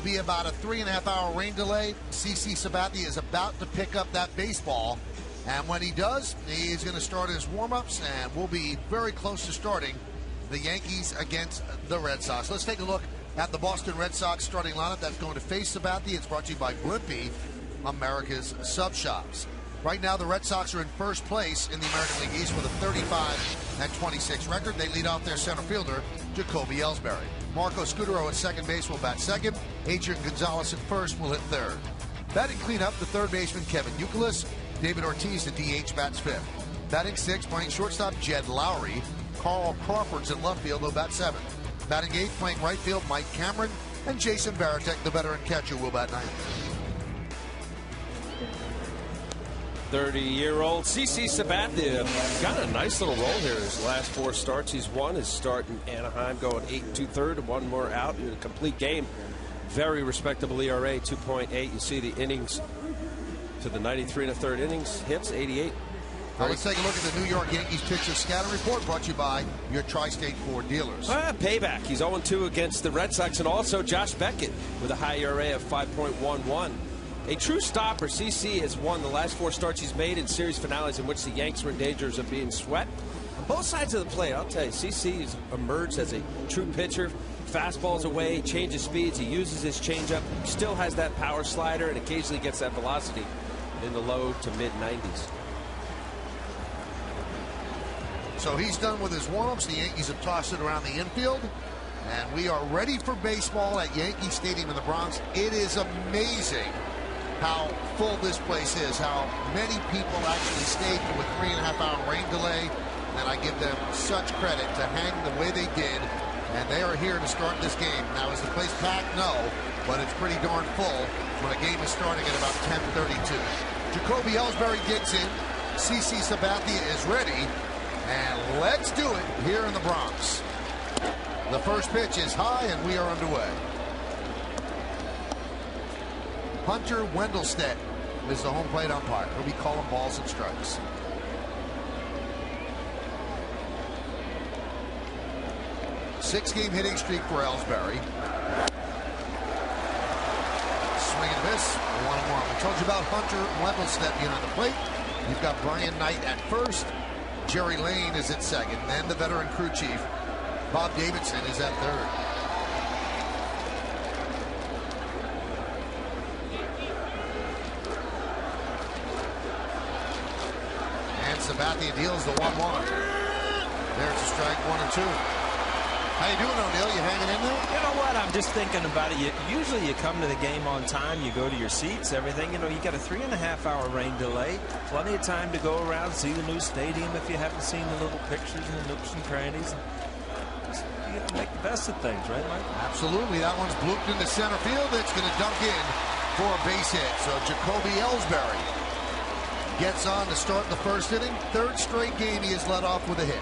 be about a 3.5-hour rain delay. CC Sabathia is about to pick up that baseball. And when he does, he's going to start his warm-ups, and we'll be very close to starting the Yankees against the Red Sox. Let's take a look at the Boston Red Sox starting lineup that's going to face Sabathia. It's brought to you by Blimpie, America's Sub Shops. Right now, the Red Sox are in first place in the American League East with a 35-26 record. They lead off their center fielder, Jacoby Ellsbury. Marco Scudero at second base will bat second. Adrian Gonzalez at first will hit third. Batting cleanup, the third baseman, Kevin Youkilis. David Ortiz, the DH, bats fifth. Batting sixth, playing shortstop, Jed Lowry. Carl Crawford's in left field, will bat seventh. Batting eighth, playing right field, Mike Cameron. And Jason Varitek, the veteran catcher, will bat ninth. 30-year-old CC Sabathia got a nice little roll here. His last 4 starts, he's won his start in Anaheim, going 8 2/3, and 1 more out in a complete game. Very respectable ERA, 2.8. You see the innings to the 93 1/3 innings, hits 88. Now let's take a look at the New York Yankees pitcher scouting report, brought to you by your Tri-State Ford dealers. Payback. He's 0-2 against the Red Sox, and also Josh Beckett with a high ERA of 5.11. A true stopper. CC has won the last 4 starts he's made in series finales in which the Yanks were in danger of being swept. On both sides of the plate, I'll tell you, CC has emerged as a true pitcher. Fastballs away, changes speeds, he uses his changeup, still has that power slider, and occasionally gets that velocity in the low to mid-90s. So he's done with his warm-ups. The Yankees have tossed it around the infield, and we are ready for baseball at Yankee Stadium in the Bronx. It is amazing how full this place is, how many people actually stayed for a 3.5-hour rain delay, and I give them such credit to hang the way they did, and they are here to start this game. Now, is the place packed? No, but it's pretty darn full when a game is starting at about 10:32. Jacoby Ellsbury digs in. CC Sabathia is ready, and let's do it here in the Bronx. The first pitch is high, and we are underway. Hunter Wendelstedt is the home plate umpire. He'll be calling balls and strikes. Six-game hitting streak for Ellsbury. Swing and miss, 1-1. We told you about Hunter Wendelstedt behind the plate. You've got Brian Knight at first. Jerry Lane is at second. Then the veteran crew chief, Bob Davidson, is at third. Sabathia deals the 1-1. There's a strike, 1 and 2. How you doing, O'Neill? You hanging in there? You know what? I'm just thinking about it. Usually you come to the game on time, you go to your seats, everything. You know, you got a 3.5-hour rain delay. Plenty of time to go around, see the new stadium if you haven't seen the little pictures and the nooks and crannies. You got to make the best of things, right, Mike? Absolutely. That one's blooped into center field. It's going to dunk in for a base hit. So Jacoby Ellsbury gets on to start the first inning. Third straight game he has led off with a hit.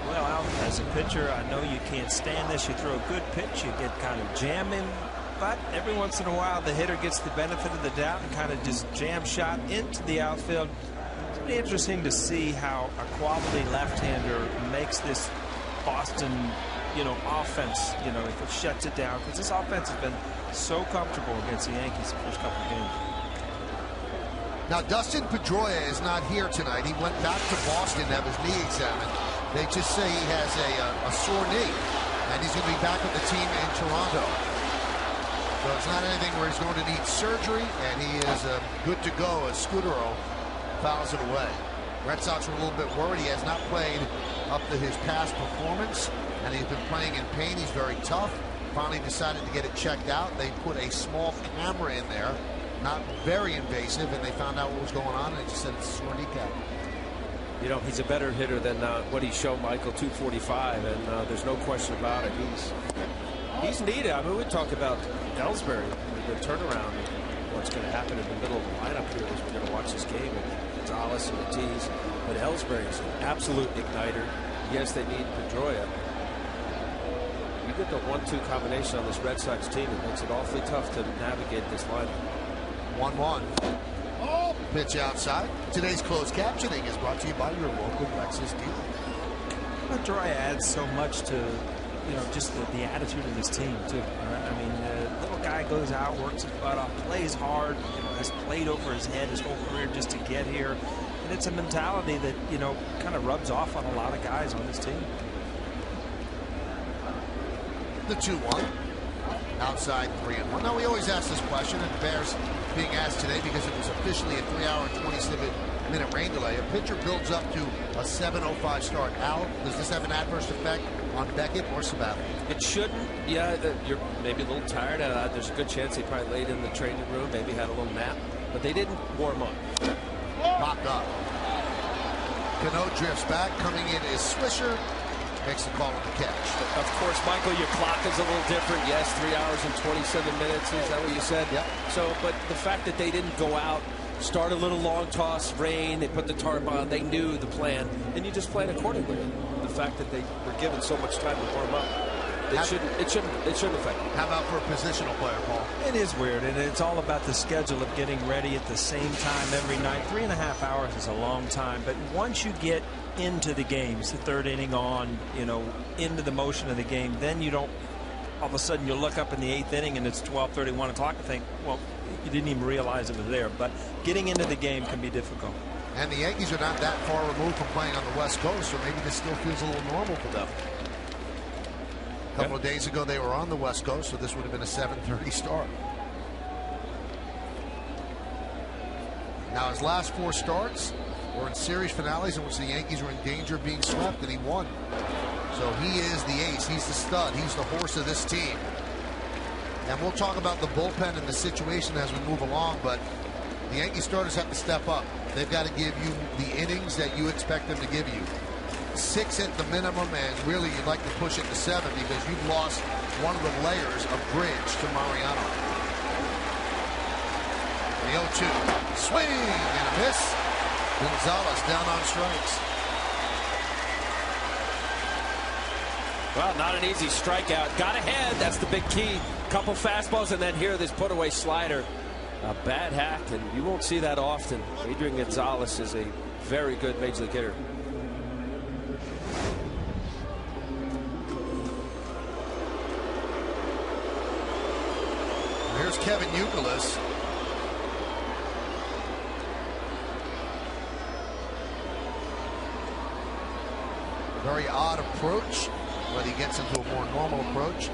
Well, Al, as a pitcher, I know you can't stand this. You throw a good pitch, you get kind of jamming, but every once in a while the hitter gets the benefit of the doubt and kind of just jam shot into the outfield. It's pretty interesting to see how a quality left-hander makes this Boston, offense, if it shuts it down, because this offense has been so comfortable against the Yankees the first couple of games. Now, Dustin Pedroia is not here tonight. He went back to Boston to have his knee examined. They just say he has a sore knee, and he's going to be back with the team in Toronto. So it's not anything where he's going to need surgery, and he is good to go as Scudero fouls it away. Red Sox were a little bit worried. He has not played up to his past performance, and he's been playing in pain. He's very tough. Finally decided to get it checked out. They put a small camera in there. Not very invasive, and they found out what was going on, and they just said it's a sore kneecap. He's a better hitter than what he showed, Michael, 245, and there's no question about it. He's needed. I mean, we talk about Ellsbury, the turnaround, what's going to happen in the middle of the lineup here as we're going to watch this game with Gonzalez and Ortiz. But Ellsbury is an absolute igniter. Yes, they need Pedroia. You get the 1-2 combination on this Red Sox team, it makes it awfully tough to navigate this lineup. 1-1. Oh, pitch outside. Today's closed captioning is brought to you by your local Lexus dealer. Pedroia adds so much to, just the attitude of this team, too. I mean, the little guy goes out, works his butt off, plays hard, has played over his head his whole career just to get here. And it's a mentality that, kind of rubs off on a lot of guys on this team. The 2-1. Outside 3-1. Now, we always ask this question, and it bears being asked today because it was officially a 3-hour and 27-minute rain delay. A pitcher builds up to a 7:05 start. Al, does this have an adverse effect on Beckett or Sabathia? It shouldn't. Yeah, you're maybe a little tired. There's a good chance they probably laid in the training room, maybe had a little nap, but they didn't warm up. Popped up. Cano drifts back. Coming in is Swisher. Makes the call on the catch. Of course, Michael, your clock is a little different. Yes, 3 hours and 27 minutes. Is that what you said? Yep. So, but the fact that they didn't go out, start a little long toss, rain, they put the tarp on, they knew the plan, and you just played accordingly. The fact that they were given so much time to warm up, it shouldn't affect them. How about for a positional player, Paul? It is weird, and it's all about the schedule of getting ready at the same time every night. 3.5 hours is a long time, but once you get into the games, the third inning on, into the motion of the game, then you don't, all of a sudden you look up in the 8th inning and it's 12:30, 1 o'clock and think, well, you didn't even realize it was there. But getting into the game can be difficult. And the Yankees are not that far removed from playing on the West Coast, so maybe this still feels a little normal for them. A couple of days ago they were on the West Coast, so this would have been a 7:30 start. Now his last 4 starts were in series finales in which the Yankees were in danger of being swept, and he won. So he is the ace. He's the stud. He's the horse of this team. And we'll talk about the bullpen and the situation as we move along, but the Yankee starters have to step up. They've got to give you the innings that you expect them to give you. 6 at the minimum, and really you'd like to push it to 7 because you've lost one of the layers of bridge to Mariano. The 0-2. Swing and a miss. Gonzalez down on strikes. Well, not an easy strikeout. Got ahead. That's the big key. Couple fastballs, and then here this put away slider. A bad hack, and you won't see that often. Adrian Gonzalez is a very good major league hitter. Here's Kevin Youkilis. Very odd approach, but he gets into a more normal approach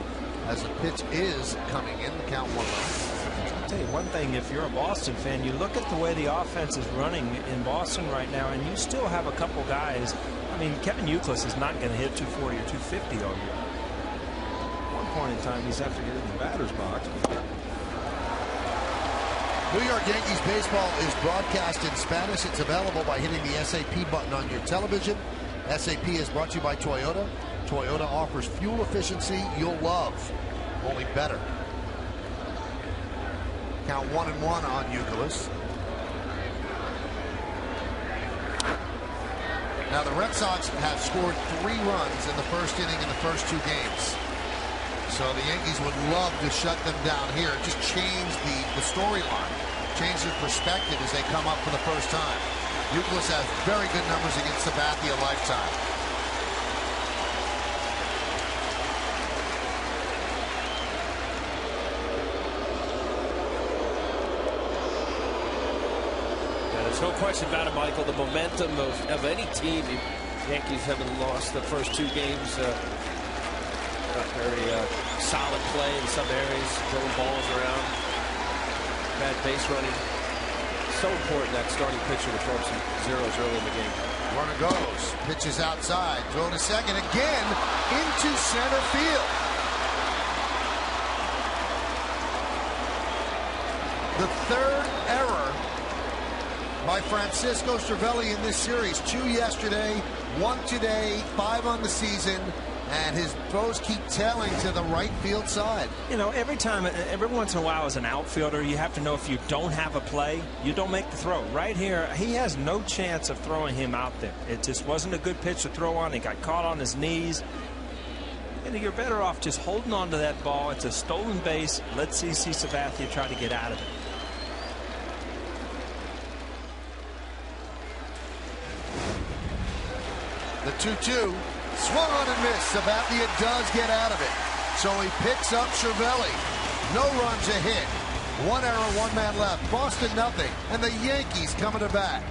as the pitch is coming in. The count 1-0. I'll tell you one thing, if you're a Boston fan, you look at the way the offense is running in Boston right now, and you still have a couple guys. I mean, Kevin Youkilis is not going to hit 240 or 250 all year. At one point in time, he's after getting in the batter's box. New York Yankees baseball is broadcast in Spanish. It's available by hitting the SAP button on your television. SAP is brought to you by Toyota. Toyota offers fuel efficiency you'll love, only better. Count 1-1 on Youkilis. Now the Red Sox have scored 3 runs in the first inning in the first 2 games. So the Yankees would love to shut them down here. Just change the storyline, change their perspective as they come up for the first time. Youkilis has very good numbers against Sabathia lifetime. Yeah, there's no question about it, Michael. The momentum of any team. The Yankees haven't lost the first 2 games. Very solid play in some areas, throwing balls around, bad base running. So important that starting pitcher to throw some zeros early in the game. Runner goes, pitches outside, throw to second again into center field. The 3rd error by Francisco Cervelli in this series. 2 yesterday, 1 today, 5 on the season. And his throws keep tailing to the right field side. You know, every once in a while as an outfielder, you have to know if you don't have a play, you don't make the throw. Right here, he has no chance of throwing him out there. It just wasn't a good pitch to throw on. He got caught on his knees. And you're better off just holding on to that ball. It's a stolen base. Let's see Sabathia try to get out of it. The 2-2. Swung on and missed. Sabathia does get out of it. So he picks up Cervelli. No runs, a hit. One error, one man left. Boston nothing, and the Yankees coming to bat.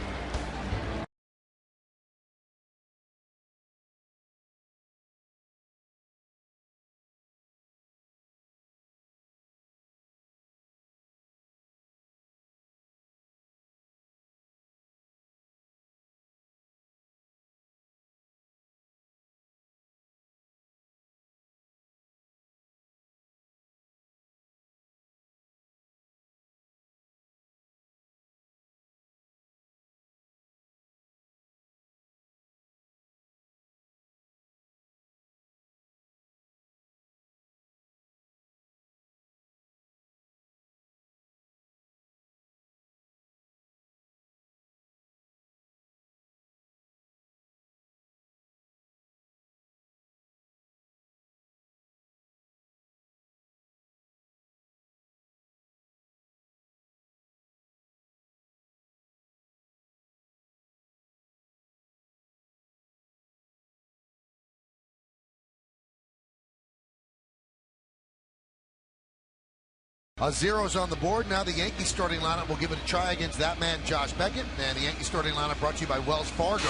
Zeros on the board. Now the Yankees starting lineup will give it a try against that man, Josh Beckett. And the Yankees starting lineup brought to you by Wells Fargo.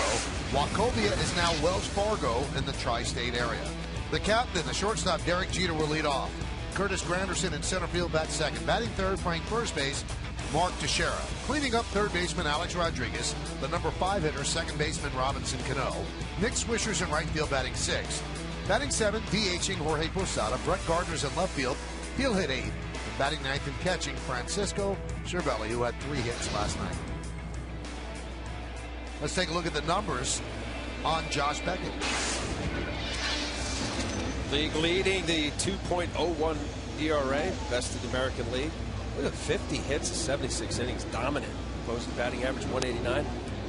Wachovia is now Wells Fargo in the tri-state area. The captain, the shortstop, Derek Jeter, will lead off. Curtis Granderson in center field bats second. Batting third, playing first base, Mark Teixeira. Cleaning up third baseman Alex Rodriguez. The number 5 hitter, second baseman Robinson Cano. Nick Swisher's in right field batting sixth. Batting seventh, DHing Jorge Posada. Brett Gardner's in left field. He'll hit eighth. Batting ninth and catching, Francisco Cervelli, who had 3 hits last night. Let's take a look at the numbers on Josh Beckett. League leading, the 2.01 ERA, best in the American League. Look at 50 hits, 76 innings, dominant. Opposing batting average 189.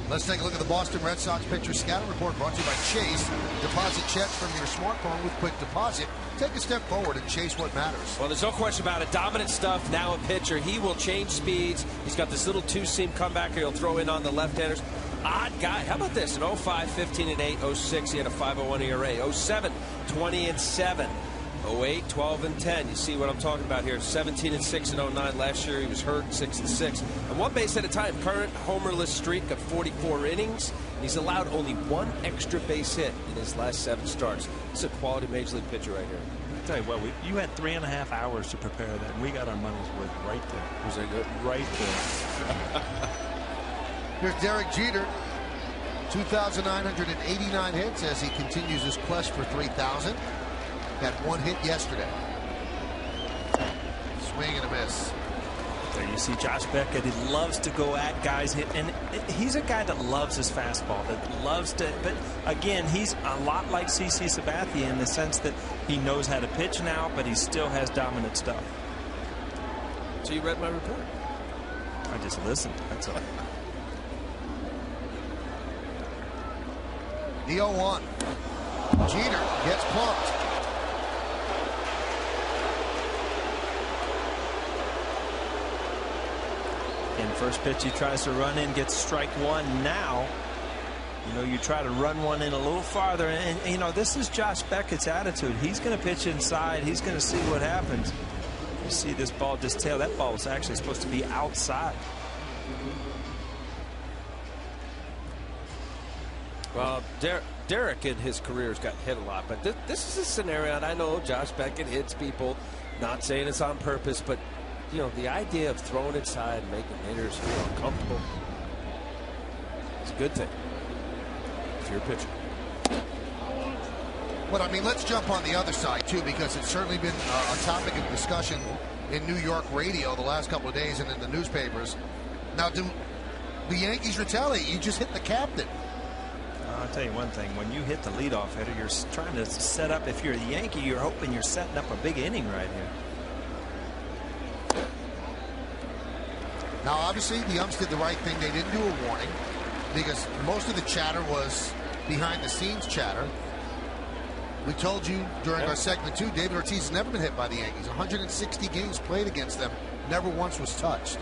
Let's take a look at the Boston Red Sox pitcher scouting report brought to you by Chase. Deposit checks from your smartphone with quick deposit. Take a step forward and chase what matters. Well, there's no question about it. Dominant stuff. Now a pitcher. He will change speeds. He's got this little two-seam comebacker he'll throw in on the left-handers. Odd guy. How about this? In 05, 15-8. 06, he had a 5.01 ERA. 07, 20-7. 08, 12-10. You see what I'm talking about here. 17-6 in 09. Last year he was hurt, 6-6. And one base at a time. Current homerless streak of 44 innings. He's allowed only 1 extra base hit in his last 7 starts. It's a quality major league pitcher right here. I'll tell you what, you had 3.5 hours to prepare that, and we got our money's worth right there. Was that good? Right there. Here's Derek Jeter. 2,989 hits as he continues his quest for 3,000. Had 1 hit yesterday. Swing and a miss. There you see Josh Beckett. He loves to go at guys, and he's a guy that loves his fastball, that loves to. But again, he's a lot like CC Sabathia in the sense that he knows how to pitch now, but he still has dominant stuff. So you read my report? I just listened. That's all. The 0-1. Jeter gets plumped. In first pitch, he tries to run in, gets strike 1. Now, you know, you try to run one in a little farther, and you know, this is Josh Beckett's attitude. He's going to pitch inside. He's going to see what happens. You see this ball just tail. That ball was actually supposed to be outside. Well, Derek in his career has got hit a lot, but this is a scenario, and I know Josh Beckett hits people. Not saying it's on purpose, but you know, the idea of throwing inside and making hitters feel uncomfortable, it's a good thing if you're a pitcher. But I mean, let's jump on the other side too, because it's certainly been a topic of discussion in New York radio the last couple of days and in the newspapers. Now, do the Yankees retaliate? You just hit the captain. I'll tell you one thing. When you hit the leadoff hitter, you're trying to set up. If you're a Yankee, you're hoping you're setting up a big inning right here. Now, obviously, the umps did the right thing. They didn't do a warning because most of the chatter was behind-the-scenes chatter. We told you during our segment 2, David Ortiz has never been hit by the Yankees. 160 games played against them. Never once was touched.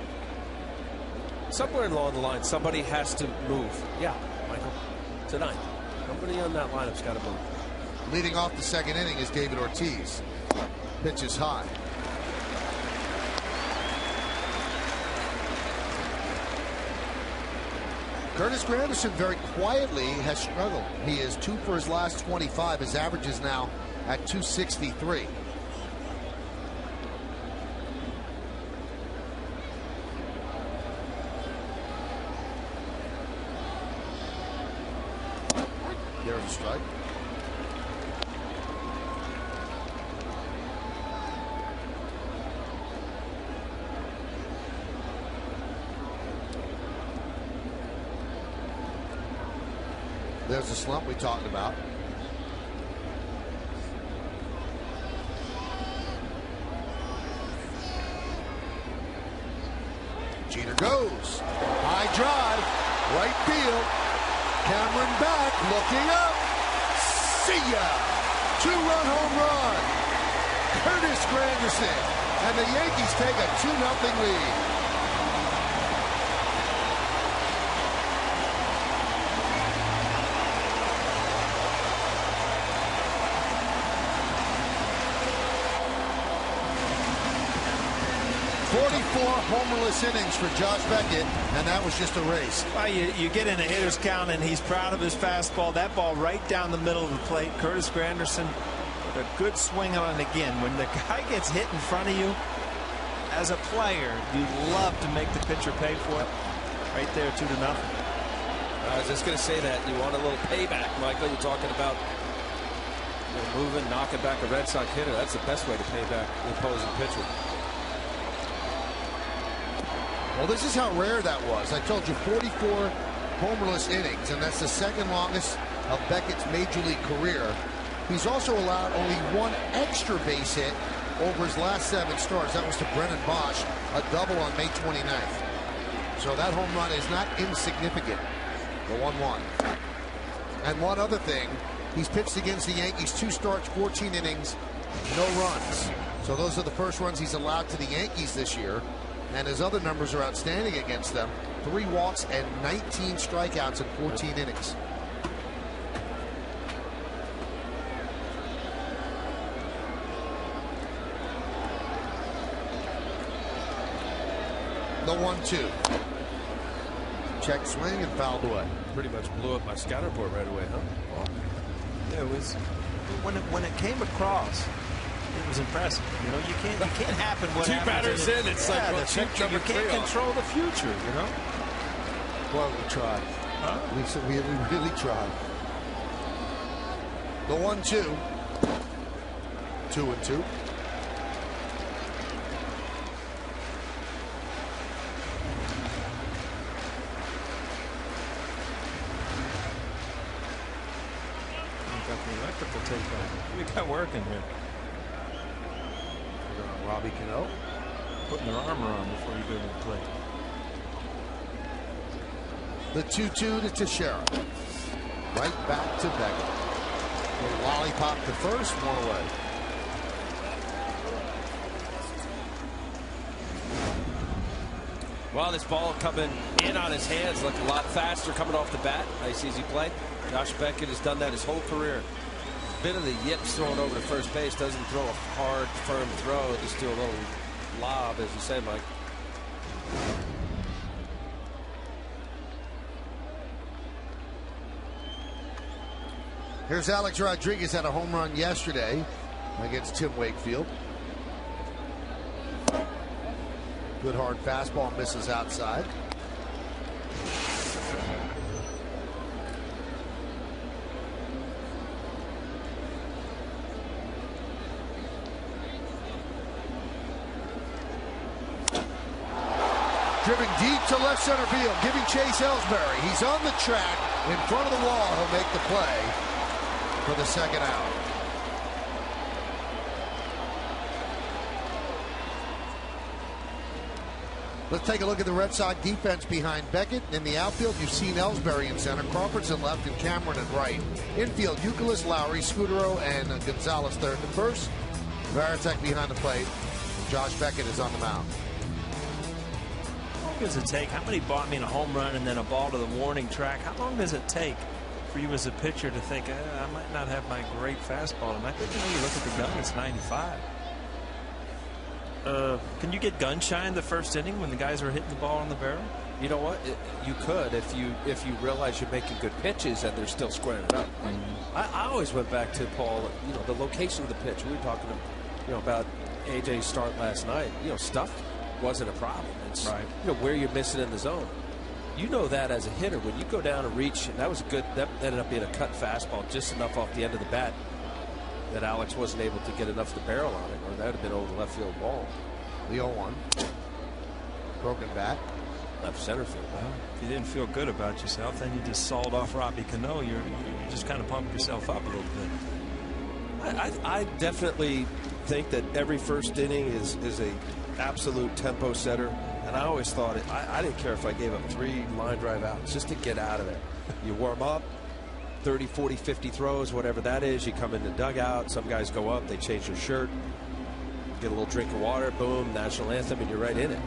Somewhere along the line, somebody has to move. Yeah, Michael. Tonight. Somebody on that lineup's got to move. Leading off the second inning is David Ortiz. Pitch is high. Curtis Granderson very quietly has struggled. He is 2 for his last 25. His average is now at 263. There's a strike. There's the slump we talked about. Jeter goes. High drive. Right field. Cameron back. Looking up. See ya. 2-run home run. Curtis Granderson. And the Yankees take a 2-0 lead. Homerless innings for Josh Beckett, and that was just a race. Well, you get in a hitter's count, and he's proud of his fastball. That ball right down the middle of the plate. Curtis Granderson with a good swing on it again. When the guy gets hit in front of you, as a player, you love to make the pitcher pay for it. Right there, 2-0. I was just going to say that. You want a little payback, Michael. You're talking about moving, knocking back a Red Sox hitter. That's the best way to pay back the opposing pitcher. Well, this is how rare that was. I told you 44 homerless innings, and that's the second longest of Beckett's major league career. He's also allowed only 1 extra base hit over his last 7 starts. That was to Brennan Bosch, a double on May 29th. So that home run is not insignificant. The 1-1. And one other thing, he's pitched against the Yankees 2 starts, 14 innings, no runs. So those are the first runs he's allowed to the Yankees this year. And his other numbers are outstanding against them. 3 walks and 19 strikeouts in 14 innings. The 1-2. Check swing and fouled away. Pretty much blew up my scatter board right away, huh? Yeah, it was when it came across. It was impressive. You know, you can't happen what 2 happens batters in. It's like the future. You can't control the future. You know. Well, we tried. Huh? We really tried. The 1-2. 2-2. Got the electrical tape on. We got working here. Robbie Cano putting their armor on before you go to the plate. The 2-2 to Teixeira. Right back to Beckett. The lollipop to first, 1 away. Well, this ball coming in on his hands looked a lot faster coming off the bat. Nice easy play. Josh Beckett has done that his whole career. Bit of the yips thrown over to first base. Doesn't throw a hard, firm throw. Just do a little lob, as you say, Mike. Here's Alex Rodriguez, had a home run yesterday against Tim Wakefield. Good hard fastball, misses outside. Driven deep to left center field, giving Chase Ellsbury. He's on the track in front of the wall. He'll make the play for the second out. Let's take a look at the Red Sox defense behind Beckett. In the outfield, you've seen Ellsbury in center, Crawford's in left, and Cameron in right. Infield, Youkilis, Lowry, Scudero, and Gonzalez third and first. Varitek behind the plate. Josh Beckett is on the mound. How long does it take? How many balls? I mean, a home run and then a ball to the warning track. How long does it take for you as a pitcher to think, I might not have my great fastball tonight? But you know, you look at the gun, it's 95. Can you get gun shy in the first inning when the guys are hitting the ball on the barrel? You know what? You could if you realize you're making good pitches and they're still squaring it up. I always went back to Paul. You know, the location of the pitch. We were talking, about AJ's start last night. Stuff wasn't a problem. It's right. Where you're missing in the zone. You know that as a hitter when you go down and reach, and that was good. That ended up being a cut fastball, just enough off the end of the bat that Alex wasn't able to get enough to barrel on it, or that would have been over the left field wall. The 0-1. Broken bat. Left center field. Well, if you didn't feel good about yourself, then you just sawed off Robbie Cano. You just kind of pumped yourself up a little bit. I definitely think that every first inning is a absolute tempo setter, and I always thought I didn't care if I gave up 3 line drive outs just to get out of there. You warm up, 30, 40, 50 throws, whatever that is. You come in the dugout. Some guys go up, they change their shirt, get a little drink of water, boom, national anthem, and you're right in it.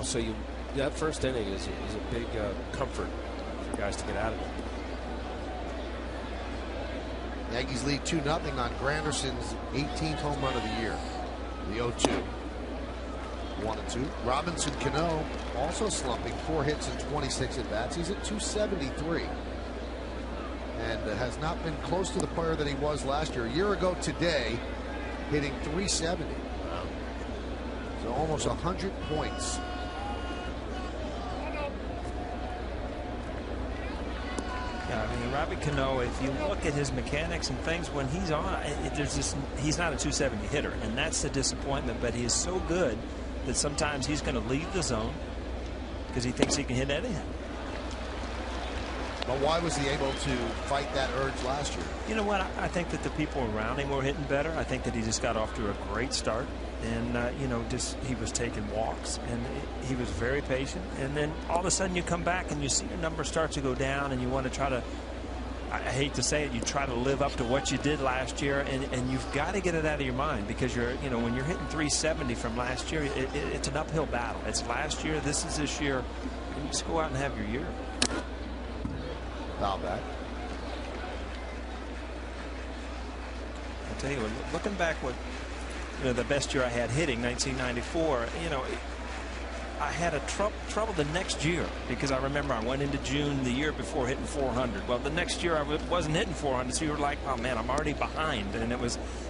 So that first inning is a big comfort for guys to get out of it. Yankees lead 2-0 on Granderson's 18th home run of the year. The 0-2. 1-2. Robinson Cano also slumping, 4 hits and 26 at bats. He's at 273 and has not been close to the player that he was last year. A year ago today, hitting 370. Wow. So almost 100 points. Robbie Cano, if you look at his mechanics and things when he's on, he's not a 270 hitter, and that's the disappointment. But he is so good that sometimes he's going to leave the zone because he thinks he can hit anything. But why was he able to fight that urge last year? You know what? I think that the people around him were hitting better. I think that he just got off to a great start. And, he was taking walks, and he was very patient. And then all of a sudden you come back and you see your number start to go down, and you want to try to, I hate to say it, you try to live up to what you did last year, and you've got to get it out of your mind because when you're hitting 370 from last year, it's an uphill battle. It's last year, this is this year. You just go out and have your year. Foul back. I'll tell you what, looking back the best year I had hitting, 1994, I had a trouble the next year because I remember I went into June the year before hitting 400. Well, the next year I wasn't hitting 400, so you were like, oh man, I'm already behind. And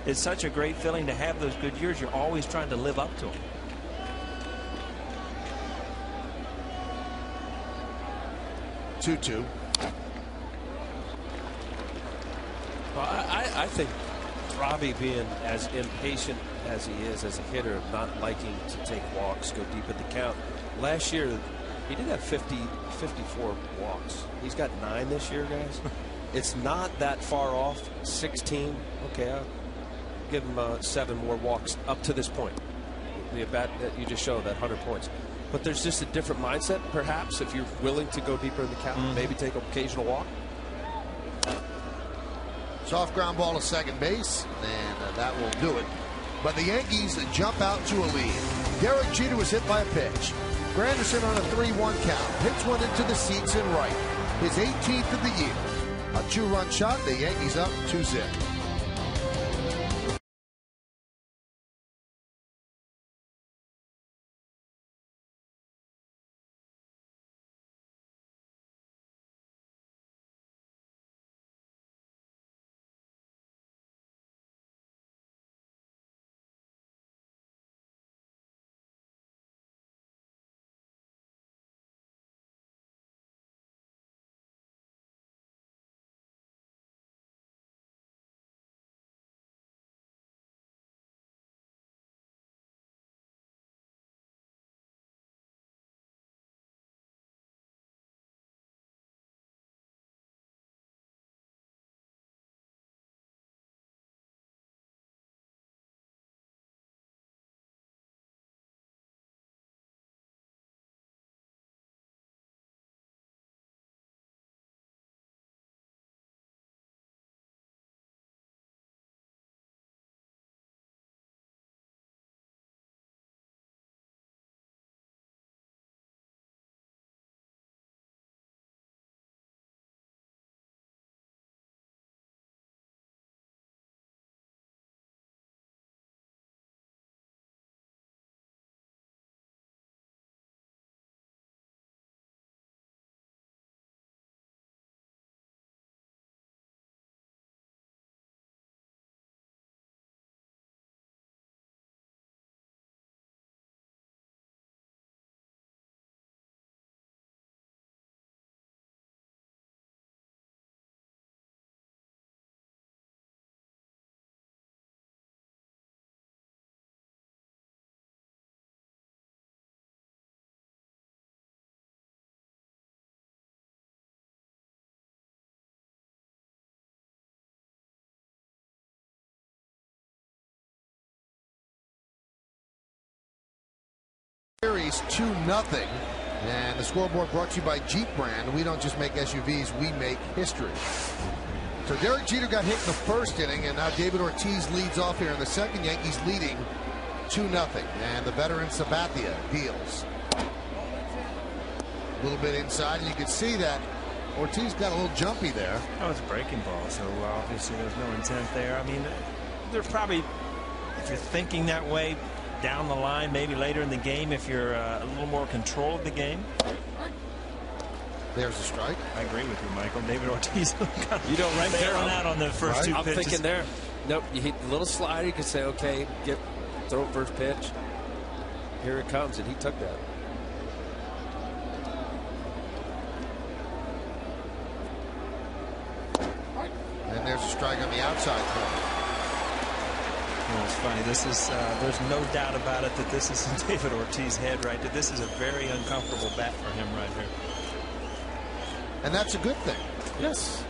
it's such a great feeling to have those good years. You're always trying to live up to them. Two. Well, I think Robbie being as impatient as he is as a hitter, not liking to take walks, go deep in the count. Last year, he did have 54 walks. He's got 9 this year, guys. It's not that far off. 16. Okay, I'll give him 7 more walks up to this point. The bat that you just showed, that 100 points. But there's just a different mindset, perhaps, if you're willing to go deeper in the count, maybe take an occasional walk. Soft ground ball to second base, and that will do it. But the Yankees jump out to a lead. Derek Jeter was hit by a pitch. Granderson on a 3-1 count. Hits one into the seats in right. His 18th of the year. A 2-run shot. The Yankees up 2-0. series 2-0. And the scoreboard brought to you by Jeep brand. We don't just make SUVs, we make history. So Derek Jeter got hit in the first inning, and now David Ortiz leads off here in the second. Yankees leading 2-0. And the veteran Sabathia deals. A little bit inside, and you can see that Ortiz got a little jumpy there. That was a breaking ball, so obviously there's no intent there. I mean, there's probably, if you're thinking that way, down the line, maybe later in the game, if you're a little more control of the game. There's a strike. I agree with you, Michael. David Ortiz. You don't right there out on the first two I'm pitches. thinking there. Nope. You hit a little slider. You could say, okay, throw first pitch. Here it comes, and he took that. And there's a strike on the outside corner. It's funny. This is there's no doubt about it that this is in David Ortiz's head right there. This is a very uncomfortable bat for him right here. And that's a good thing. Yes.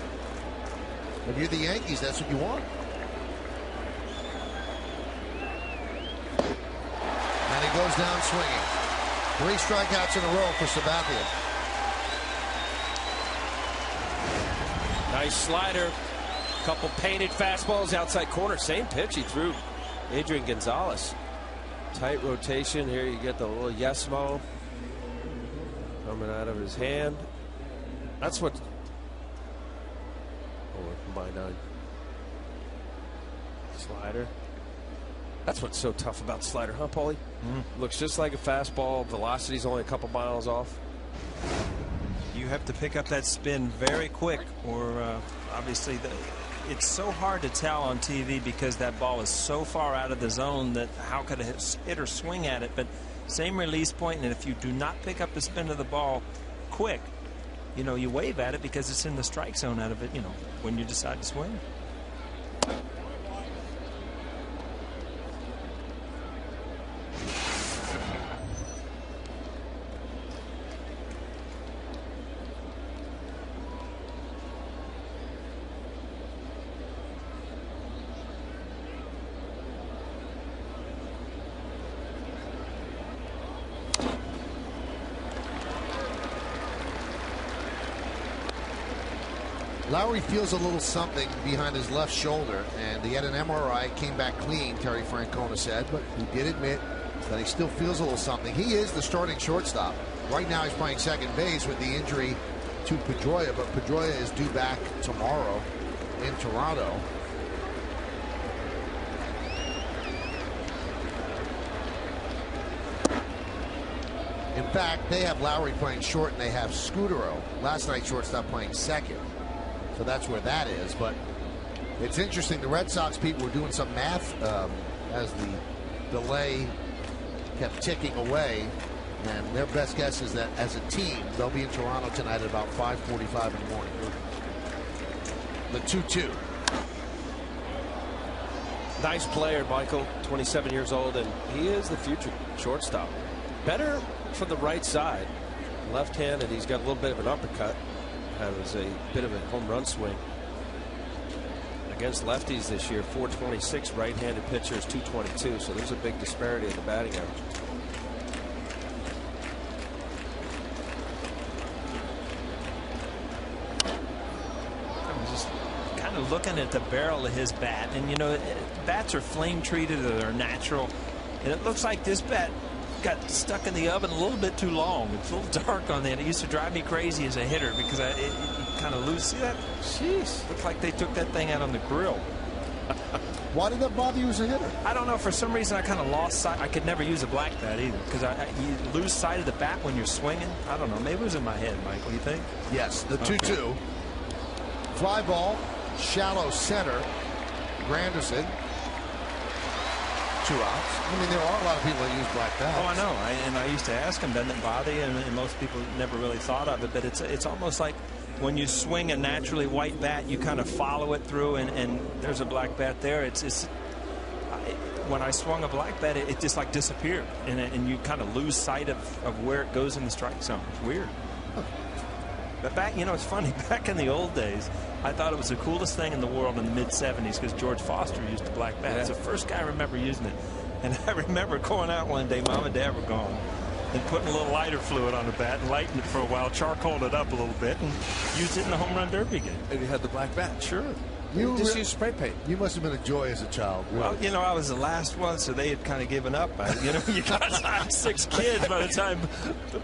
If you're the Yankees, that's what you want. And he goes down swinging. 3 strikeouts in a row for Sabathia. Nice slider. Couple painted fastballs outside corner. Same pitch he threw Adrian Gonzalez. Tight rotation. Here you get the little Yesmo coming out of his hand. That's what. Oh, combined on slider. That's what's so tough about slider, huh, Paulie? Looks just like a fastball. Velocity's only a couple miles off. You have to pick up that spin very quick, or obviously it's so hard to tell on TV because that ball is so far out of the zone that how could a hitter swing at it? But same release point, and if you do not pick up the spin of the ball quick, you know, you wave at it because it's in the strike zone out of it, you know, when you decide to swing. Lowry feels a little something behind his left shoulder, and he had an MRI, came back clean, Terry Francona said, but he did admit that he still feels a little something. He is the starting shortstop. Right now he's playing second base with the injury to Pedroia, but Pedroia is due back tomorrow in Toronto. In fact, they have Lowry playing short, and they have Scudero, last night's shortstop, playing second. So that's where that is. But it's interesting. The Red Sox people were doing some math as the delay kept ticking away. And their best guess is that as a team, they'll be in Toronto tonight at about 5:45 in the morning. The 2-2. Nice player, Michael. 27 years old, and he is the future shortstop. Better from the right side. Left-handed, he's got a little bit of an uppercut. That was a bit of a home run swing against lefties this year. 426 right-handed pitchers, 222. So there's a big disparity in the batting average. I'm just kind of looking at the barrel of his bat, and you know, bats are flame treated, or they're natural, and it looks like this bat got stuck in the oven a little bit too long. It's a little dark on that. It used to drive me crazy as a hitter because it kind of lose. See that? Jeez, looks like they took that thing out on the grill. Why did that bother you as a hitter? I don't know. For some reason, I kind of lost sight. I could never use a black bat either because you lose sight of the bat when you're swinging. I don't know. Maybe it was in my head, Michael. You think? Yes. The 2-2. Okay. Fly ball, shallow center. Granderson. 2 outs. I mean, there are a lot of people that use black bats. Oh, I know. And I used to ask him, doesn't it bother you? And most people never really thought of it. But it's almost like when you swing a naturally white bat, you kind of follow it through, and there's a black bat there. When I swung a black bat, it just like disappeared, and you kind of lose sight of where it goes in the strike zone. It's weird. But back, you know, it's funny. Back in the old days, I thought it was the coolest thing in the world in the mid-'70s because George Foster used the black bat. It's the first guy I remember using it. And I remember going out one day, Mom and Dad were gone. than putting a little lighter fluid on the bat and lighting it for a while, charcoaled it up a little bit, and used it in the home run derby game. And he had the black bat. Sure. You just used spray paint. You must have been a joy as a child. Really. Well, you know, I was the last one, so they had kind of given up. You know, you got 6 kids by the time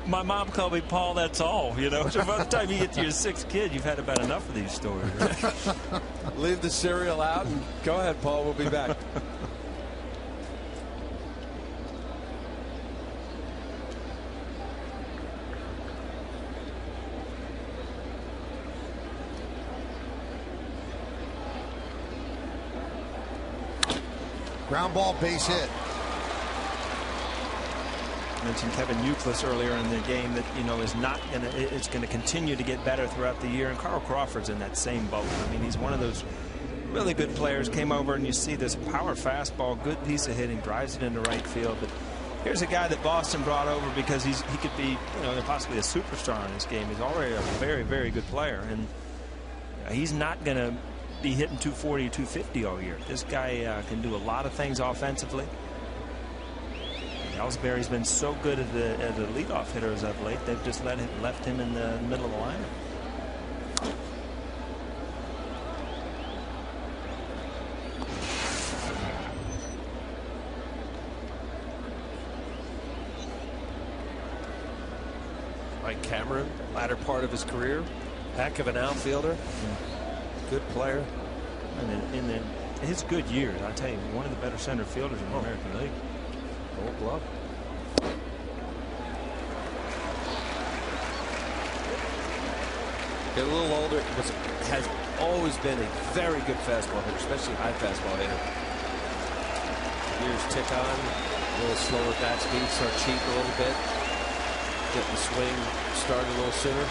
my mom called me Paul, that's all. You know, so by the time you get to your 6th kid, you've had about enough of these stories. Leave the cereal out and go ahead, Paul. We'll be back. Ground ball, base hit. I mentioned Kevin Euclid earlier in the game that, you know, is not going to, it's going to continue to get better throughout the year. And Carl Crawford's in that same boat. I mean, he's one of those really good players. Came over and you see this power fastball, good piece of hitting, drives it into right field. But here's a guy that Boston brought over because he could be, you know, possibly a superstar in this game. He's already a very, very good player. And he's not going to be hitting 240 or 250 all year. This guy can do a lot of things offensively. Ellsbury's been so good as the leadoff hitters of late. They've just left him in the middle of the lineup. Mike Cameron, latter part of his career, heck of an outfielder. Good player. And in his good years, I tell you, one of the better center fielders in the American League. Gold glove. Get a little older. Has always been a very good fastball hitter, especially high fastball hitter. Years tick on. A little slower bat speed, start cheap a little bit. Get the swing started a little sooner.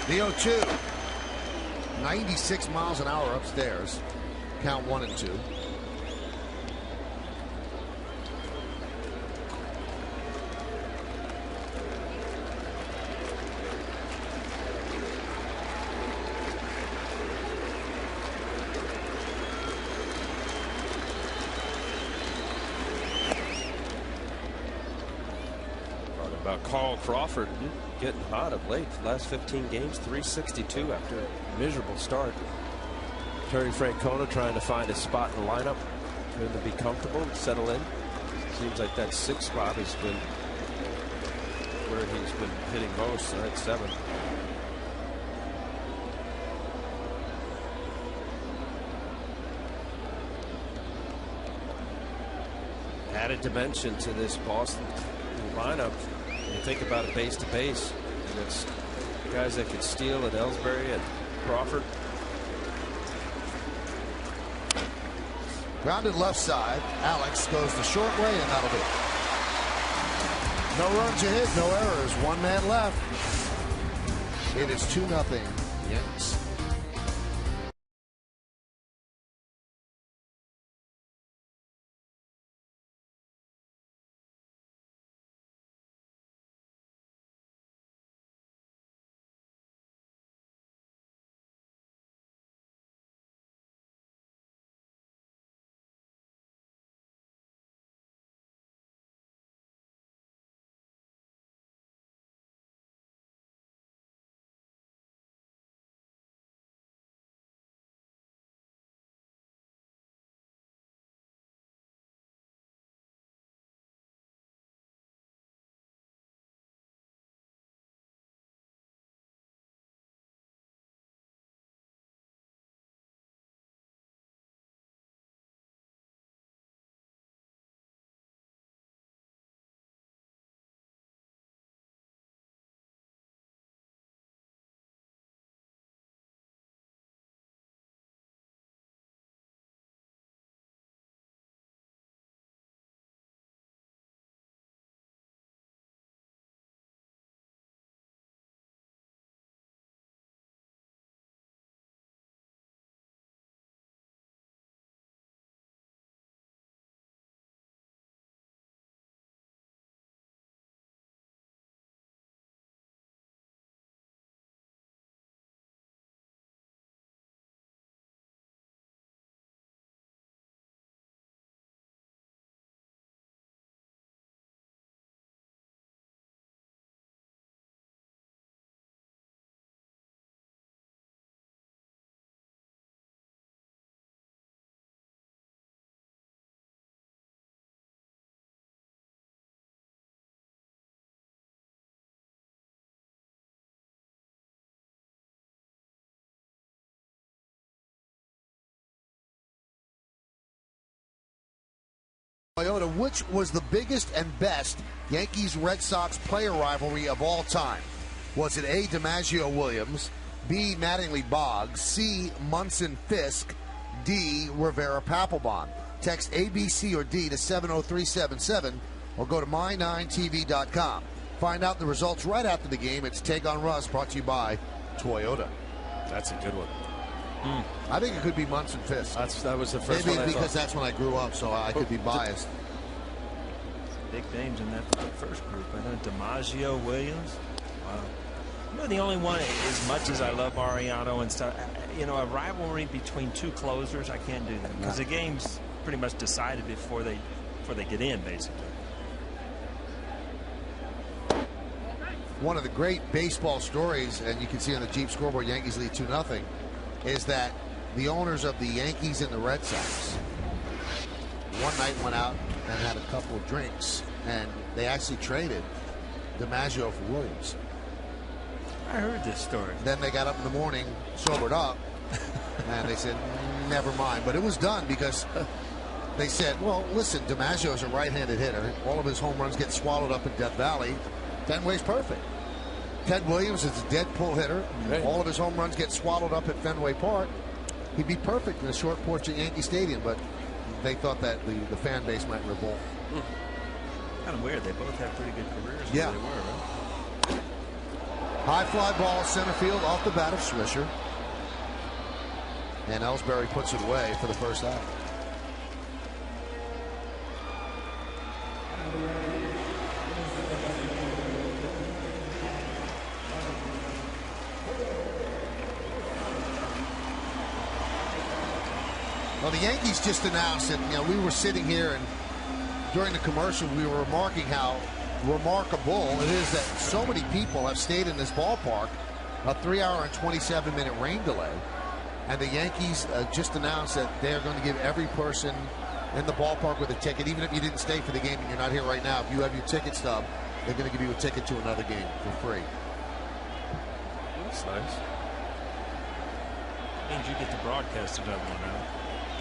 The 0-2. 96 miles an hour upstairs. Count 1 and 2. About Carl Crawford getting hot of late. Last 15 games, 362 after a miserable start. Terry Francona trying to find a spot in the lineup for him to be comfortable and settle in. Seems like that 6th spot has been where he's been hitting most, so that's 7. Added dimension to this Boston lineup. You think about it base to base, and it's guys that could steal at Ellsbury and Crawford. Grounded left side. Alex goes the short way, and that'll do it. No runs ahead, no errors. 1 man left. It is 2-0 Yanks. Toyota, which was the biggest and best Yankees-Red Sox player rivalry of all time? Was it A, DiMaggio Williams, B, Mattingly Boggs, C, Munson Fisk, D, Rivera Papelbon? Text A, B, C, or D to 70377 or go to my9tv.com. Find out the results right after the game. It's Take on Russ, brought to you by Toyota. That's a good one. I think it could be Munson Fisk. That was the first Maybe one. Maybe because that's when I grew up, so I could be biased. Big names in that first group. I know DiMaggio, Williams. Wow. You know, the only one, as much as I love Mariano and stuff, you know, a rivalry between two closers, I can't do that because the game's pretty much decided before they get in, basically. One of the great baseball stories, and you can see on the Jeep scoreboard, Yankees lead 2-0, is that the owners of the Yankees and the Red Sox one night went out and had a couple of drinks, and they actually traded DiMaggio for Williams. I heard this story. Then they got up in the morning, sobered up, and they said, never mind. But it was done because they said, well, listen, DiMaggio's a right-handed hitter. All of his home runs get swallowed up in Death Valley. Fenway's perfect. Ted Williams is a dead pull hitter. Right. All of his home runs get swallowed up at Fenway Park. He'd be perfect in a short porch at Yankee Stadium, but they thought that the fan base might revolt. Kind of weird. They both have pretty good careers. Yeah. They were, right? High fly ball center field off the bat of Swisher. And Ellsbury puts it away for the first out. Well, the Yankees just announced that, you know, we were sitting here and during the commercial we were remarking how remarkable it is that so many people have stayed in this ballpark. A 3-hour and 27-minute rain delay. And the Yankees just announced that they are going to give every person in the ballpark with a ticket, even if you didn't stay for the game and you're not here right now, if you have your ticket stub, they're going to give you a ticket to another game for free. That's nice. Means you get to broadcast another one now.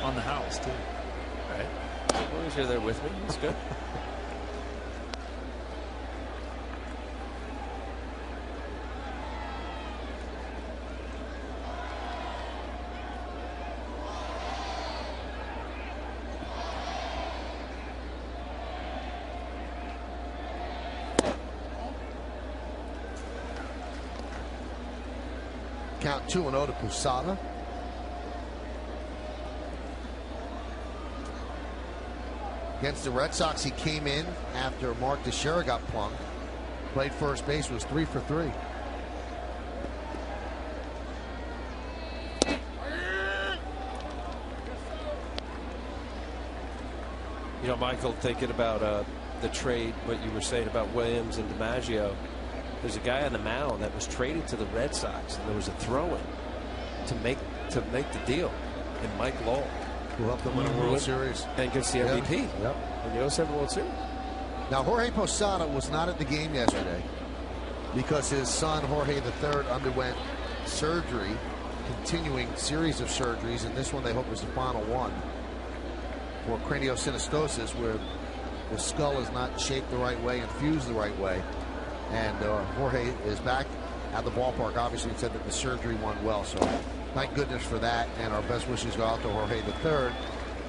On the house, too. All right. As long as you're there with me, that's good. Count 2-0 to Posada. Against the Red Sox, he came in after Mark Teixeira got plunked. Played first base, was 3 for 3. You know, Michael, thinking about the trade, what you were saying about Williams and DiMaggio, there's a guy on the mound that was traded to the Red Sox, and there was a throw-in to make the deal, and Mike Lowell, who helped them win a World Series and gets the MVP in the 07 World Series. Now, Jorge Posada was not at the game yesterday because his son Jorge III underwent surgery, continuing series of surgeries, and this one they hope is the final one for craniosynostosis, where the skull is not shaped the right way and fused the right way. And Jorge is back at the ballpark. Obviously, it said that the surgery went well, so thank goodness for that, and our best wishes go out to Jorge III.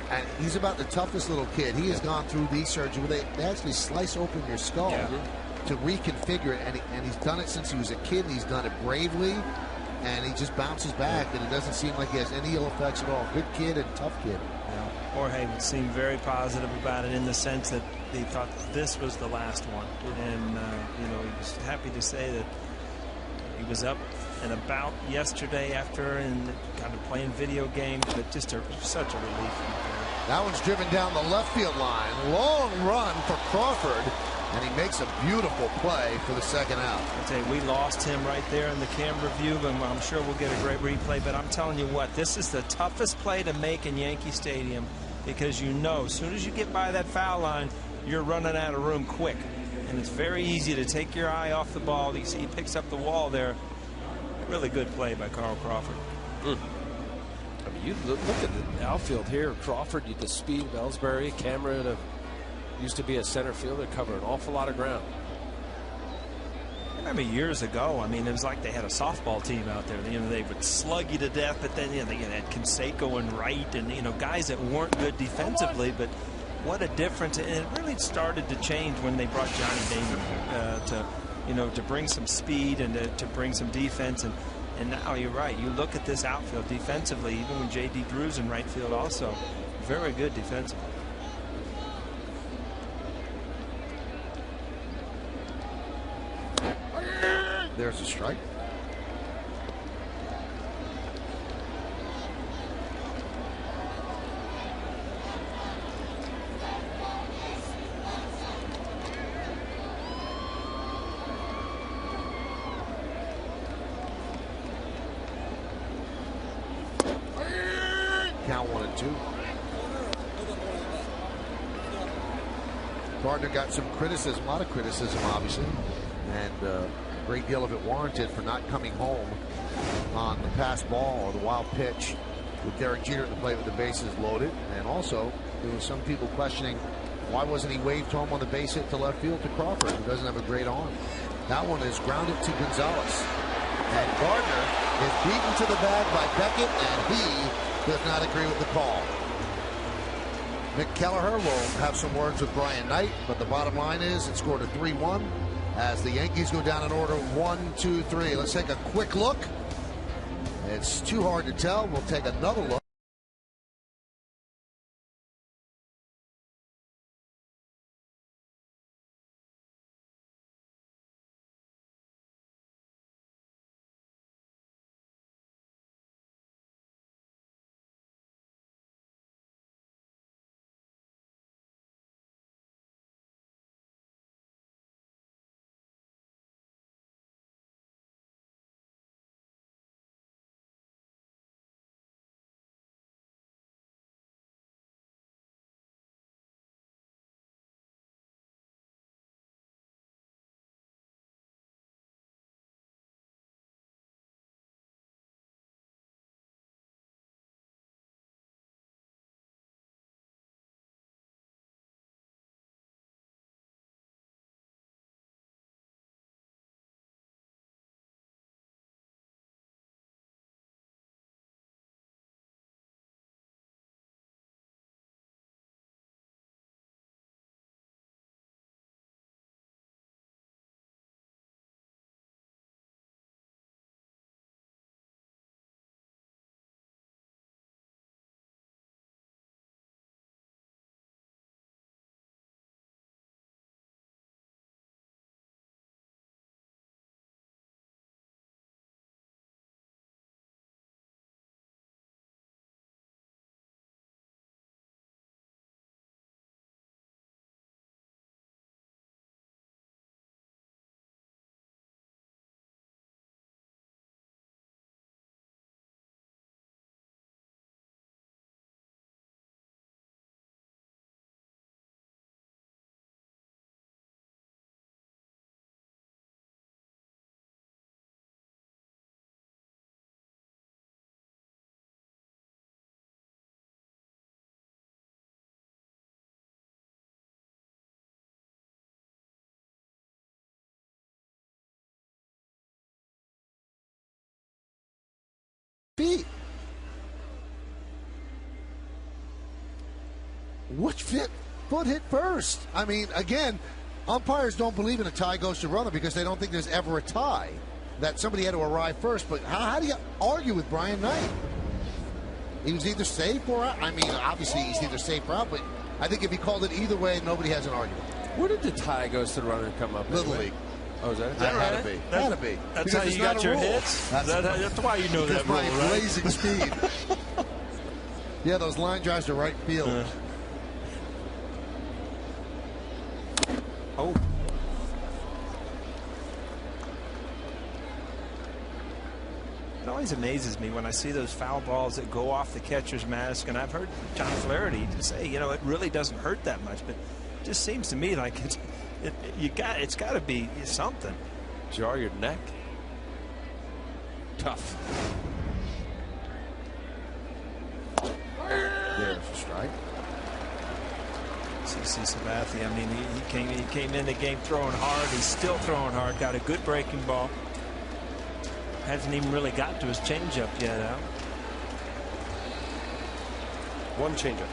And he's about the toughest little kid. He has gone through these surgeries where they actually slice open your skull to reconfigure it, and he's done it since he was a kid, and he's done it bravely, and he just bounces back, and it doesn't seem like he has any ill effects at all. Good kid and tough kid. Yeah. Jorge would seem very positive about it in the sense that he thought this was the last one, and you know, he was happy to say that he was up and about yesterday after and kind of playing video games, but just such a relief. That one's driven down the left field line. Long run for Crawford, and he makes a beautiful play for the second out. I tell you, we lost him right there in the camera view, and I'm sure we'll get a great replay. But I'm telling you what, this is the toughest play to make in Yankee Stadium, because you know, as soon as you get by that foul line, you're running out of room quick, and it's very easy to take your eye off the ball. You see, he picks up the wall there. Really good play by Carl Crawford. I mean, you look at the outfield here. Crawford, the speed of Ellsbury, Cameron of Used to be a center fielder, cover an awful lot of ground. I remember years ago, I mean, it was like they had a softball team out there. You know, they would slug you to death, but then, you know, they had Canseco and Wright and, you know, guys that weren't good defensively, but what a difference. And it really started to change when they brought Johnny Damon to, you know, to bring some speed and to bring some defense. And now you're right. You look at this outfield defensively, even when J.D. Drew's in right field also, very good defensively. There's a strike. Count 1-2. Gardner got some criticism, a lot of criticism, obviously, and a great deal of it warranted for not coming home on the pass ball or the wild pitch with Derek Jeter at the plate with the bases loaded. And also, there were some people questioning why wasn't he waved home on the base hit to left field to Crawford, who doesn't have a great arm. That one is grounded to Gonzalez. And Gardner is beaten to the bag by Beckett, and he does not agree with the call. Mick Kelleher will have some words with Brian Knight, but the bottom line is it scored a 3-1 as the Yankees go down in order 1, 2, 3. Let's take a quick look. It's too hard to tell. We'll take another look. Feet. Which foot hit first? I mean, again, umpires don't believe in a tie goes to runner because they don't think there's ever a tie, that somebody had to arrive first. But how do you argue with Brian Knight? He was either safe or out. I mean, obviously he's either safe or out, but I think if he called it either way, nobody has an argument. Where did the tie goes to the runner come up? Little League. Oh, is that? That had to be. Had to be. That's Because how it's you not got a your rule. hits? That's why you know that rule, my right? blazing speed. Yeah, those line drives to right field. Oh. It always amazes me when I see those foul balls that go off the catcher's mask, and I've heard John Flaherty say, you know, it really doesn't hurt that much, but it just seems to me like it's got to be something. Jar your neck. Tough. There's a strike. See CC Sabathia. I mean, he came in the game throwing hard. He's still throwing hard. Got a good breaking ball. Hasn't even really got to his changeup yet, Al. One changeup.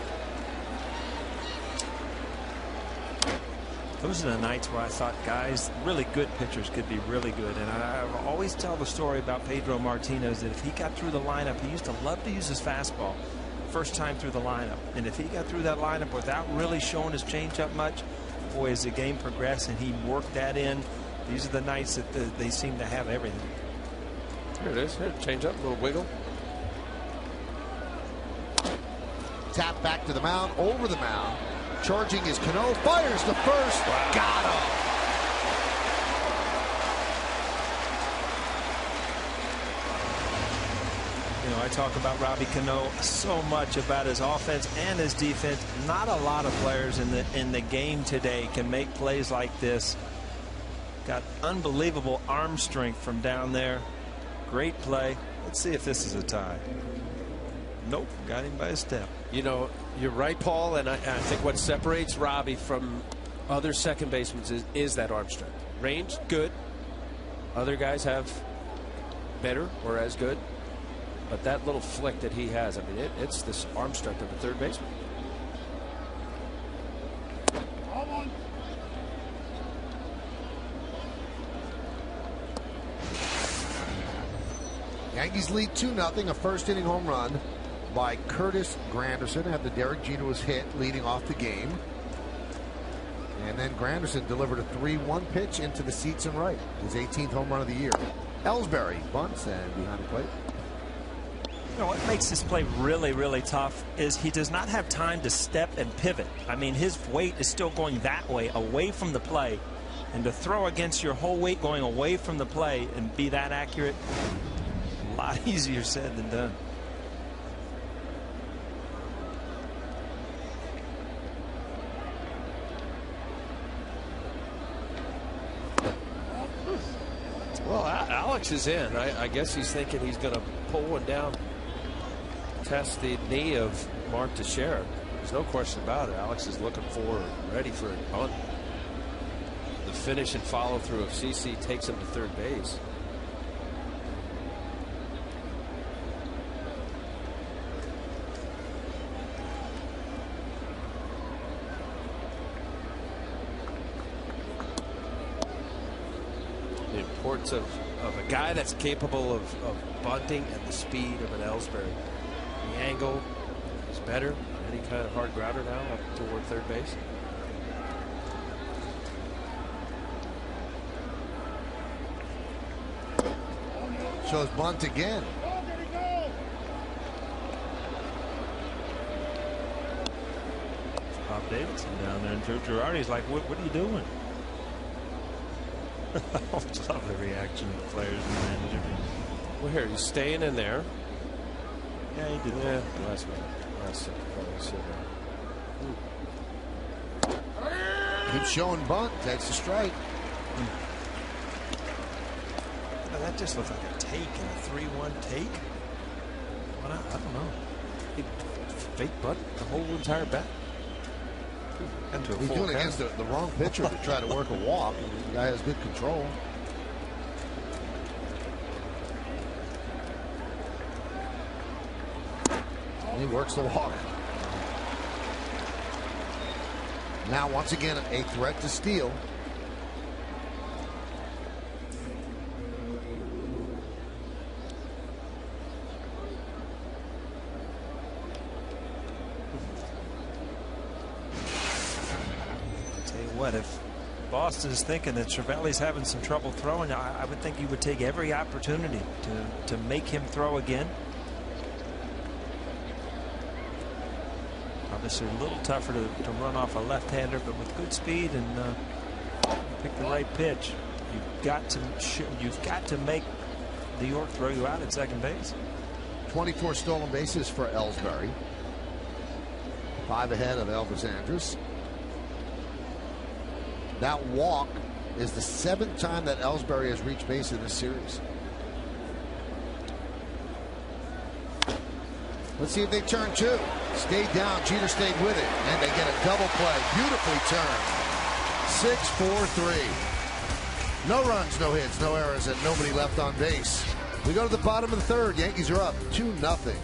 Those are the nights where I thought guys, really good pitchers, could be really good. And I always tell the story about Pedro Martinez that if he got through the lineup, he used to love to use his fastball first time through the lineup. And if he got through that lineup without really showing his changeup much, boy, as the game progressed and he worked that in, these are the nights that they seem to have everything. Here it is. Here, change up, a little wiggle. Tap back to the mound, over the mound. Charging is Cano, fires to first. Wow. Got him. You know, I talk about Robbie Cano so much about his offense and his defense. Not a lot of players in the game today can make plays like this. Got unbelievable arm strength from down there. Great play. Let's see if this is a tie. Nope, got him by a step. You know, you're right, Paul, and I think what separates Robbie from other second basemen is that arm strength. Range, good. Other guys have better or as good. But that little flick that he has, I mean, it's this arm strength of a third baseman. Yankees lead 2-0, a first inning home run by Curtis Granderson after Derek Jeter was hit leading off the game. And then Granderson delivered a 3-1 pitch into the seats and right, his 18th home run of the year. Ellsbury bunts and behind the plate. You know what makes this play really, really tough is he does not have time to step and pivot. I mean, his weight is still going that way, away from the play. And to throw against your whole weight going away from the play and be that accurate, a lot easier said than done. Well, Alex is in. I guess he's thinking he's going to pull one down, test the knee of Mark Teixeira. There's no question about it. Alex is looking for, ready for a bunt. The finish and follow through of CC takes him to third base. The importance of a guy that's capable of bunting at the speed of an Ellsbury. The angle is better. Any kind of hard grounder now up toward third base. Shows bunt again. Bob Davidson down there, and Joe Girardi's like, what are you doing? I always love the reaction of the players and the manager. Well, here, he's staying in there. Yeah, he did. Yeah, last Keeps showing bunt. Takes a strike. That just looks like a take in a 3-1 take. What? I don't know. He fake bunt the whole entire bat. He's doing it against the wrong pitcher to try to work a walk. The guy has good control. And he works the walk. Now once again a threat to steal. What if Boston is thinking that Cervelli's having some trouble throwing? I would think you would take every opportunity to make him throw again. Obviously a little tougher to run off a left-hander, but with good speed and pick the right pitch, you've got to make New York throw you out at second base. 24 stolen bases for Ellsbury. 5 ahead of Elvis Andrus. That walk is the 7th time that Ellsbury has reached base in this series. Let's see if they turn two. Stayed down. Jeter stayed with it. And they get a double play. Beautifully turned. 6-4-3. No runs, no hits, no errors, and nobody left on base. We go to the bottom of the third. Yankees are up 2-0.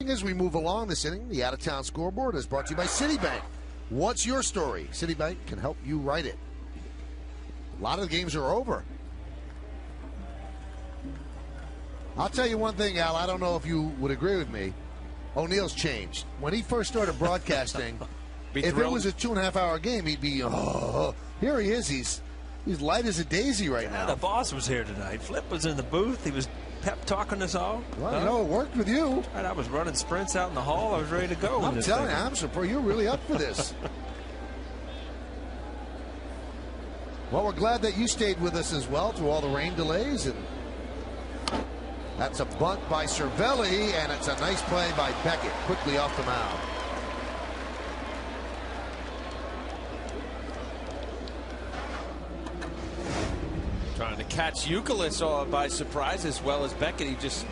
As we move along this inning, the out-of-town scoreboard is brought to you by Citibank. What's your story? Citibank can help you write it. A lot of the games are over. I'll tell you one thing, Al. I don't know if you would agree with me. O'Neill's changed. When he first started broadcasting, if it was a 2.5-hour game, he'd be, oh, here he is. He's light as a daisy right now. The boss was here tonight. Flip was in the booth. He was pep talking us all. Well, you know, it worked with you. Right, I was running sprints out in the hall. I was ready to go. I'm telling you, I'm surprised you're really up for this. Well, we're glad that you stayed with us as well through all the rain delays. And that's a bunt by Cervelli, and it's a nice play by Beckett, quickly off the mound. Trying to catch Youkilis by surprise as well as Beckett. He just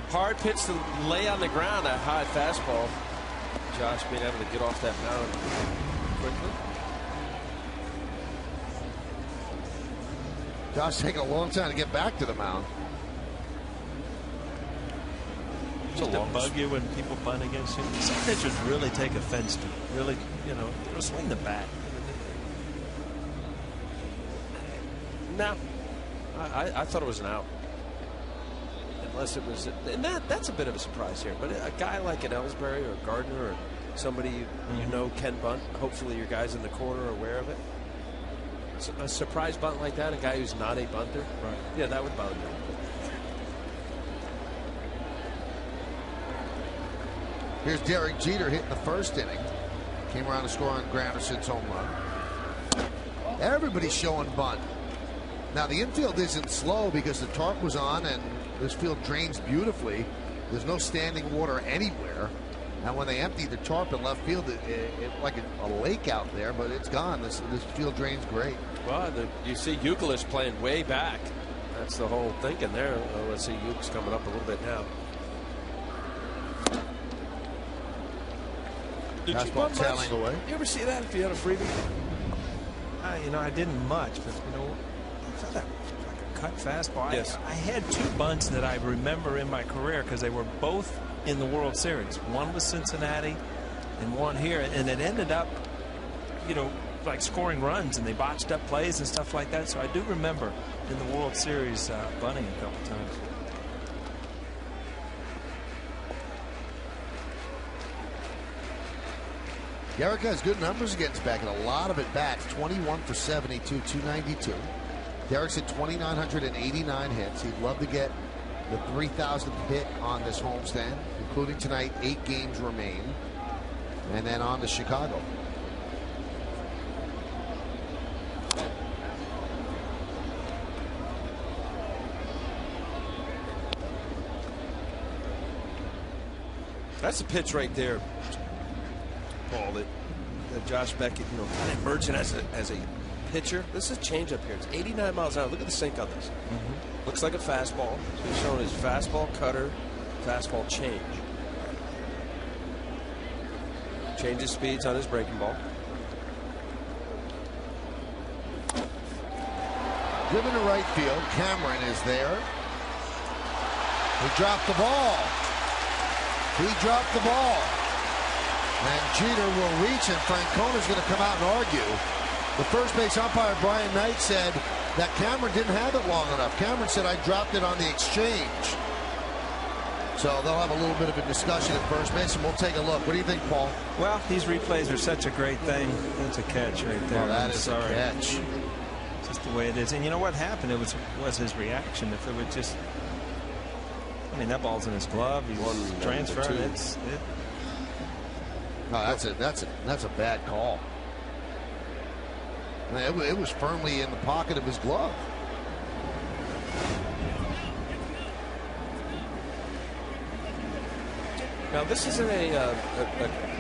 hard pitch to lay on the ground, that high fastball. Josh being able to get off that mound quickly. Josh taking a long time to get back to the mound. Just to bug you when people bunt against you. Some pitchers really take offense to it. Really, you know, they'll swing the bat. No, I thought it was an out. Unless it was, and that's a bit of a surprise here. But a guy like an Ellsbury or Gardner or somebody you know can bunt. Hopefully your guys in the corner are aware of it. So a surprise bunt like that, a guy who's not a bunter, right? Yeah, that would bother me. Here's Derek Jeter hitting the first inning. Came around to score on Granderson's home run. Everybody's showing bunt. Now, the infield isn't slow because the tarp was on and this field drains beautifully. There's no standing water anywhere. And when they emptied the tarp in left field, it like a lake out there, but it's gone. This field drains great. Well, you see Youkilis playing way back. That's the whole thinking there. Well, let's see Yuke's coming up a little bit now. Did you bunt much? Away. You ever see that if you had a freebie? You know, I didn't much, but you know, I thought that was like a cut fastball. Yes. I had two bunts that I remember in my career because they were both in the World Series. One was Cincinnati and one here, and it ended up, you know, like scoring runs, and they botched up plays and stuff like that. So I do remember in the World Series bunting a couple times. Garrett has good numbers against Beckett. A lot of at bats. 21 for 72, 292. Derek's at 2,989 hits. He'd love to get the 3,000th hit on this homestand, including tonight. 8 games remain, and then on to Chicago. That's a pitch right there, Paul, that Josh Beckett, kind of emerging as a pitcher. This is a changeup here. It's 89 miles an hour. Look at the sink on this. Looks like a fastball. So he's showing his fastball, cutter, fastball change. Changes speeds on his breaking ball. Driven to right field. Cameron is there. He dropped the ball. He dropped the ball. And Jeter will reach, and Francona's going to come out and argue. The first base umpire, Brian Knight, said that Cameron didn't have it long enough. Cameron said, I dropped it on the exchange. So they'll have a little bit of a discussion at first base, and we'll take a look. What do you think, Paul? Well, these replays are such a great thing. That's a catch right there. Oh, that is a catch. It's just the way it is. And you know what happened? It was his reaction. If it would just, I mean, that ball's in his glove. He's transferring. No, that's a bad call. It was firmly in the pocket of his glove. Now this isn't a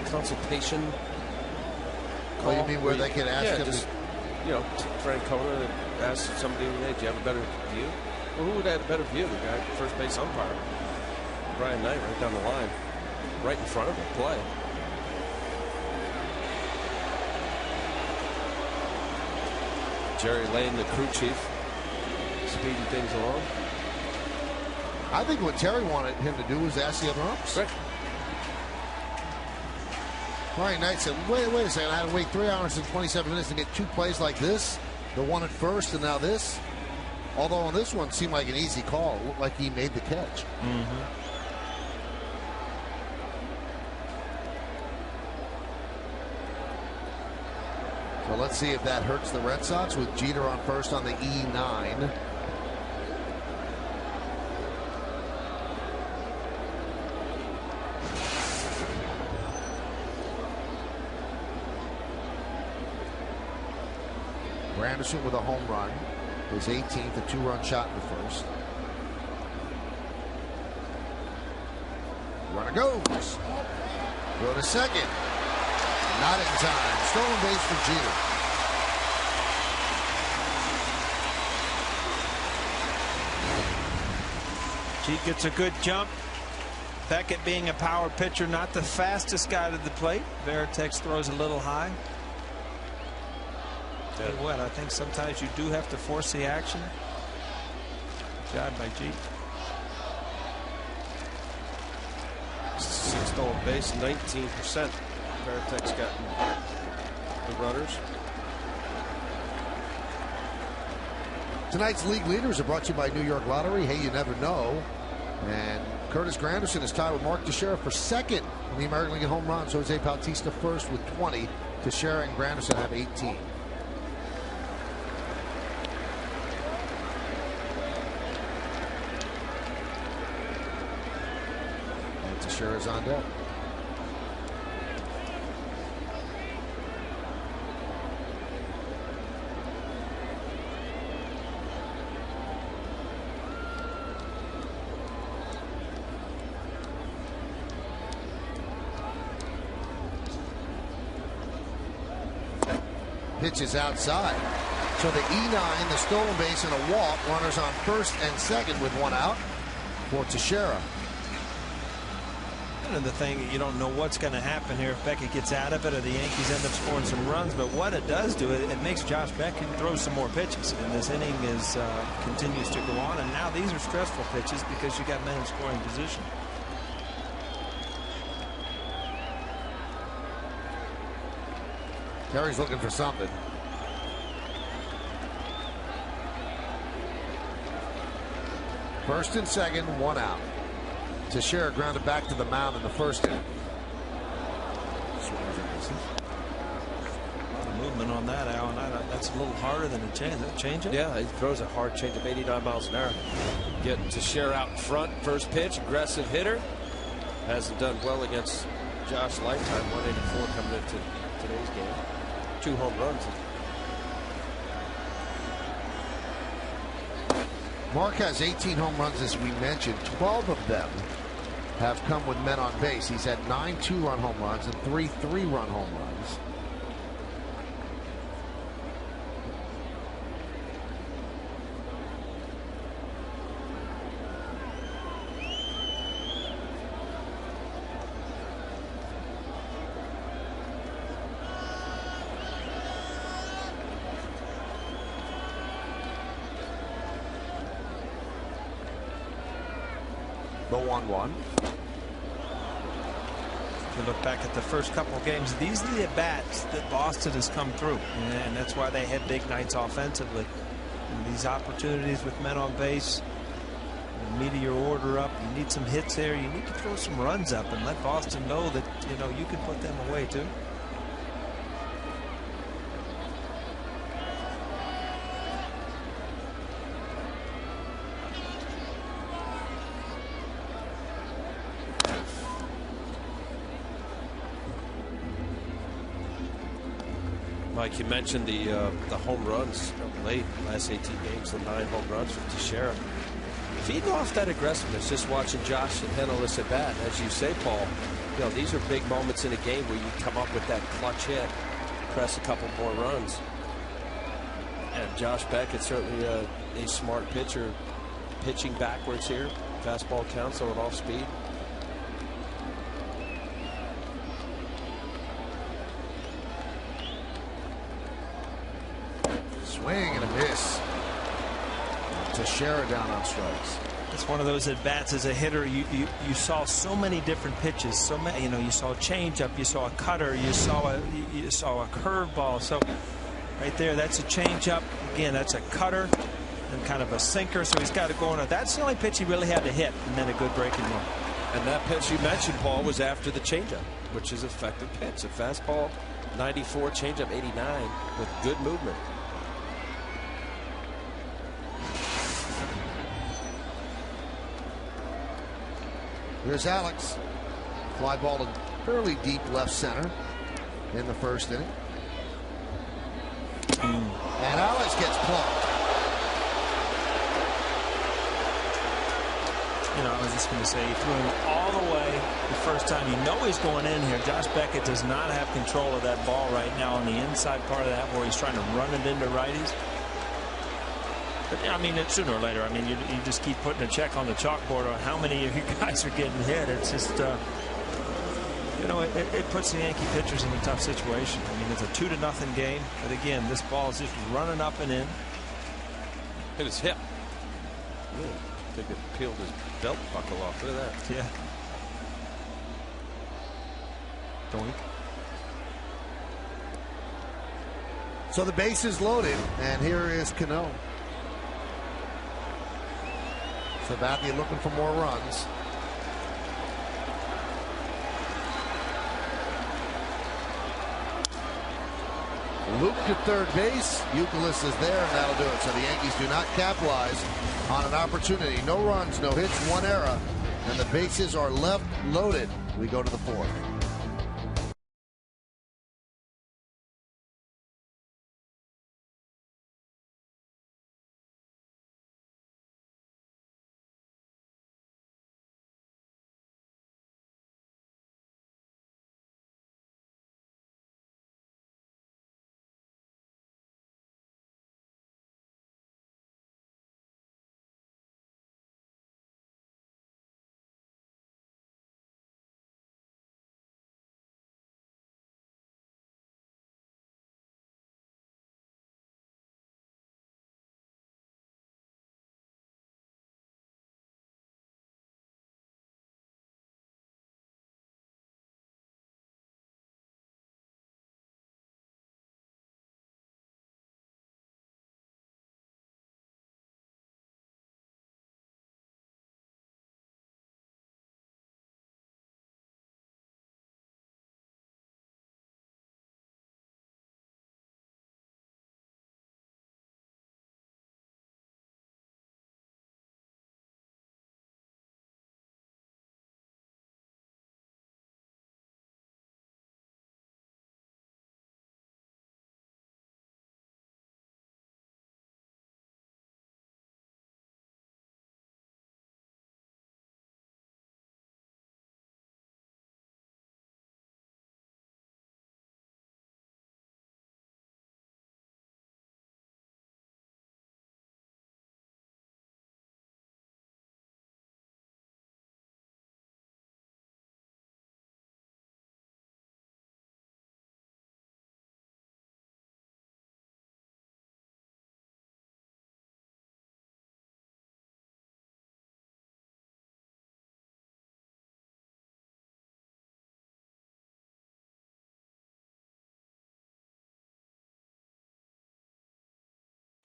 consultation call. Oh, you mean where they can ask him? Just, Francona asked somebody, hey, do you have a better view? Well, who would have a better view? The guy, first base umpire, Brian Knight, right down the line, right in front of the play. Jerry Lane, the crew chief, speeding things along. I think what Terry wanted him to do was ask the other umps. Right. Brian Knight said, wait a second, I had to wait 3 hours and 27 minutes to get 2 plays like this. The one at first and now this. Although on this one seemed like an easy call. It looked like he made the catch. So let's see if that hurts the Red Sox with Jeter on first on the E9. Granderson with a home run. His 18th, a 2-run shot in the first. Runner goes. Go to second. Not in time. Stolen base for Jeter. Jeter gets a good jump. Beckett being a power pitcher, not the fastest guy to the plate. Veritex throws a little high. Tell you what, I think sometimes you do have to force the action. Good job by Jeter. 6 stolen base, 19%. Veritex got the runners. Tonight's league leaders are brought to you by New York Lottery. Hey, you never know. And Curtis Granderson is tied with Mark Teixeira for second in the American League home runs. Jose Bautista first with 20. Teixeira and Granderson have 18. And Teixeira's on deck. Pitches outside. So the E9, the stolen base and a walk. Runners on first and second with 1 out for Teixeira. And the thing, you don't know what's going to happen here if Beckett gets out of it or the Yankees end up scoring some runs. But what it does do, it makes Josh Beckett throw some more pitches. And this inning continues to go on. And now these are stressful pitches because you got men in scoring position. Terry's looking for something. First and second, one out. Teixeira grounded back to the mound in the first inning. A lot of movement on that, Alan. That's a little harder than a changeup. Yeah, he throws a hard changeup, 89 miles an hour. Getting Teixeira out in front. First pitch, aggressive hitter. Hasn't done well against Josh Lifetime. 184 coming into today's game. 2 home runs. Mark has 18 home runs, as we mentioned. 12 of them have come with men on base. He's had 9 2-run home runs and 3 3-run home runs. The 1-1. If you look back at the first couple of games, these are the at-bats that Boston has come through, and that's why they had big nights offensively. And these opportunities with men on base, the meat of your order up, you need some hits there. You need to throw some runs up and let Boston know that, you know, you can put them away too. Mike, you mentioned the home runs late last 18 games, the 9 home runs from Teixeira. Feeding off that aggressiveness, just watching Josh handle this at bat, as you say, Paul. You know, these are big moments in a game where you come up with that clutch hit, press a couple more runs. And Josh Beckett certainly a smart pitcher, pitching backwards here. Fastball counts, so off speed. Swing and a miss. Teixeira down on strikes. It's one of those at bats as a hitter. You saw so many different pitches. So many, you know, you saw a changeup, you saw a cutter, you saw a curveball. So right there, that's a changeup. Again, that's a cutter and kind of a sinker. So he's got to go on. That's the only pitch he really had to hit, and then a good breaking one. And that pitch you mentioned, Paul, was after the changeup, which is an effective pitch. A fastball, 94, changeup, 89, with good movement. Here's Alex. Fly ball to fairly deep left center in the first inning. And Alex gets plucked. You know, I was just going to say, he threw him all the way the first time. You know he's going in here. Josh Beckett does not have control of that ball right now on the inside part of that where he's trying to run it into righties. But, I mean, sooner or later, I mean, you just keep putting a check on the chalkboard on how many of you guys are getting hit. It's just, you know, it puts the Yankee pitchers in a tough situation. I mean, it's a 2-0 game. But, again, this ball is just running up and in. Hit his hip. I think it peeled his belt buckle off. Look at that. Yeah. Doink. So the base is loaded, and here is Cano. Sabathia looking for more runs. Luke to third base. Youkilis is there, and that'll do it. So the Yankees do not capitalize on an opportunity. No runs, no hits, 1 error, and the bases are left loaded. We go to the 4th.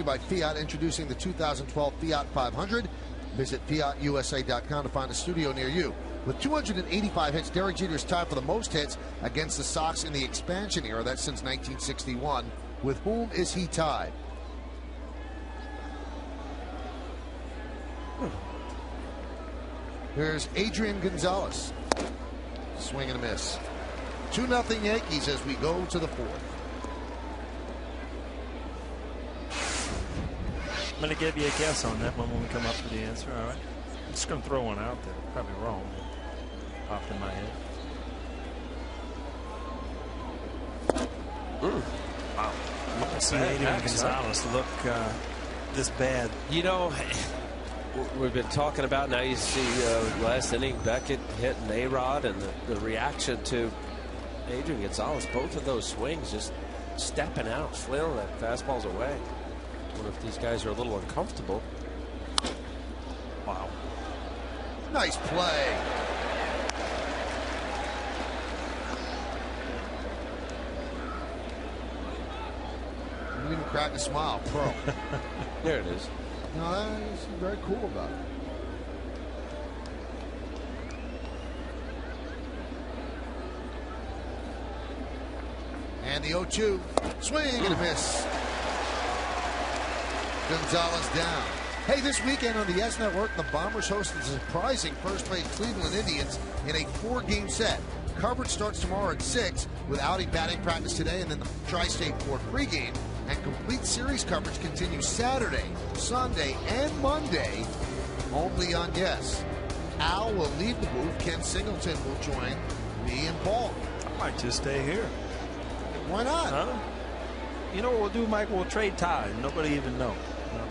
by Fiat, introducing the 2012 Fiat 500. Visit FiatUSA.com to find a studio near you. With 285 hits, Derek Jeter is tied for the most hits against the Sox in the expansion era. That's since 1961. With whom is he tied? Here's Adrian Gonzalez. Swing and a miss. 2-0 Yankees as we go to the fourth. I'm going to give you a guess on that one when we come up with the answer. All right. I'm just going to throw one out there. Probably wrong. Popped in my head. Wow. You can see Adrian Gonzalez look this bad. You know, we've been talking about, now you see last inning Beckett hitting A-Rod, and the reaction to Adrian Gonzalez, both of those swings just stepping out, flailing that fastballs away. I wonder if these guys are a little uncomfortable. Wow. Nice play. You didn't crack a smile, pro. There it is. No, that's very cool about it. And the 0-2. Swing and a miss. Gonzalez down. Hey, this weekend on the YES Network, the Bombers hosted the surprising first-place Cleveland Indians in a 4-game set. Coverage starts tomorrow at 6 with outing batting practice today, and then the Tri-State 4 pregame. And complete series coverage continues Saturday, Sunday, and Monday only on YES. Al will leave the booth. Ken Singleton will join me and Paul. I might just stay here. Why not? Huh? You know what we'll do, Mike? We'll trade ties. Nobody even know.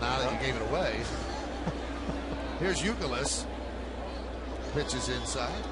Now that you gave it away. Here's Youkilis. Pitches inside.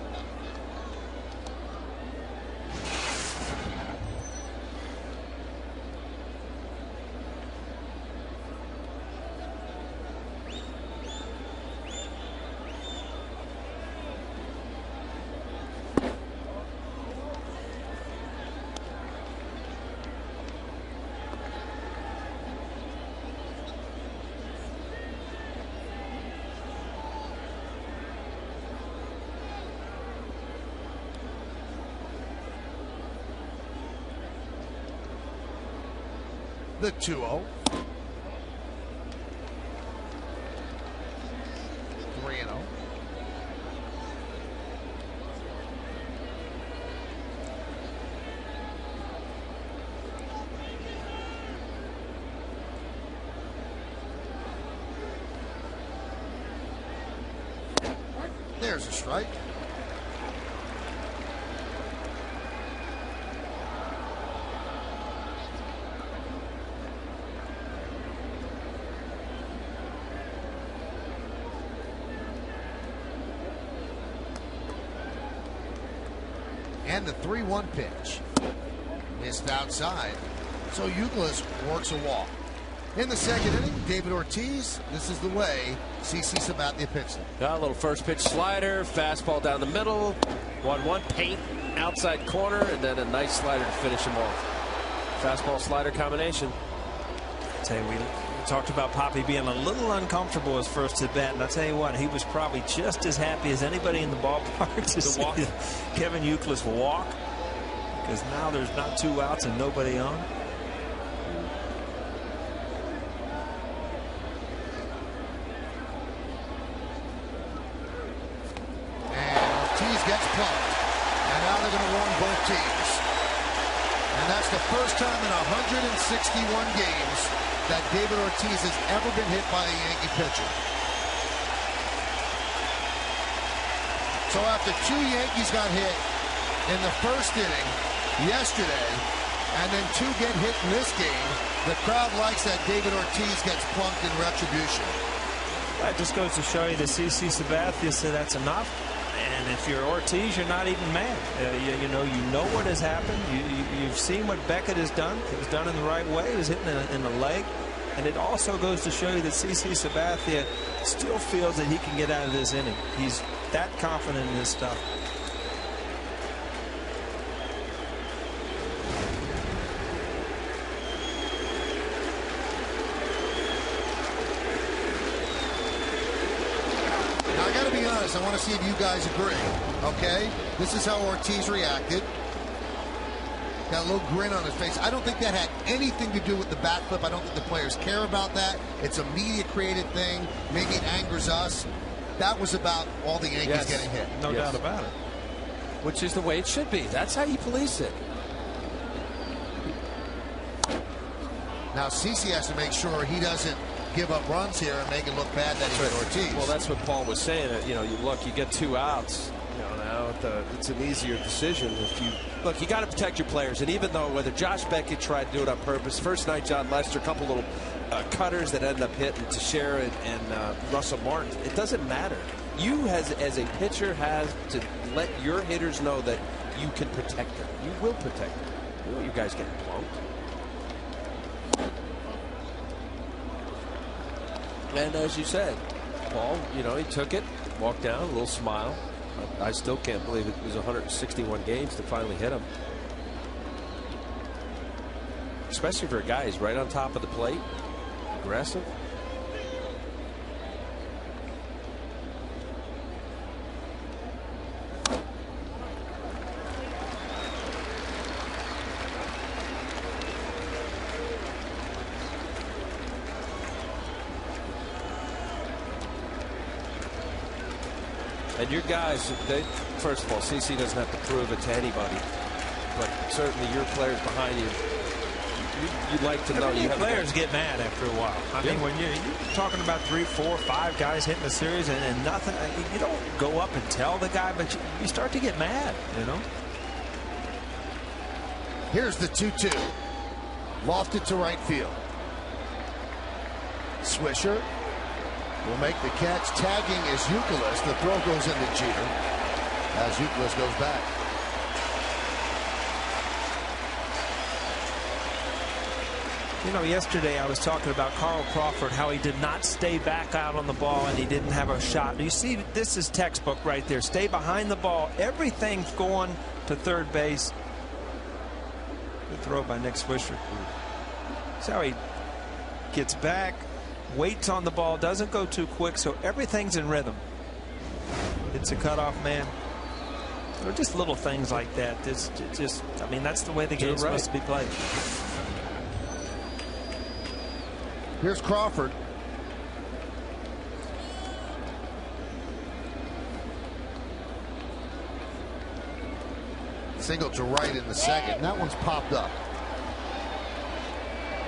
The 2-0. 3-0. There's a strike. And the 3-1 pitch. Missed outside. So Youkilis works a walk. In the second inning, David Ortiz, this is the way CC Sabathia pitched it. Got a little first pitch slider, fastball down the middle, 1-1 paint, outside corner, and then a nice slider to finish him off. Fastball slider combination. Tell you, we talked about Poppy being a little uncomfortable his first at bat, and I'll tell you what, he was probably just as happy as anybody in the ballpark to see Kevin Youkilis walk, because now there's not 2 outs and nobody on. And Ortiz gets plucked, and now they're going to warn both teams. And that's the first time in 161 games that David Ortiz has ever been hit by a Yankee pitcher. So after 2 Yankees got hit in the first inning yesterday, and then 2 get hit in this game, the crowd likes that David Ortiz gets plunked in retribution. That just goes to show you that CC Sabathia said that's enough. And if you're Ortiz, you're not even mad. You know what has happened. You've seen what Beckett has done. It was done in the right way. It was hitting in the leg. And it also goes to show you that CC Sabathia still feels that he can get out of this inning. He's that confident in his stuff. honest. I want to see if you guys agree. Okay? This is how Ortiz reacted. Got a little grin on his face. I don't think that had anything to do with the bat flip. I don't think the players care about that. It's a media-created thing. Maybe it angers us. That was about all the Yankees getting hit. No doubt about it. Which is the way it should be. That's how you police it. Now, CC has to make sure he doesn't give up runs here and make it look bad that he hit Ortiz. Well, that's what Paul was saying. You know, you get 2 outs. You know, now it's an easier decision if you look. You got to protect your players, and even though whether Josh Beckett tried to do it on purpose, first night John Lester, a couple little cutters that ended up hitting Teixeira and Russell Martin, it doesn't matter. You as a pitcher has to let your hitters know that you can protect them. You will protect them. You know, you guys getting plunked. And as you said, Paul, you know, he took it, walked down, a little smile. I still can't believe it was 161 games to finally hit him. Especially for a guy who's right on top of the plate, aggressive. And your guys, first of all, CC doesn't have to prove it to anybody, but certainly your players behind you, you'd like to know. You have players get mad after a while. I mean, when you're talking about 3, 4, 5 guys hitting the series and nothing, you don't go up and tell the guy, but you start to get mad, you know. Here's the 2-2. Lofted to right field. Swisher will make the catch. Tagging is Euclid. The throw goes into Jeter as Euclid goes back. You know, yesterday I was talking about Carl Crawford, how he did not stay back out on the ball and he didn't have a shot. You see, this is textbook right there. Stay behind the ball. Everything's going to third base. Good throw by Nick Swisher. See how he gets back, waits on the ball, doesn't go too quick, so everything's in rhythm. It's a cutoff man. There are just little things like that. I mean, that's the way the game's supposed to be played. Here's Crawford. Single to right in the second. That one's popped up.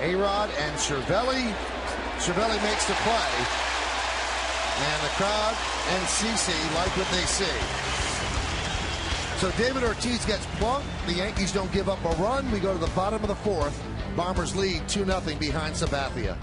A-Rod and Cervelli. Cervelli makes the play. And the crowd and CC like what they see. So David Ortiz gets plunked. The Yankees don't give up a run. We go to the bottom of the 4th. Bombers lead 2-0 behind Sabathia.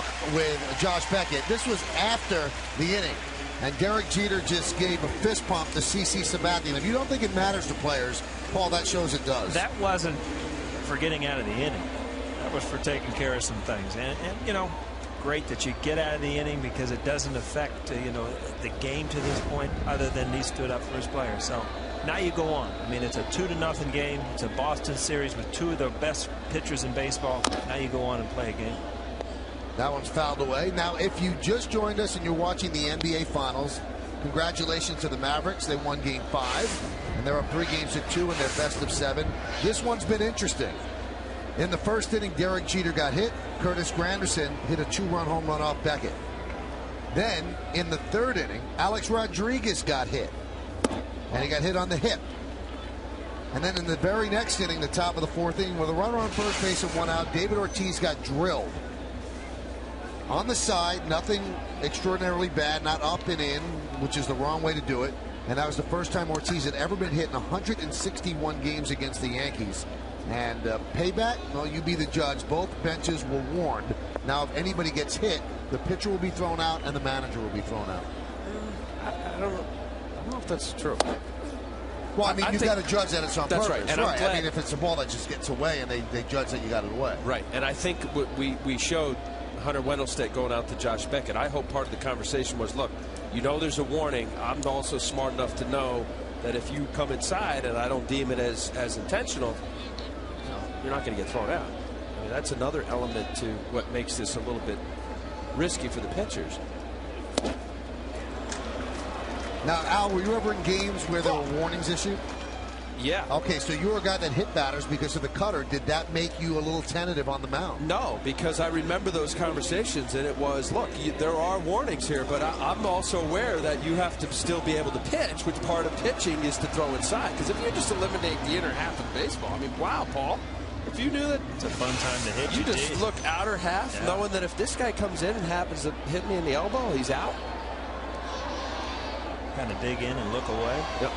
talk with Josh Beckett. This was after the inning, and Derek Jeter just gave a fist pump to CC Sabathia. If you don't think it matters to players, Paul, that shows it does. That wasn't for getting out of the inning. That was for taking care of some things. And you know, great that you get out of the inning because it doesn't affect, you know, the game to this point other than he stood up for his players. So now you go on. I mean, it's a 2-0 game. It's a Boston series with two of the best pitchers in baseball. Now you go on and play a game. That one's fouled away. Now, if you just joined us and you're watching the NBA Finals, congratulations to the Mavericks. They won Game 5, and they're up 3-2 in their best of 7. This one's been interesting. In the first inning, Derek Jeter got hit. Curtis Granderson hit a 2-run home run off Beckett. Then, in the third inning, Alex Rodriguez got hit, and he got hit on the hip. And then in the very next inning, the top of the fourth inning, with a runner on first base and 1 out, David Ortiz got drilled. On the side, nothing extraordinarily bad, not up and in, which is the wrong way to do it. And that was the first time Ortiz had ever been hit in 161 games against the Yankees. And payback, well, you be the judge. Both benches were warned. Now, if anybody gets hit, the pitcher will be thrown out and the manager will be thrown out. I don't know if that's true. Well, I mean, you've got to judge that it's on purpose. That's right. And right. I mean, if it's a ball that just gets away and they judge that you got it away. Right. And I think what we showed Hunter Wendelstedt going out to Josh Beckett. I hope part of the conversation was, look, you know there's a warning. I'm also smart enough to know that if you come inside and I don't deem it as intentional, you're not going to get thrown out. I mean, that's another element to what makes this a little bit risky for the pitchers. Now, Al, were you ever in games where there were warnings issued? Yeah. Okay, so you were a guy that hit batters because of the cutter. Did that make you a little tentative on the mound? No, because I remember those conversations, and it was, look, there are warnings here, but I'm also aware that you have to still be able to pitch, which part of pitching is to throw inside. Because if you just eliminate the inner half of baseball, I mean, wow, Paul. If you knew that it's a fun time to hit, you just look outer half, knowing that if this guy comes in and happens to hit me in the elbow, he's out. Kind of dig in and look away. Yep.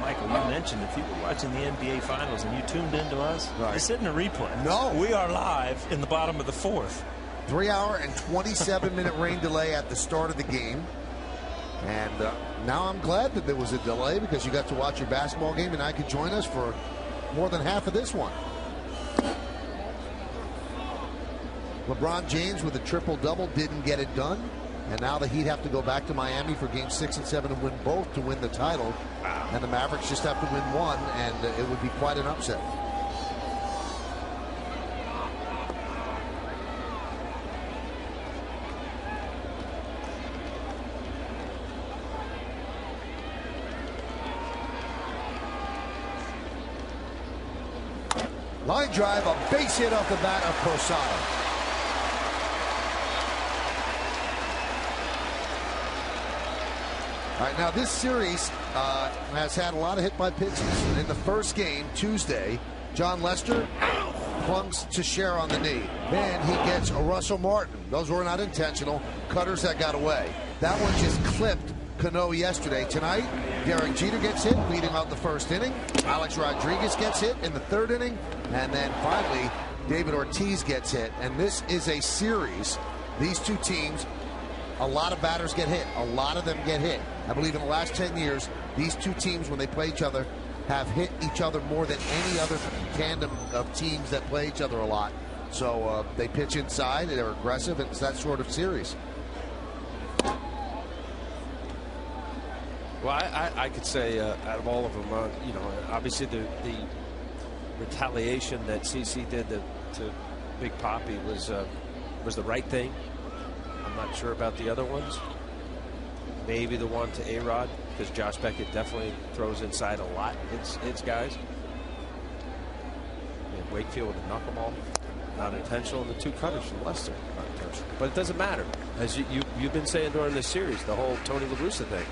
Michael, you mentioned if you were watching the NBA Finals and you tuned into us, this isn't a replay. No. We are live in the bottom of the fourth. 3-hour and 27-minute rain delay at the start of the game. And now I'm glad that there was a delay because you got to watch your basketball game and I could join us for more than half of this one. LeBron James with a triple-double didn't get it done. And now the Heat have to go back to Miami for Game 6 and 7 and win both to win the title. And the Mavericks just have to win one, and it would be quite an upset. Line drive, a base hit off the bat of Posada. All right, now this series has had a lot of hit-by-pitches. In the first game, Tuesday, John Lester plunks to Cher on the knee. Then he gets a Russell Martin. Those were not intentional. Cutters that got away. That one just clipped Cano yesterday. Tonight, Derek Jeter gets hit, leading out the first inning. Alex Rodriguez gets hit in the third inning. And then finally, David Ortiz gets hit. And this is a series. These two teams, a lot of batters get hit. A lot of them get hit. I believe in the last 10 years, these two teams, when they play each other, have hit each other more than any other tandem of teams that play each other a lot. So they pitch inside, they're aggressive, and it's that sort of series. Well, I could say out of all of them, you know, obviously the retaliation that CC did to Big Papi was the right thing. I'm not sure about the other ones. Maybe the one to A-Rod, because Josh Beckett definitely throws inside a lot. It's guys. And Wakefield with a knuckleball, not intentional. And the two cutters from Lester, not intentional. But it doesn't matter, as you've been saying during this series, the whole Tony La Russa thing.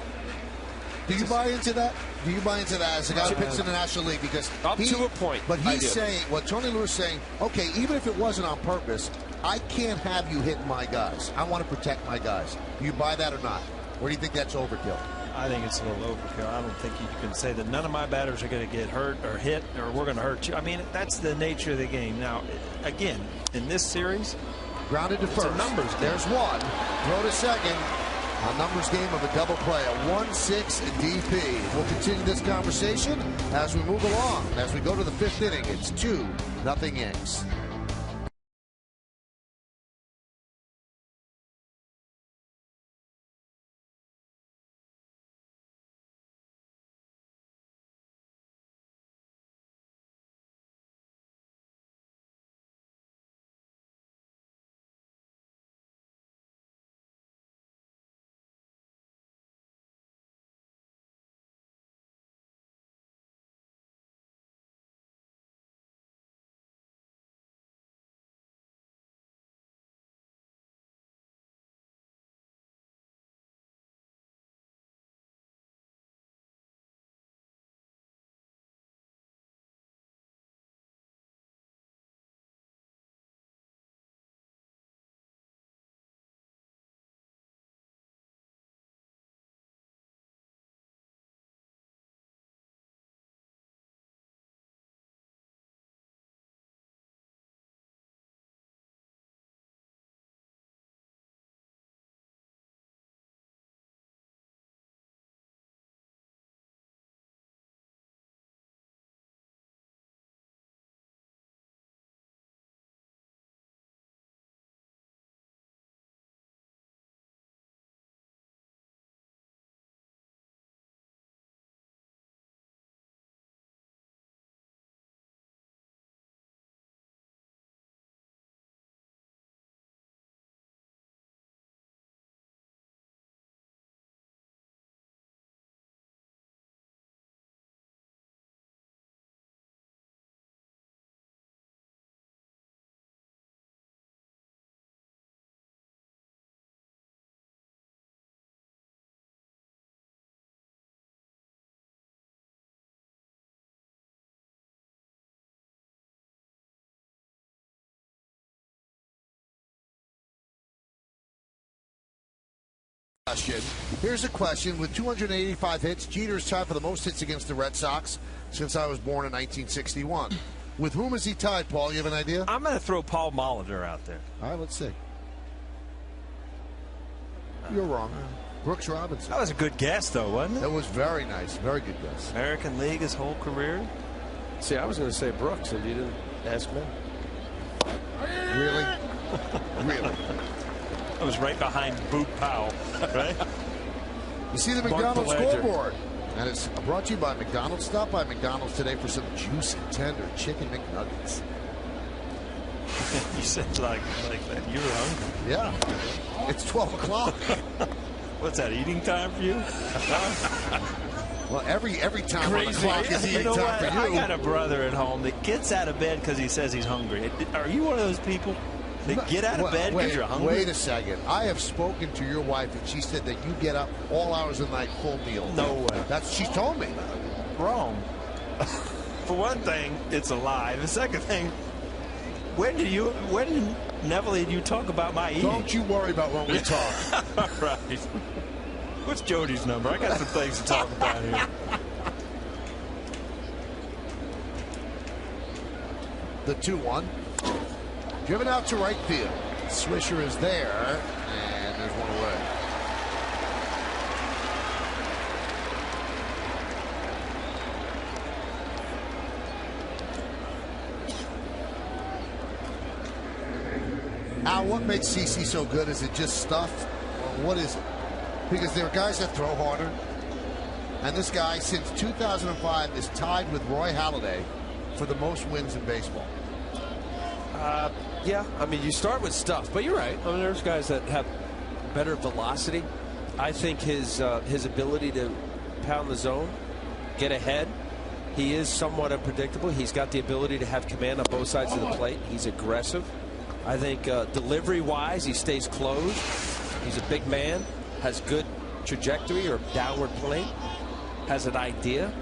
Do you buy into that? Do you buy into that as a guy who pitches in the National League? Because up to a point. But he's saying, what Tony La Russa is saying, okay, even if it wasn't on purpose, I can't have you hit my guys. I want to protect my guys. Do you buy that or not? Or do you think that's overkill? I think it's a little overkill. I don't think you can say that none of my batters are going to get hurt or hit or we're going to hurt you. I mean, that's the nature of the game. Now, again, in this series, Grounded to first. It's a numbers game. There's one. Throw to second. A numbers game of a double play, a 1-6 DP. We'll continue this conversation as we move along. As we go to the 5th inning, it's 2-0 Yanks. Here's a question. With 285 hits, Jeter is tied for the most hits against the Red Sox since I was born in 1961. With whom is he tied, Paul? You have an idea? I'm going to throw Paul Molitor out there. All right, let's see. You're wrong. Brooks Robinson. That was a good guess, though, wasn't it? That was very nice. Very good guess. American League his whole career. See, I was going to say Brooks, and you didn't ask me. Really? Really? I was right behind Boot Powell, right? You see the McDonald's scoreboard. And it's brought to you by McDonald's. Stop by McDonald's today for some juicy, tender chicken McNuggets. You said like that. You were hungry. Yeah. It's 12 o'clock. What's that, eating time for you? Well, every time on the clock is eating time for you. I got a brother at home that gets out of bed because he says he's hungry. Are you one of those people that get out of bed because you're hungry? Wait a second. I have spoken to your wife, and she said that you get up all hours of the night, full meal. No way. That's she told me. Wrong. For one thing, it's a lie. The second thing, when Neville, did you talk about my eating? Don't you worry about when we talk. All right. What's Jody's number? I got some things to talk about here. The 2-1. Driven out to right field. Swisher is there, and there's one away. Al, what makes CC so good? Is it just stuff? Or what is it? Because there are guys that throw harder. And this guy, since 2005, is tied with Roy Halladay for the most wins in baseball. Yeah, I mean, you start with stuff, but you're right. I mean, there's guys that have better velocity. I think his ability to pound the zone, get ahead, he is somewhat unpredictable. He's got the ability to have command on both sides of the plate. He's aggressive. I think delivery-wise, he stays closed. He's a big man, has good trajectory or downward plane, has an idea.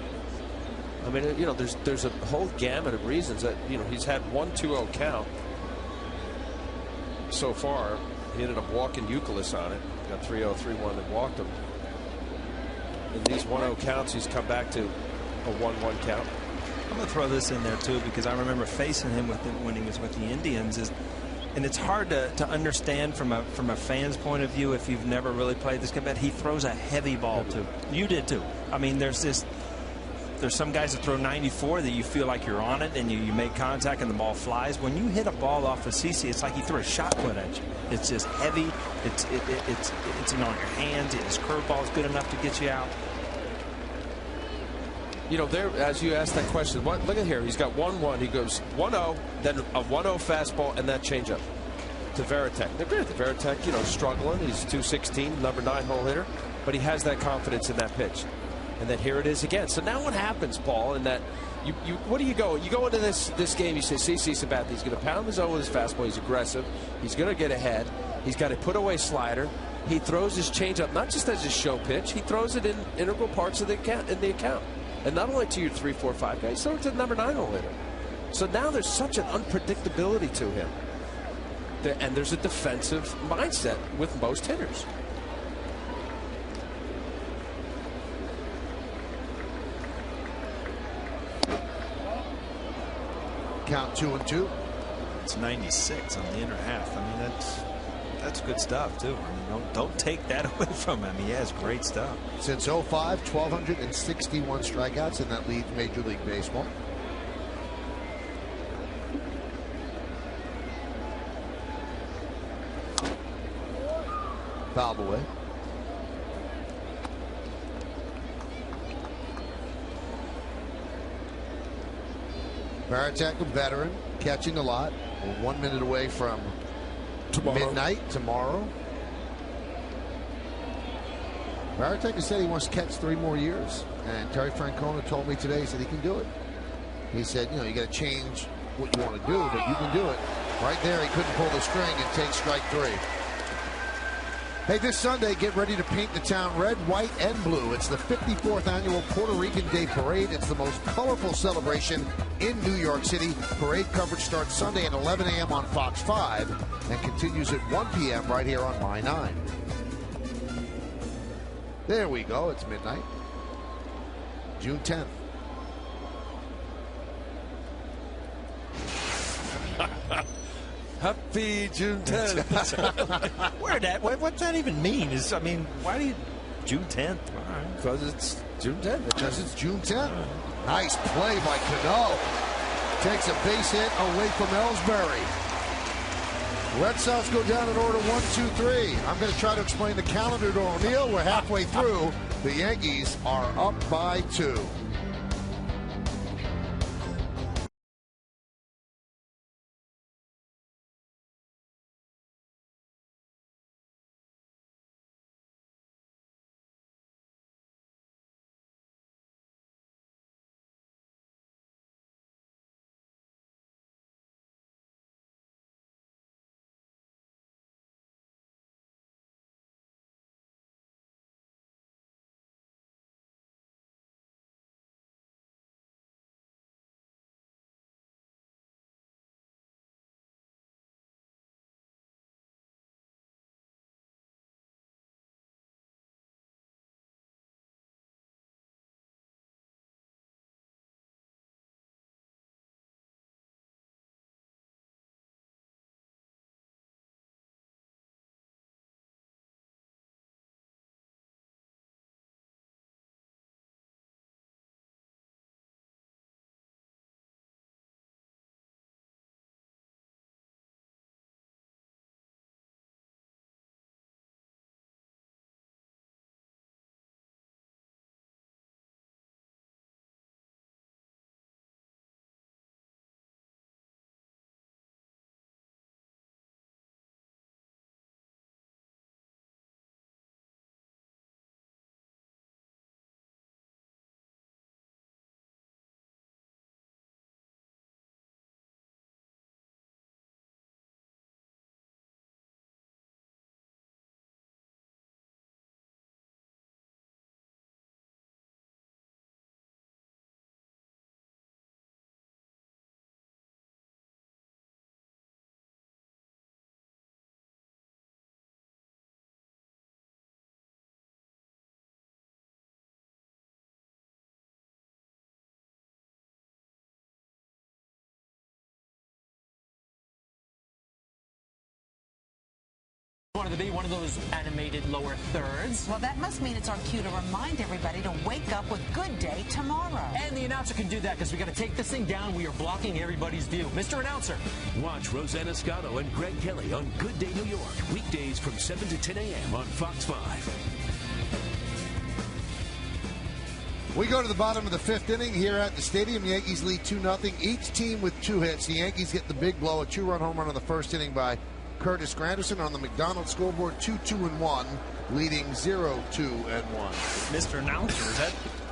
I mean, you know, there's a whole gamut of reasons that, you know, he's had 1-2-0 count so far. He ended up walking Euclid on it. Got 3-0, 3-1 and walked him. In these 1-0 counts, he's come back to a 1-1 count. I'm going to throw this in there, too, because I remember facing him when he was with the Indians. Is and it's hard to understand from a fan's point of view if you've never really played this game. But he throws a heavy ball too. You did too. I mean, there's some guys that throw 94 that you feel like you're on it and you make contact and the ball flies. When you hit a ball off of CC, it's like he threw a shot put at you. It's just heavy. It's on your hands. His curveball is good enough to get you out. You know, there, as you asked that question, look at here. He's got 1-1. He goes 1-0, then a 1-0 fastball, and that changeup to Varitek. Now, granted, Varitek, you know, struggling. He's 216, number 9 hole hitter, but he has that confidence in that pitch. And then here it is again. So now what happens, Paul, in that what do you go? You go into this game, you say, CC Sabathia, he's going to pound the zone with his fastball. He's aggressive. He's going to get ahead. He's got a put-away slider. He throws his changeup, not just as a show pitch. He throws it in integral parts of the account. And not only to your 3, 4, 5 guys, so to the number 9 hole hitter. So now there's such an unpredictability to him. And there's a defensive mindset with most hitters. Count 2-2. It's 96 on the inner half. I mean, that's good stuff too. I mean, don't take that away from him. He has great stuff. Since 05, 1,261 strikeouts, and that leads Major League Baseball. Fouled away. Varitek, a veteran, catching a lot. We're 1 minute away from midnight tomorrow. Varitek has said he wants to catch 3 more years. And Terry Francona told me today, he said he can do it. He said, you know, you got to change what you want to do, but you can do it. Right there, he couldn't pull the string and take strike 3. Hey, this Sunday, get ready to paint the town red, white, and blue. It's the 54th annual Puerto Rican Day Parade. It's the most colorful celebration in New York City. Parade coverage starts Sunday at 11 a.m. on Fox 5 and continues at 1 p.m. right here on My 9. There we go. It's midnight. June 10th. Happy June 10th. What's that even mean? I mean, why do you June 10th? Because it's June 10th. Because it's June 10th. Nice play by Cano. Takes a base hit away from Ellsbury. Red Sox go down in order 1-2-3. I'm going to try to explain the calendar to O'Neill. We're halfway through. The Yankees are up by 2. wanted to be one of those animated lower thirds. Well, that must mean it's our cue to remind everybody to wake up with Good Day tomorrow. And the announcer can do that because we got to take this thing down. We are blocking everybody's view. Mr. Announcer. Watch Rosanna Scotto and Greg Kelly on Good Day New York, weekdays from 7 to 10 a.m. on Fox 5. We go to the bottom of the 5th inning here at the stadium. Yankees lead 2-0. Each team with 2 hits. The Yankees get the big blow, a 2-run home run in the first inning by Curtis Granderson on the McDonald scoreboard, 2-2-1, leading 0-2-1. Mr. Announcer, is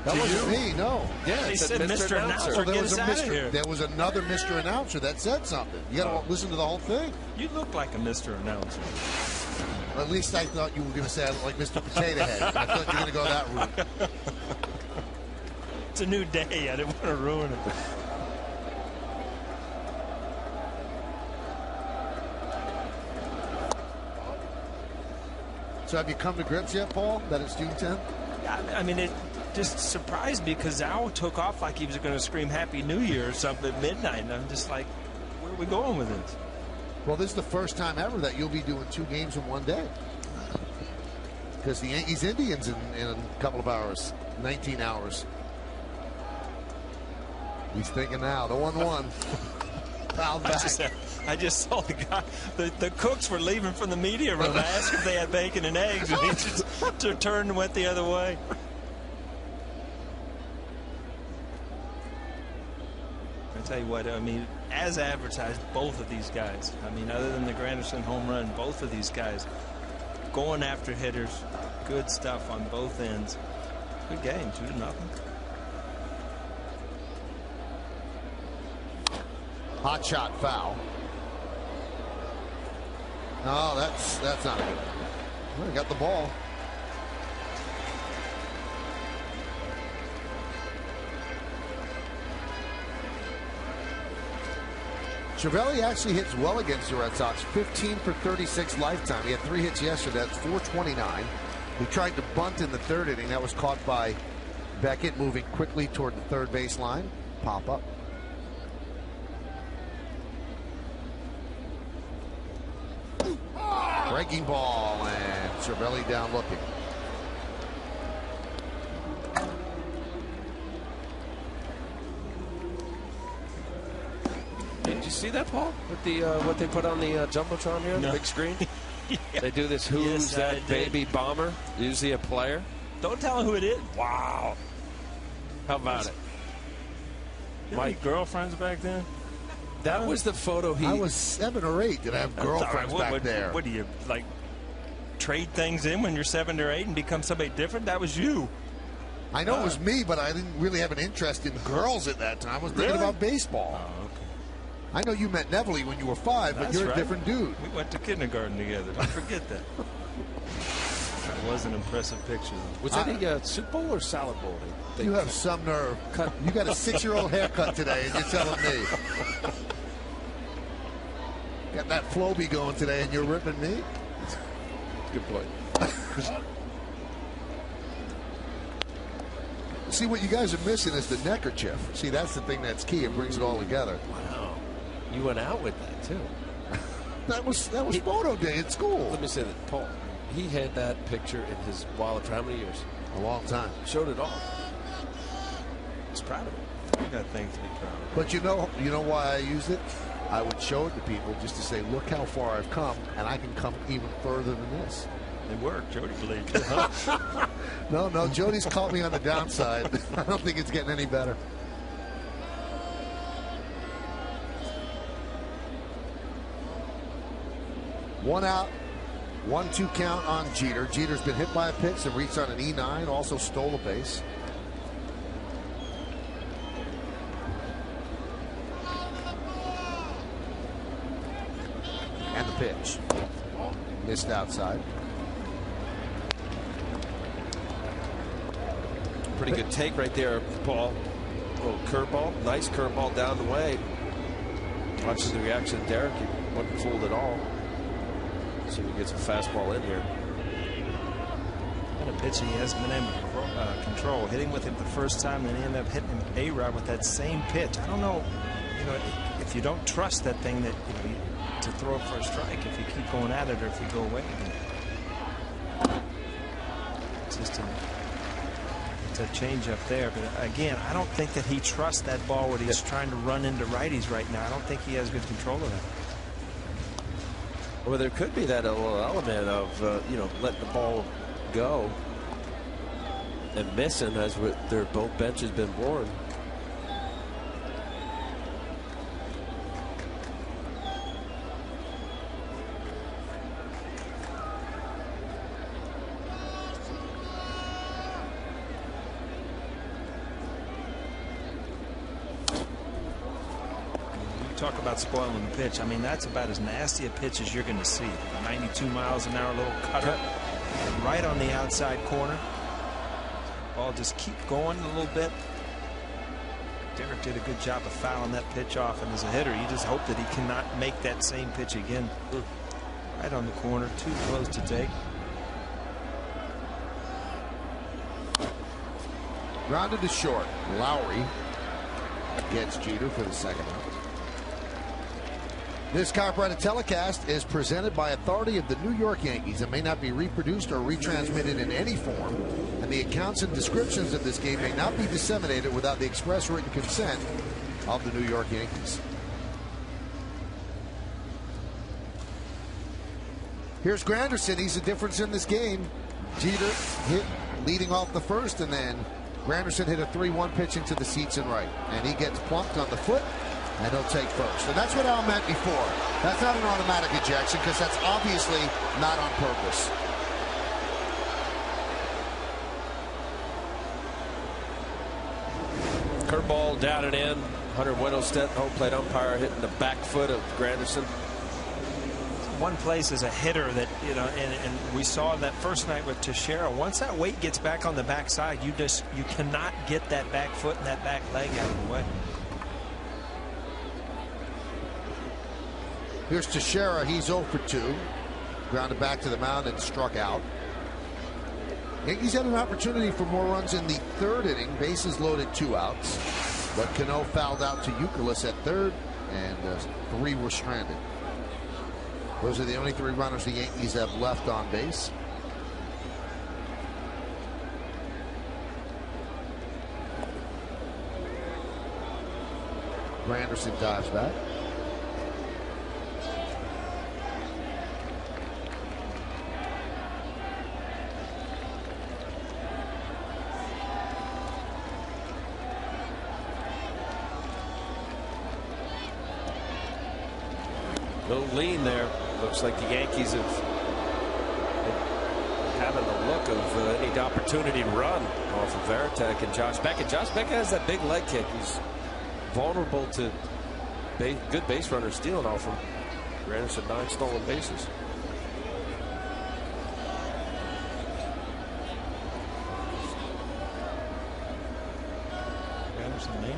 that wasn't me, no. Yeah, he said Mr. Announcer. Well, Get us out of here. there was another Mr. Announcer that said something. You got to listen to the whole thing. You look like a Mr. Announcer. At least I thought you were going to say I look like Mr. Potato Head. I thought you were going to go that route. It's a new day. I didn't want to ruin it. So have you come to grips yet, Paul, that it's June 10th? Yeah, I mean, it just surprised me because Al took off like he was going to scream Happy New Year or something at midnight. And I'm just like, where are we going with this? Well, this is the first time ever that you'll be doing 2 games in one day. Because the Yankees Indians in a couple of hours, 19 hours. He's thinking now, the 1-1. Fouled back. I just saw the guy, the cooks were leaving from the media room. I asked if they had bacon and eggs, and he just turned and went the other way. I tell you what, I mean, as advertised, both of these guys, I mean, other than the Granderson home run, both of these guys going after hitters, good stuff on both ends. Good game, 2-0. Hot shot foul. No, that's not good. Well, he got the ball. Cervelli actually hits well against the Red Sox. 15 for 36 lifetime. He had 3 hits yesterday. That's 429. He tried to bunt in the 3rd inning. That was caught by Beckett, moving quickly toward the 3rd base line. Pop up. Breaking ball, and Cervelli down looking. Did you see that, Paul? With the what they put on the jumbotron here, the big screen? Yeah. They do this. Who's that baby bomber? Usually a player. Don't tell him who it is. Wow. How about it? My girlfriends back then. That was the photo I was 7 or 8. Did I have girlfriends back there? What do you, like, trade things in when you're 7 or 8 and become somebody different? That was you. I know it was me, but I didn't really have an interest in girls at that time. I was thinking about baseball. Oh, okay. I know you met Neville when you were 5, but you're a different dude. We went to kindergarten together. Don't forget that. That was an impressive picture. Was that a soup bowl or salad bowl? You have some nerve. You got a 6-year-old haircut today, and you're telling me. Got that Floby going today, and you're ripping me? Good point. See, what you guys are missing is the neckerchief. See, that's the thing that's key. It brings it all together. Wow. You went out with that, too. That was photo day at school. Let me say that, Paul. He had that picture in his wallet for how many years? A long time. Showed it off. He's proud of it. You got things to be proud of. But you know why I used it? I would show it to people just to say, look how far I've come, and I can come even further than this. It worked. Jody believed it, huh? No, Jody's caught me on the downside. I don't think it's getting any better. One out, 1-2 count on Jeter. Jeter's been hit by a pitch and reached on an E9, also stole a base. And the pitch. Missed outside. Pretty good take right there, Paul. Little curveball. Nice curveball down the way. Watches the reaction of Derek. He wasn't fooled at all. See if he gets a fastball in here. What a pitch he hasn't been able to control. Hitting with it the first time, and he ended up hitting A-Rod with that same pitch. I don't know, if you don't trust that thing, that to throw for a strike if you keep going at it or if you go away again. It's just it's a change up there. But again, I don't think that he trusts that ball when he's trying to run into righties right now. I don't think he has good control of that. Well, there could be that little element of letting the ball go and missing as their both benches been worn. Talk about spoiling the pitch. I mean, that's about as nasty a pitch as you're going to see. 92 miles an hour, little cutter right on the outside corner. Ball just keep going a little bit. Derek did a good job of fouling that pitch off, and as a hitter, you just hope that he cannot make that same pitch again. Right on the corner, too close to take. Grounded to short. Lowry gets Jeter for the second out. This copyrighted telecast is presented by authority of the New York Yankees and may not be reproduced or retransmitted in any form, and the accounts and descriptions of this game may not be disseminated without the express written consent of the New York Yankees. Here's Granderson. He's the difference in this game. Jeter hit leading off the first, and then Granderson hit a 3-1 pitch into the seats and right, and he gets plunked on the foot. And he'll take first. And that's what Al meant before. That's not an automatic ejection because that's obviously not on purpose. Curveball down and in. Hunter Wendelstedt, home plate umpire, hitting the back foot of Granderson. One place as a hitter that, and we saw that first night with Teixeira. Once that weight gets back on the backside, you cannot get that back foot and that back leg out of the way. Here's Teixeira. He's 0 for 2. Grounded back to the mound and struck out. Yankees had an opportunity for more runs in the third inning. Bases loaded, 2 outs. But Cano fouled out to Youkilis at third, and 3 were stranded. Those are the only 3 runners the Yankees have left on base. Granderson dives back. Little lean there. Looks like the Yankees have having a look of any opportunity to run off of Varitek and Josh Beckett. Josh Beckett has that big leg kick. He's vulnerable to good base runners stealing off him. Granderson 9 stolen bases. Granderson lean.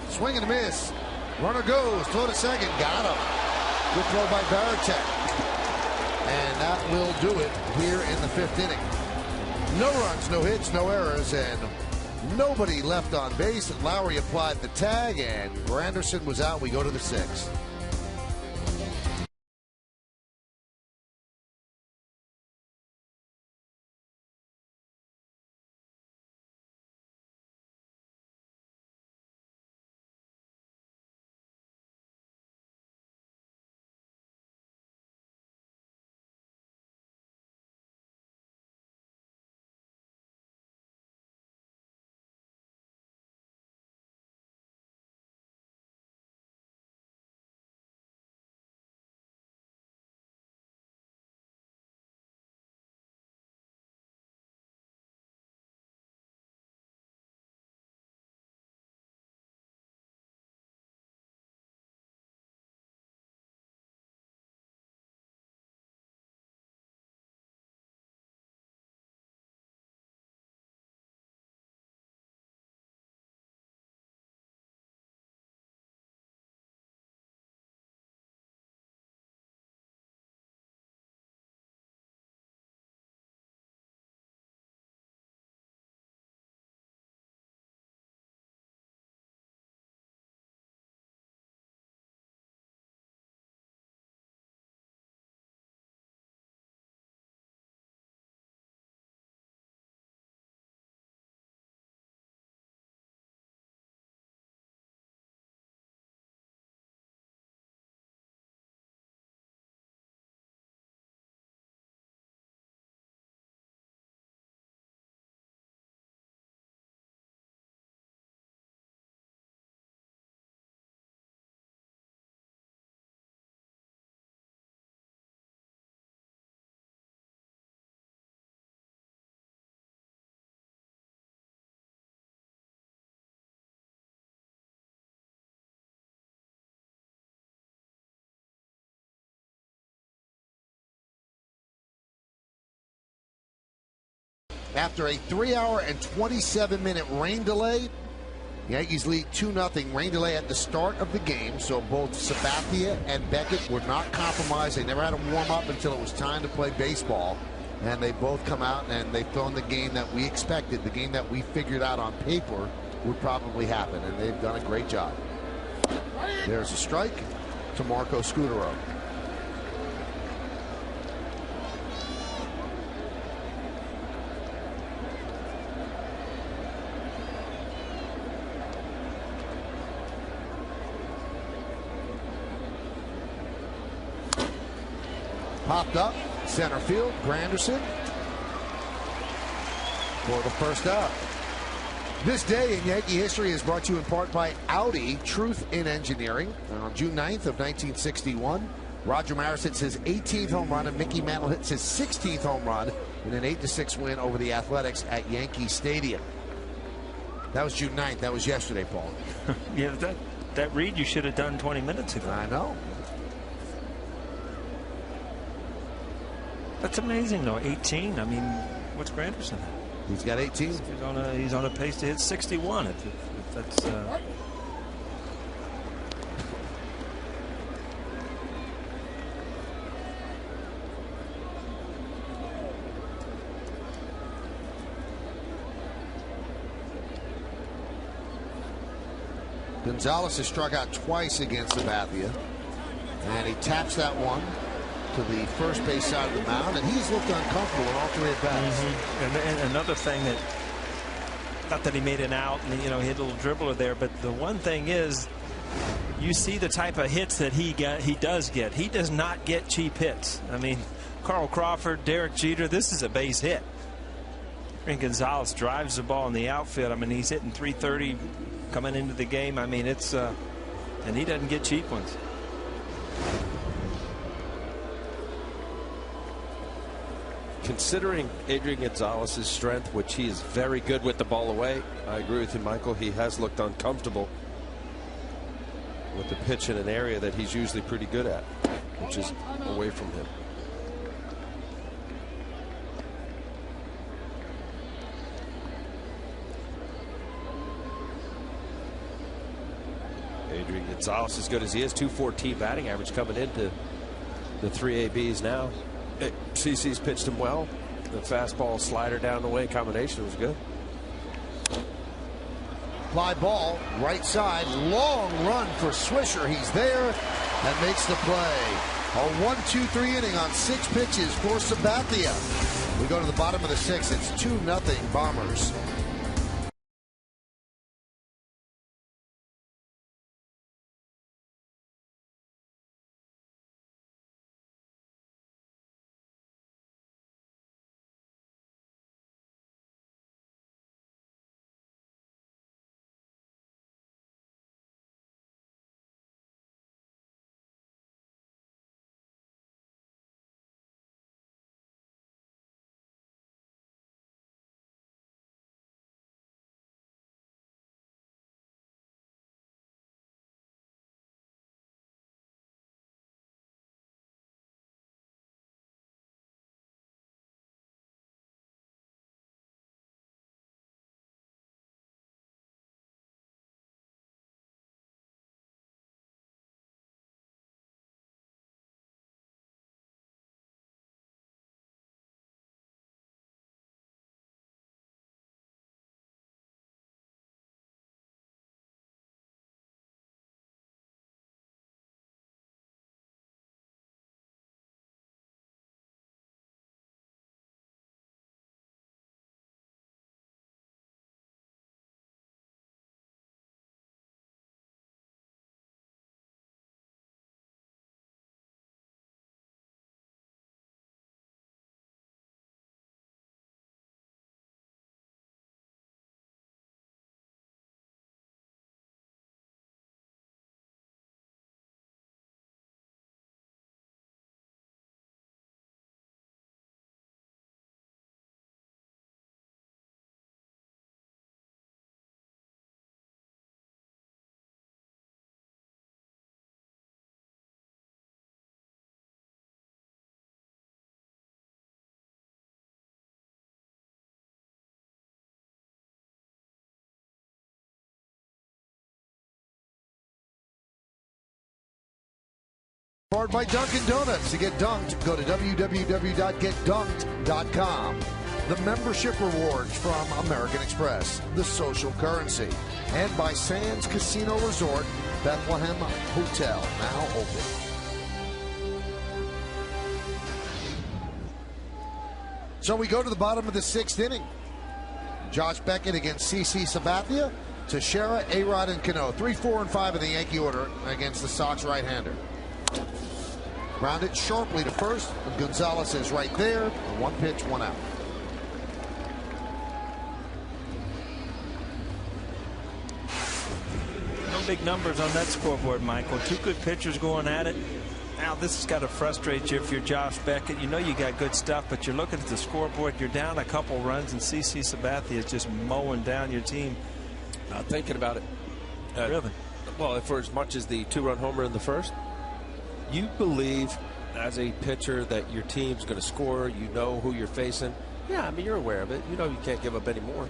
Swing and a miss. Runner goes. Throw to second. Got him. Good throw by Varitek. And that will do it here in the 5th inning. No runs, no hits, no errors, and nobody left on base. Lowry applied the tag, and Granderson was out. We go to the 6th. After a 3-hour and 27-minute rain delay, Yankees lead 2-0. Rain delay at the start of the game, so both Sabathia and Beckett were not compromised. They never had a warm-up until it was time to play baseball. And they both come out and they've thrown the game that we expected, the game that we figured out on paper would probably happen, and they've done a great job. There's a strike to Marco Scutaro. Popped up, center field, Granderson for the first out. This day in Yankee history is brought to you in part by Audi, Truth in Engineering. And on June 9th of 1961, Roger Maris hits his 18th home run and Mickey Mantle hits his 16th home run in an 8-6 win over the Athletics at Yankee Stadium. That was June 9th. That was yesterday, Paul. Yeah, that read you should have done 20 minutes ago. I know. That's amazing, though. 18. I mean, what's Granderson? He's got 18. He's on a pace to hit 61. If that's. Gonzalez has struck out twice against Sabathia, and he taps that one to the first base side of the mound, and he's looked uncomfortable in all three at bats. And another thing that, not that he made an out, and he hit a little dribbler there, but the one thing is, you see the type of hits that he does get. He does not get cheap hits. I mean, Carl Crawford, Derek Jeter, this is a base hit. And Gonzalez drives the ball in the outfield. I mean, he's hitting 330 coming into the game. I mean, it's and he doesn't get cheap ones. Considering Adrian Gonzalez's strength, which he is very good with the ball away, I agree with you, Michael. He has looked uncomfortable with the pitch in an area that he's usually pretty good at, which is away from him. Adrian Gonzalez, as good as he is, 214 batting average coming into the 3 ABs now. CC's pitched him well. The fastball slider down the way combination was good. Fly ball, right side, long run for Swisher. He's there and makes the play. A 1-2-3 inning on 6 pitches for Sabathia. We go to the bottom of the 6th. It's 2-0 Bombers. powered by Dunkin' Donuts. To get dunked, go to www.getdunked.com. The membership rewards from American Express, the social currency. And by Sands Casino Resort, Bethlehem Hotel, now open. So we go to the bottom of the 6th inning. Josh Beckett against CC Sabathia, Teixeira, A-Rod, and Cano. 3, 4, and 5 in the Yankee order against the Sox right-hander. Grounded sharply to first. Gonzalez is right there. 1 pitch, 1 out. No big numbers on that scoreboard, Michael. 2 good pitchers going at it. Now, this has got to frustrate you if you're Josh Beckett. You know you got good stuff, but you're looking at the scoreboard. You're down a couple runs, and CC Sabathia is just mowing down your team. Not thinking about it. Really? Well, for as much as the 2-run homer in the first, you believe as a pitcher that your team's going to score. You know who you're facing. Yeah, I mean, you're aware of it. You know you can't give up any more.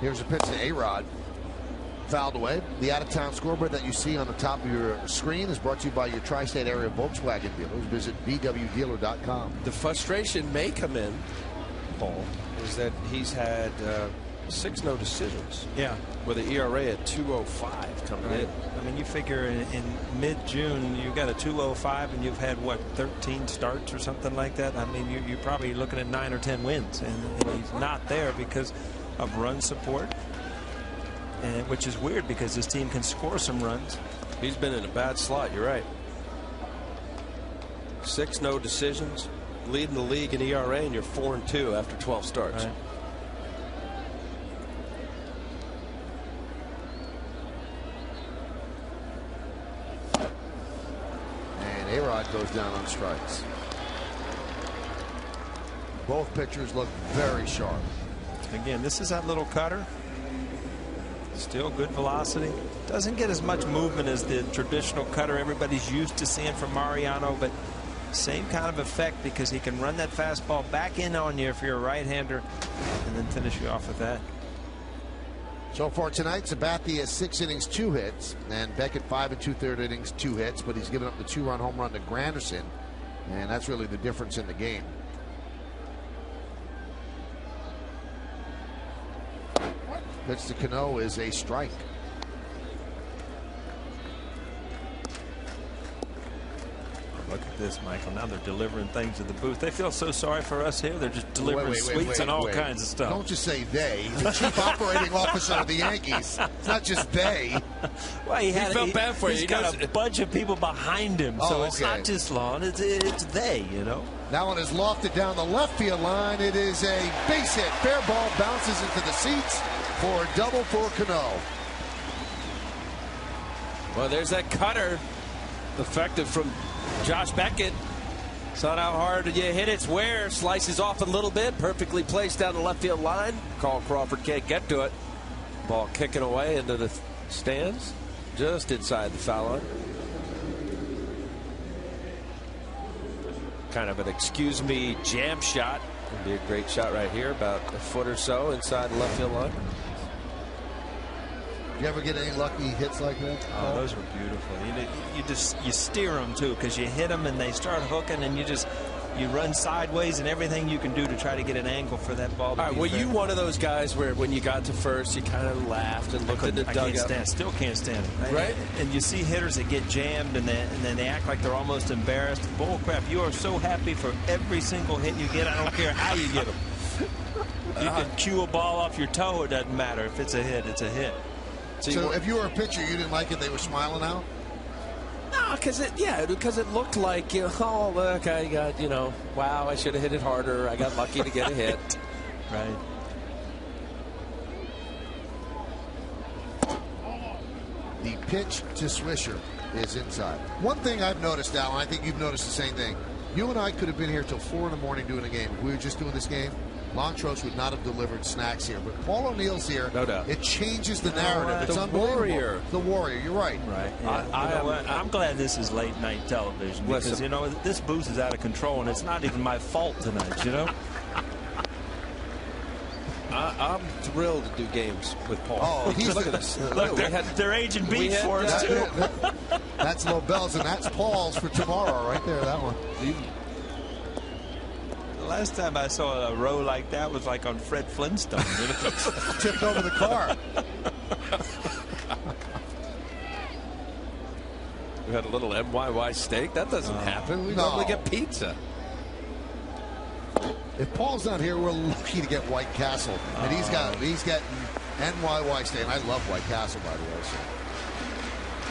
Here's a pitch to A-Rod. Fouled away. The out-of-town scoreboard that you see on the top of your screen is brought to you by your tri-state area Volkswagen dealers. Visit VWDealer.com. The frustration may come in, Paul, is that he's had 6 no decisions. Yeah. With an ERA at 2.05 coming in. I mean, you figure in mid-June you got a 2.05 and you've had what, 13 starts or something like that. I mean, you're probably looking at 9 or 10 wins, and he's not there because of run support. And which is weird because this team can score some runs. He's been in a bad slot. You're right. 6 no decisions, leading the league in ERA, and you're 4-2 after 12 starts. Right. And A-Rod goes down on strikes. Both pitchers look very sharp. Again, this is that little cutter. Still good velocity. Doesn't get as much movement as the traditional cutter everybody's used to seeing from Mariano, but same kind of effect because he can run that fastball back in on you if you're a right-hander and then finish you off with that. So far tonight, Sabathia has 6 innings, 2 hits, and Beckett 5 2/3 innings, 2 hits, but he's given up the 2-run home run to Granderson, and that's really the difference in the game. Pitch to Cano is a strike. Look at this, Michael. Now they're delivering things to the booth. They feel so sorry for us here. They're just delivering sweets and all kinds of stuff. Don't just say they. The chief operating officer of the Yankees. It's not just they. Well, he felt bad for you. He's got a bunch of people behind him, so it's not just Lon. It's they, you know. That one is lofted down the left field line. It is a base hit. Fair ball bounces into the seats for a double for Cano. Well, there's that cutter. Effective from Josh Beckett. Saw how hard you hit it. Where slices off a little bit. Perfectly placed down the left field line. Carl Crawford can't get to it. Ball kicking away into the stands. Just inside the foul line. Kind of an excuse me jam shot. Would be a great shot right here, about a foot or so inside the left field line. You ever get any lucky hits like that? Oh, those were beautiful. You steer them too, because you hit them and they start hooking, and you run sideways and everything you can do to try to get an angle for that ball. All right, were you one of those guys where when you got to first you kind of laughed and looked at the dugout? Still can't stand it. Right? And you see hitters that get jammed and then they act like they're almost embarrassed. Bull crap! You are so happy for every single hit you get. I don't care how you get them. You can cue a ball off your toe. It doesn't matter if it's a hit. It's a hit. So if you were a pitcher, you didn't like it, they were smiling out? No, because it looked like, oh, look, I got, wow, I should have hit it harder. I got lucky to get a hit. Right. The pitch to Swisher is inside. One thing I've noticed, Alan, I think you've noticed the same thing. You and I could have been here till 4 in the morning doing a game. If we were just doing this game, Montrose would not have delivered snacks here. But Paul O'Neill's here. No doubt. It changes the narrative. It's the unbelievable. Warrior. The Warrior. You're right. Right. Yeah. I'm glad this is late night television because, this booth is out of control and it's not even my fault tonight, I'm thrilled to do games with Paul. Oh, he's look at this. Look, they're aging beats for us, too. That's Lobel's, and that's Paul's for tomorrow right there, that one. The last time I saw a row like that was like on Fred Flintstone. Tipped over the car. We had a little MYY steak. That doesn't happen. We normally get pizza. If Paul's not here, we're lucky to get White Castle, and he's getting NYY steak. And I love White Castle, by the way. So.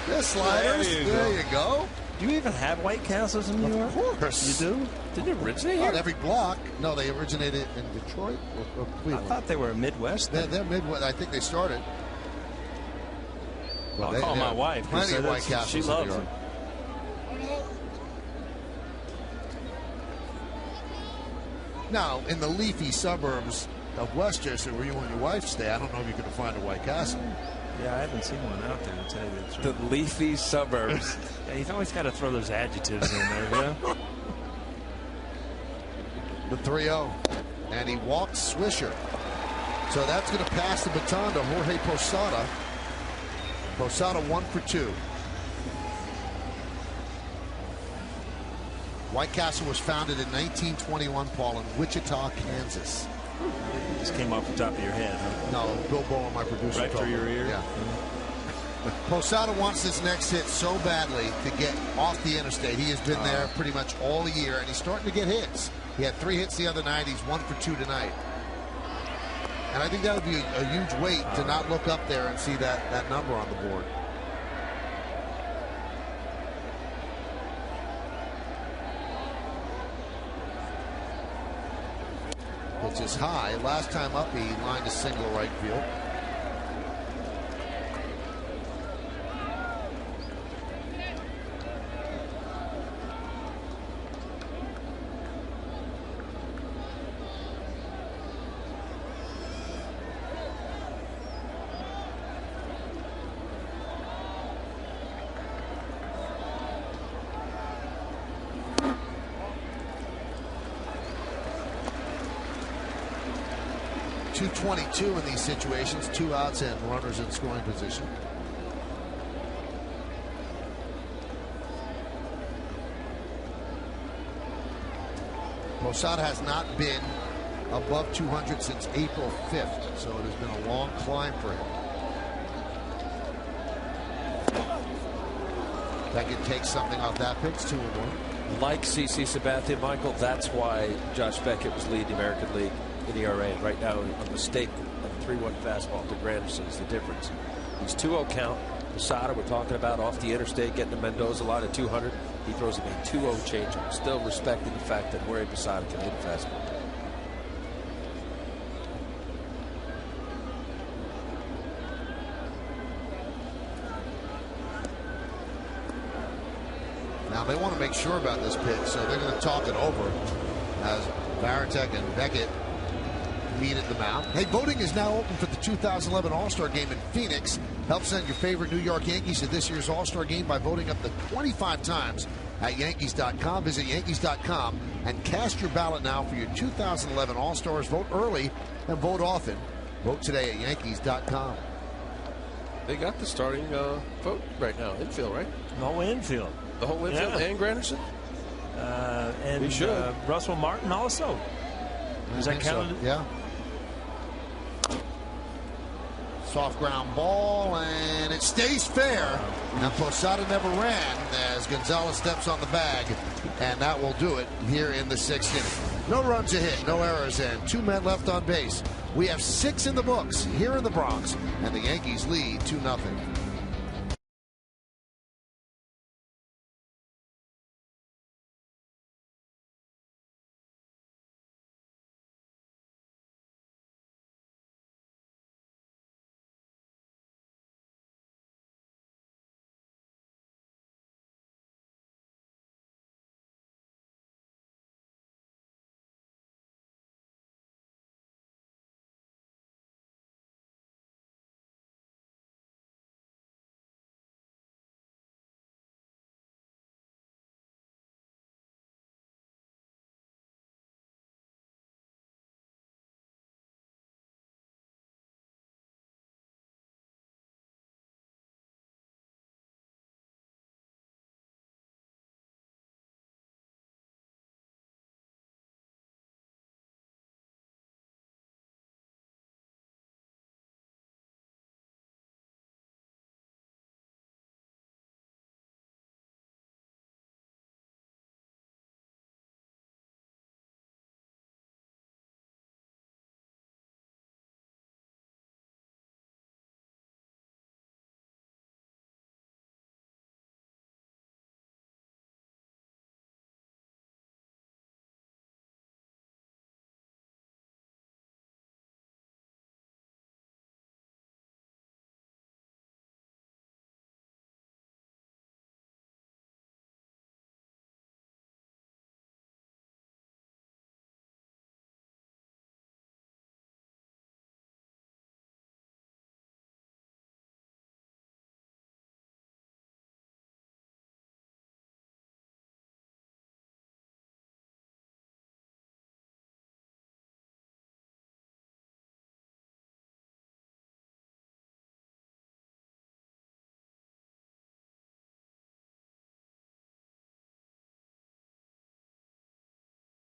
This sliders. There you go. Do you even have White Castles in New York? Of course. You do? Didn't it originate Not here? every block. No, they originated in Detroit or Cleveland. I thought they were Midwest. They're Midwest. I think they started. I'll call my wife. Plenty of White Castles. She loves them. Now, in the leafy suburbs of Westchester, where you and your wife stay, I don't know if you're going to find a White Castle. Yeah, I haven't seen one out there, to tell you the truth. The leafy suburbs. Yeah, you've always got to throw those adjectives in there, yeah? The 3-0. And he walks Swisher. So that's going to pass the baton to Jorge Posada. Posada 1 for 2. White Castle was founded in 1921, Paul, in Wichita, Kansas. Just came off the top of your head, huh? No, Bill Bowen, my producer. Right through your ear? Yeah. Posada wants this next hit so badly to get off the interstate. He has been there pretty much all year, and he's starting to get hits. He had 3 hits the other night. He's 1 for 2 tonight. And I think that would be a huge weight to not look up there and see that number on the board. Pitch is high. Last time up, he lined a single right field. .222 in these situations, 2 outs and runners in scoring position. Posada has not been above 200 since April 5th, so it has been a long climb for him. Beckett takes something off that pitch, 2-1. Like CC Sabathia, Michael, that's why Josh Beckett was leading the American League in ERA. Right now, a mistake of 3-1 fastball to Granderson is the difference. He's 2-0 count. Posada, we're talking about off the interstate, getting to Mendoza line at 200. He throws him a 2-0 changeup, still respecting the fact that Jorge Posada can hit a fastball. Now they want to make sure about this pitch, so they're going to talk it over as Varitek and Beckett meet at the mound. Hey, voting is now open for the 2011 All-Star Game in Phoenix. Help send your favorite New York Yankees to this year's All-Star Game by voting up to 25 times at Yankees.com. Visit Yankees.com and cast your ballot now for your 2011 All-Stars. Vote early and vote often. Vote today at Yankees.com. They got the starting vote right now. Infield, right? No infield. The whole infield and Granderson? And we should. Russell Martin also. Is that counted? So. Yeah. Soft ground ball, and it stays fair. Now Posada never ran as Gonzalez steps on the bag, and that will do it here in the 6th inning. No runs a hit, no errors, and 2 men left on base. We have 6 in the books here in the Bronx, and the Yankees lead 2-0.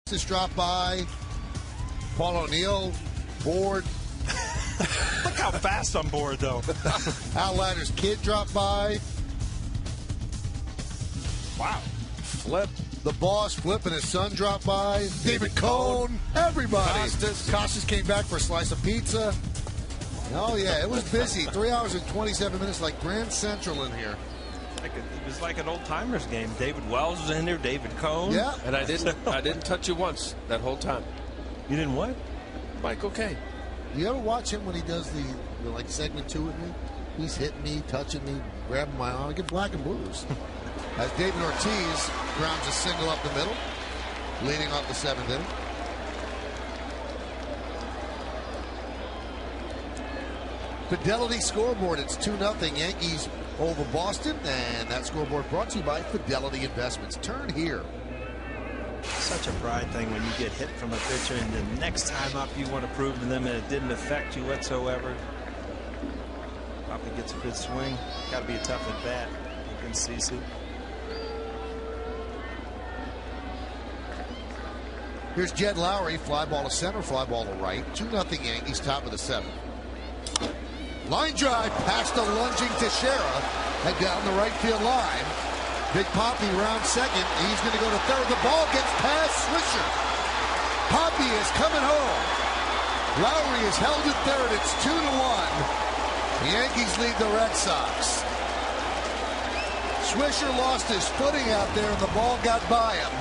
Just dropped by. Paul O'Neill, bored. Look how fast I'm bored, though. Outliner's kid dropped by. Wow. Flip. The boss, Flip, and his son dropped by. David Cohn. Everybody. Costas came back for a slice of pizza. Oh, yeah, it was busy. 3 hours and 27 minutes like Grand Central in here. It was like an old-timers game. David Wells was in there, David Cohn. Yeah. And I didn't touch you once that whole time. You didn't what? Mike, okay. Do you ever watch him when he does the like segment 2 with me? He's hitting me, touching me, grabbing my arm. I get black and blues. As David Ortiz grounds a single up the middle, leading off the 7th inning. Fidelity scoreboard. It's 2-0 Yankees over Boston, and that scoreboard brought to you by Fidelity Investments. Turn here. Such a pride thing when you get hit from a pitcher, and the next time up you want to prove to them that it didn't affect you whatsoever. Probably gets a good swing. Got to be a tough at bat against CC. Here's Jed Lowry, fly ball to center, fly ball to right. 2-0 Yankees, top of the 7th. Line drive past the lunging Teixeira and down the right field line. Big Poppy round second. He's going to go to third. The ball gets past Swisher. Poppy is coming home. Lowry is held at third. It's 2-1. The Yankees lead the Red Sox. Swisher lost his footing out there and the ball got by him.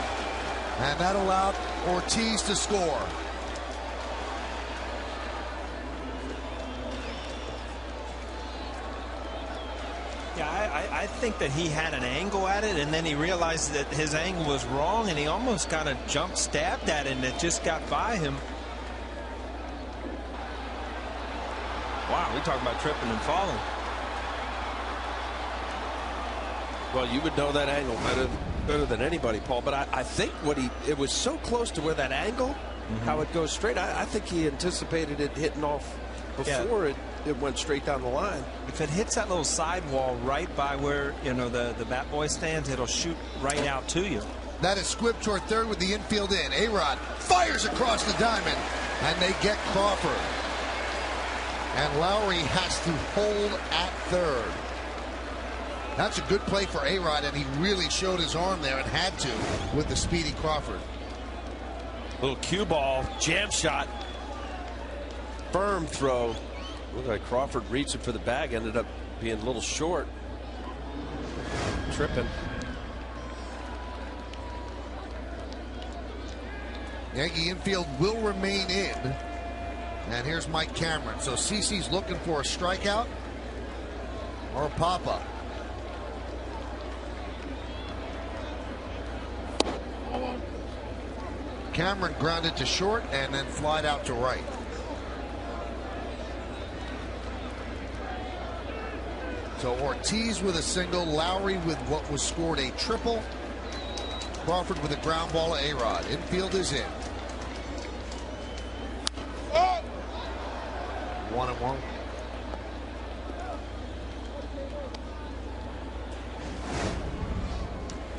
And that allowed Ortiz to score. Yeah, I think that he had an angle at it, and then he realized that his angle was wrong, and he almost kind of jumped, stabbed at it, and it just got by him. Wow, we're talking about tripping and falling. Well, you would know that angle better than anybody, Paul. But I think it was so close to where that angle, how it goes straight. I think he anticipated it hitting off before it went straight down the line. If it hits that little sidewall right by where the bat boy stands, it'll shoot right out to you. That is Squibb toward third with the infield in. A-Rod fires across the diamond, and they get Crawford. And Lowry has to hold at third. That's a good play for A-Rod, and he really showed his arm there and had to with the speedy Crawford. Little cue ball, jam shot, firm throw. Looked like Crawford reaching for the bag, ended up being a little short. Tripping. Yankee infield will remain in. And here's Mike Cameron. So CeCe's looking for a strikeout or a pop-up. Cameron grounded to short and then flied out to right. So Ortiz with a single, Lowry with what was scored a triple, Crawford with a ground ball to A-Rod. Infield is in. 1-1.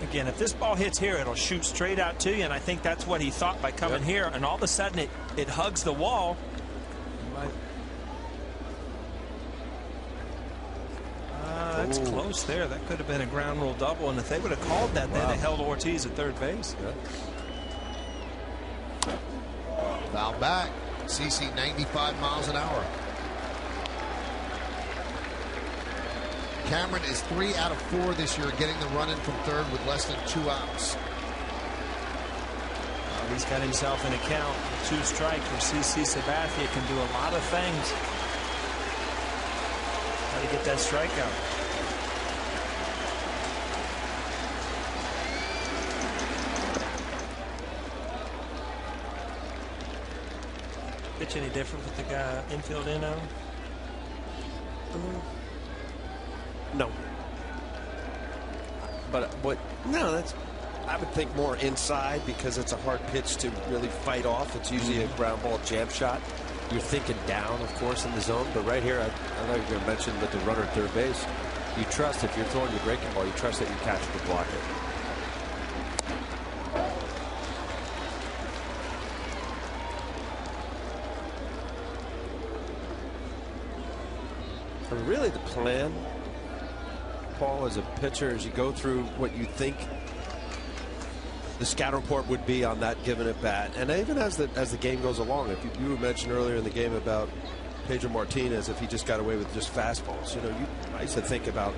Again, if this ball hits here, it'll shoot straight out to you, and I think that's what he thought by coming here, and all of a sudden it hugs the wall. That's close there. That could have been a ground rule double, and if they would have called that, they'd have held Ortiz at third base. Foul back. CeCe 95 miles an hour. Cameron is 3 out of 4 this year, getting the run in from third with less than 2 outs. He's got himself in a count. 2 strikes for CC Sabathia can do a lot of things. How to get that strikeout. Pitch any different with the guy infield in now? No. But that's, I would think more inside because it's a hard pitch to really fight off. It's usually a ground ball jam shot. You're thinking down, of course, in the zone. But right here, I know you're going to mention with the runner at third base. You trust if you're throwing your breaking ball, you trust that your catcher can block it. And really the plan, Paul, as a pitcher, as you go through what you think the scout report would be on that given at bat, and even as the game goes along. If you mentioned earlier in the game about Pedro Martinez, if he just got away with just fastballs, you know, I used to think about,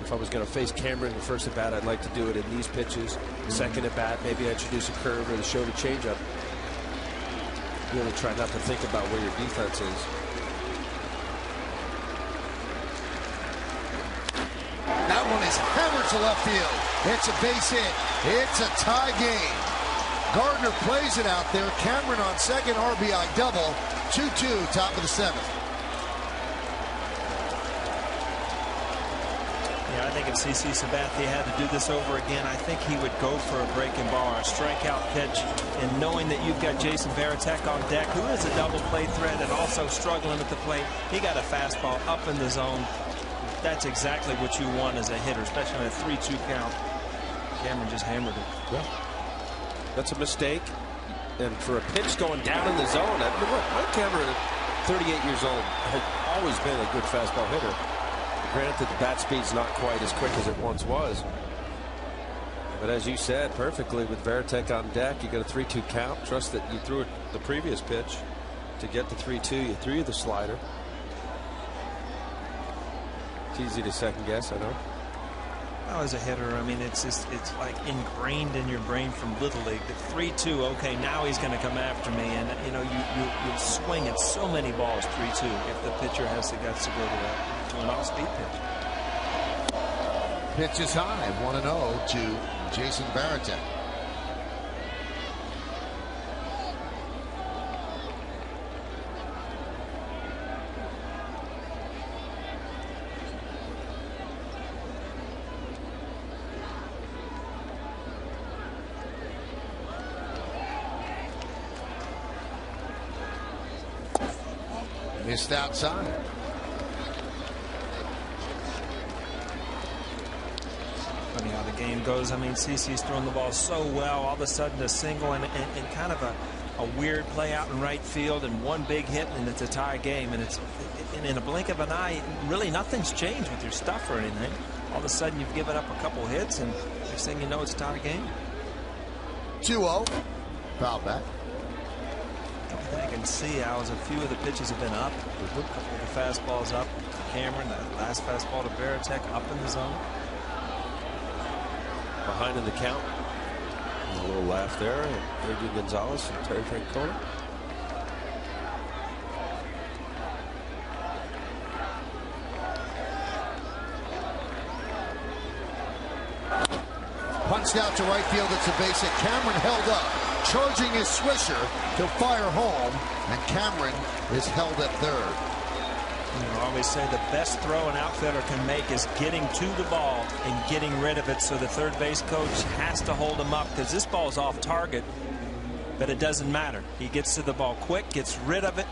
if I was going to face Cameron in the first at bat, I'd like to do it in these pitches. Second at bat, maybe I introduce a curve or the show the changeup. Really try not to think about where your defense is. That one is hammered to left field. It's a base hit. It's a tie game. Gardner plays it out there. Cameron on second, RBI double. 2-2, top of the seventh. Yeah, I think if CC Sabathia had to do this over again, I think he would go for a breaking ball or a strikeout pitch. And knowing that you've got Jason Varitek on deck, who is a double play threat and also struggling at the plate, he got a fastball up in the zone. That's exactly what you want as a hitter, especially on a 3-2 count. Cameron just hammered it. Yeah. That's a mistake. And for a pitch going down in the zone, Mike Cameron, at 38 years old, has always been a good fastball hitter. Granted, the bat speed's not quite as quick as it once was. But as you said perfectly, with Varitek on deck, you got a 3-2 count. Trust that you threw it the previous pitch to get to 3-2. You threw the slider. It's easy to second guess, I know. Well, as a hitter, I mean, it's like ingrained in your brain from Little League that 3-2, okay, now he's going to come after me. And, you know, you swing at so many balls 3-2 if the pitcher has the guts to go to an off-speed pitch. Pitch is high, 1-0 to Jason Varitek. Missed outside. Funny how the game goes. I mean, CC's throwing the ball so well. All of a sudden, a single and kind of a weird play out in right field, and one big hit, and it's a tie game. And it's in a blink of an eye, really nothing's changed with your stuff or anything. All of a sudden, you've given up a couple hits, and next thing you know, it's a tie game. 2-0. Foul back. I can see how a few of the pitches have been up. A couple of the fastballs up to Cameron. That last fastball to Varitek up in the zone. Behind in the count. And a little laugh there. Adrian Gonzalez and Terry Francona. Punched out to right field. It's a base hit. Cameron held up. Charging his swisher to fire home, and Cameron is held at third. You know, I always say the best throw an outfielder can make is getting to the ball and getting rid of it, so the third base coach has to hold him up, because this ball's off target, but it doesn't matter. He gets to the ball quick, gets rid of it,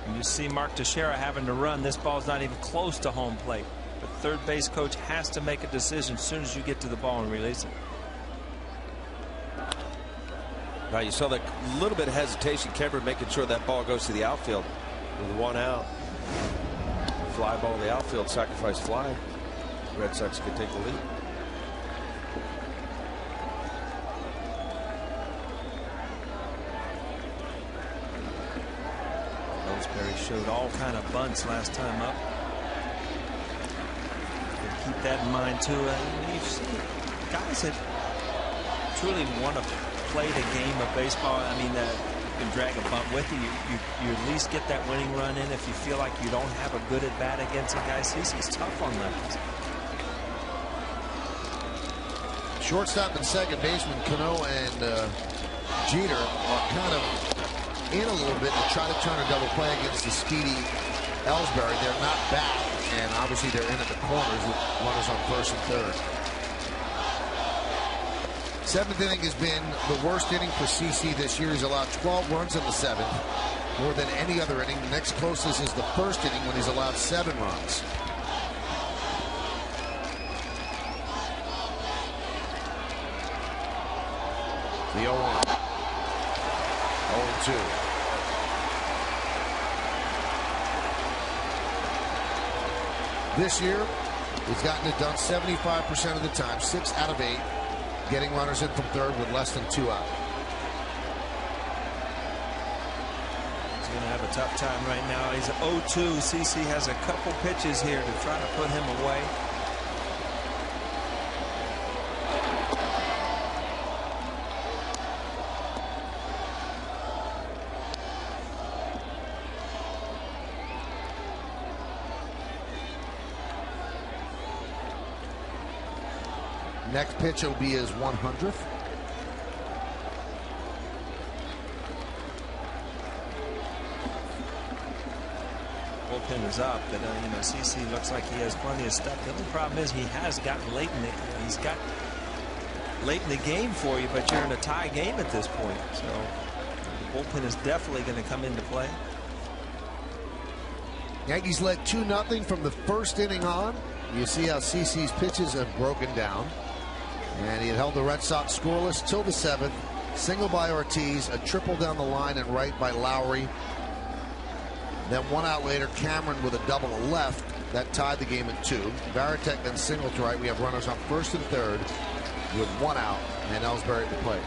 and you see Mark Teixeira having to run. This ball's not even close to home plate, but third base coach has to make a decision as soon as you get to the ball and release it. Now you saw that little bit of hesitation, Cameron making sure that ball goes to the outfield with one out. Fly ball in the outfield, sacrifice fly. Red Sox could take the lead. Ellsbury showed all kind of bunts last time up. Keep that in mind too. You've seen guys that truly want to play the game of baseball. I mean, you can drag a bunt with you. You at least get that winning run in if you feel like you don't have a good at bat against a guy. He's tough on lefties. Shortstop and second baseman Cano and Jeter are kind of in a little bit to try to turn a double play against the speedy Ellsbury. They're not back, and obviously they're in at the corners with runners on first and third. Seventh inning has been the worst inning for CC this year. He's allowed 12 runs in the seventh, more than any other inning. The next closest is the first inning when he's allowed 7 runs. The 0-1. 0-2. This year, he's gotten it done 75% of the time, 6 out of 8, getting runners in from third with less than 2 out. He's going to have a tough time right now. He's 0-2. CC has a couple pitches here to try to put him away. Next pitch will be his 100th. Bullpen is up, but you know, CC looks like he has plenty of stuff. The only problem is he has gotten late in the game for you, but you're in a tie game at this point. So the bullpen is definitely going to come into play. Yankees led 2-0 from the first inning on. You see how CC's pitches have broken down. And he had held the Red Sox scoreless till the 7th. Single by Ortiz, a triple down the line and right by Lowry. Then 1 out later, Cameron with a double to left. That tied the game at 2. Varitek then singled to right. We have runners on first and third with 1 out and Ellsbury at the plate.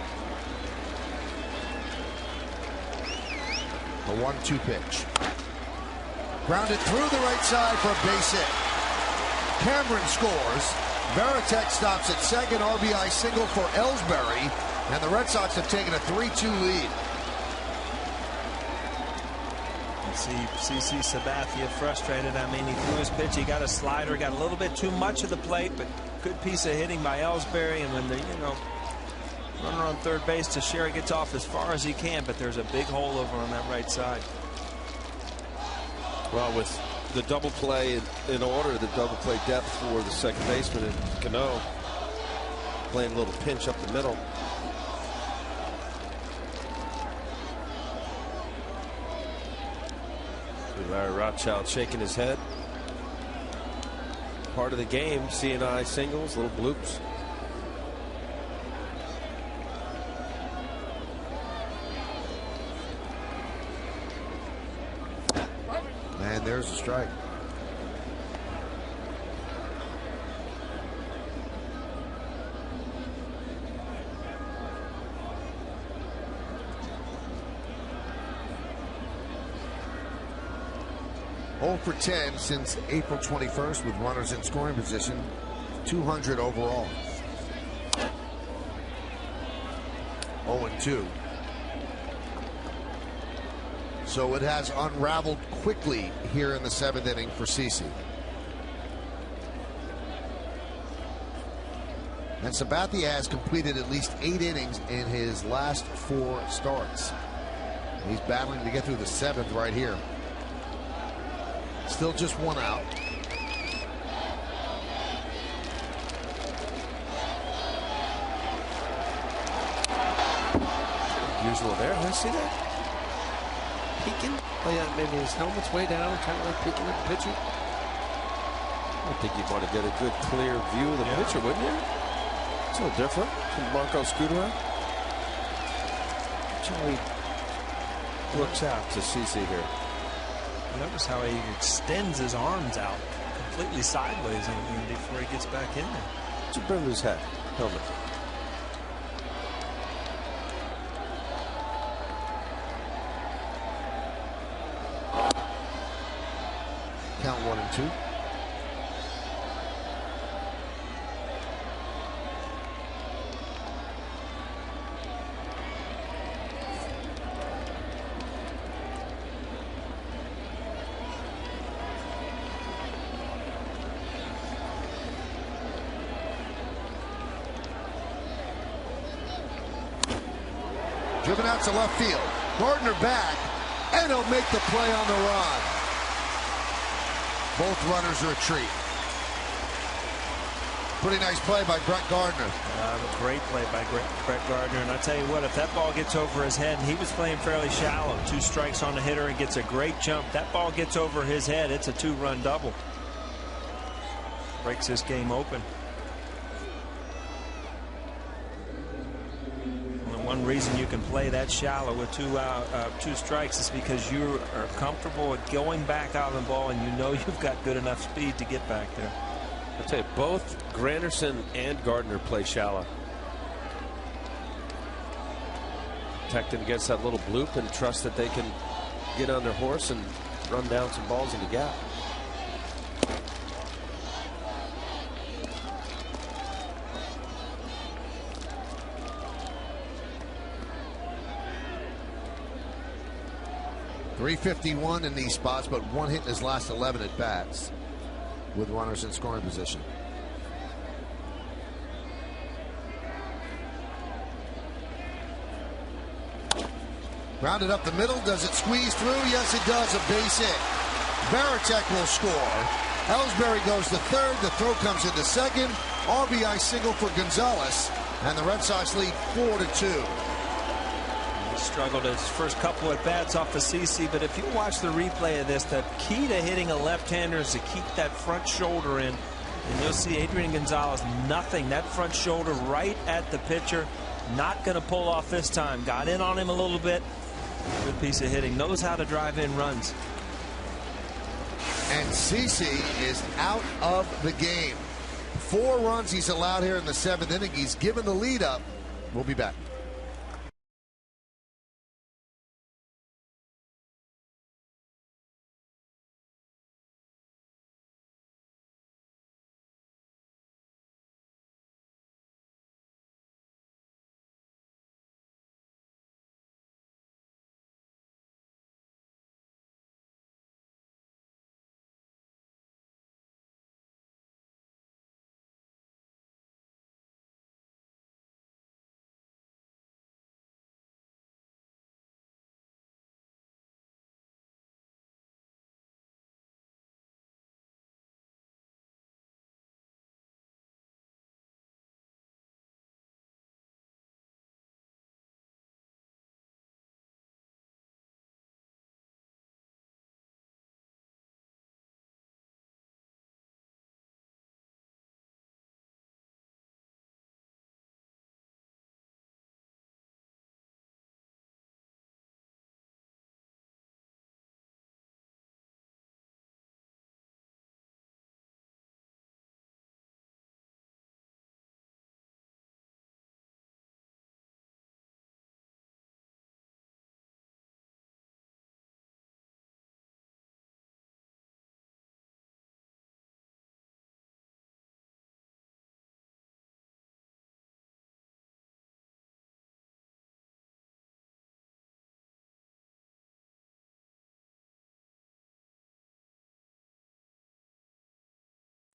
The 1-2 pitch. Grounded through the right side for a base hit. Cameron scores. Varitek stops at second, RBI single for Ellsbury, and the Red Sox have taken a 3-2 lead. You see CC Sabathia frustrated. I mean, he threw his pitch, he got a slider, got a little bit too much of the plate, but good piece of hitting by Ellsbury. And when the runner on third base, Teixeira gets off as far as he can, but there's a big hole over on that right side. Well, with the double play in order, the double play depth for the second baseman and Cano playing a little pinch up the middle. Larry Rothschild shaking his head. Part of the game, CNI singles, little bloops. And there's a strike. Oh for 10 since April 21st with runners in scoring position. 200 overall. 0-2. So it has unraveled quickly here in the 7th inning for CC. And Sabathia has completed at least 8 innings in his last 4 starts. He's battling to get through the 7th right here. Still just 1 out. Usual there. Let's see that. Peeking. Oh yeah, maybe his helmet's way down, kind of like peeking at the pitcher. I think you'd want to get a good clear view of the pitcher, wouldn't you? It's a little different from Marco Scudero. Joey looks out to CC here. Notice how he extends his arms out completely sideways before he gets back in there. It's a brim of his head. Helmet. Count 1-2. Driven out to left field. Gardner back, and he'll make the play on the run. Both runners are a treat. Pretty nice play by Brett Gardner. A great play by Brett Gardner. And I tell you what, if that ball gets over his head, and he was playing fairly shallow, 2 strikes on the hitter and gets a great jump. That ball gets over his head, it's a 2-run double. Breaks this game open. And the one reason reason you can play that shallow with two strikes is because you are comfortable with going back out of the ball, and you know you've got good enough speed to get back there. I'll tell you, both Granderson and Gardner play shallow. Protecting against that little bloop and trust that they can get on their horse and run down some balls in the gap. .351 in these spots, but one hit in his last 11 at bats with runners in scoring position. Grounded up the middle. Does it squeeze through? Yes, it does. A base hit. Varitek will score. Ellsbury goes to third. The throw comes into second. RBI single for Gonzalez, and the Red Sox lead 4-2. He struggled his first couple at bats off the CC, but if you watch the replay of this, the key to hitting a left-hander is to keep that front shoulder in, and you'll see Adrian Gonzalez, nothing. That front shoulder right at the pitcher. Not going to pull off this time. Got in on him a little bit. Good piece of hitting. Knows how to drive in runs. And CC is out of the game. 4 runs he's allowed here in the 7th inning. He's given the lead up. We'll be back.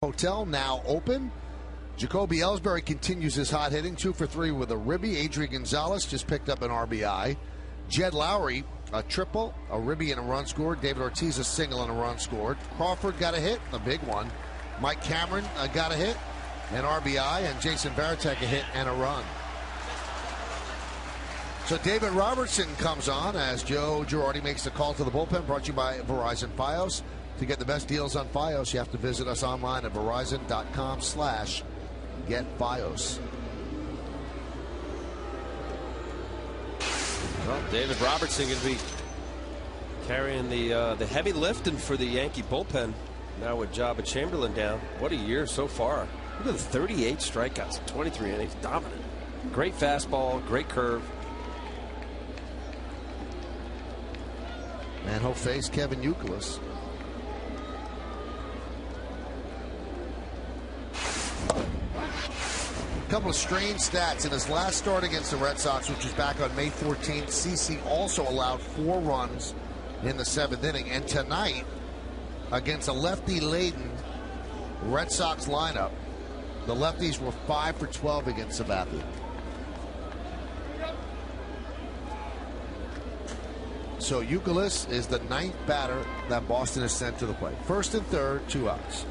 Hotel now open. Jacoby Ellsbury continues his hot hitting, 2 for 3 with a ribby. Adrian Gonzalez just picked up an RBI. Jed Lowry, a triple, a ribby and a run scored. David Ortiz, a single and a run scored. Crawford got a hit, a big one. Mike Cameron got a hit, an RBI, and Jason Varitek a hit and a run. So David Robertson comes on as Joe Girardi makes the call to the bullpen, brought to you by Verizon Fios. To get the best deals on Fios, you have to visit us online at verizon.com/getFios. Well, David Robertson going to be carrying the heavy lifting for the Yankee bullpen now with Jabba Chamberlain down. What a year so far. Look at the 38 strikeouts, 23 innings, dominant. Great fastball, great curve. And he'll face Kevin Youkilis. A couple of strange stats. In his last start against the Red Sox, which was back on May 14th, CC also allowed 4 runs in the 7th inning. And tonight, against a lefty-laden Red Sox lineup, the lefties were 5 for 12 against Sabathia. So Youkilis is the 9th batter that Boston has sent to the plate. First and third, 2 outs.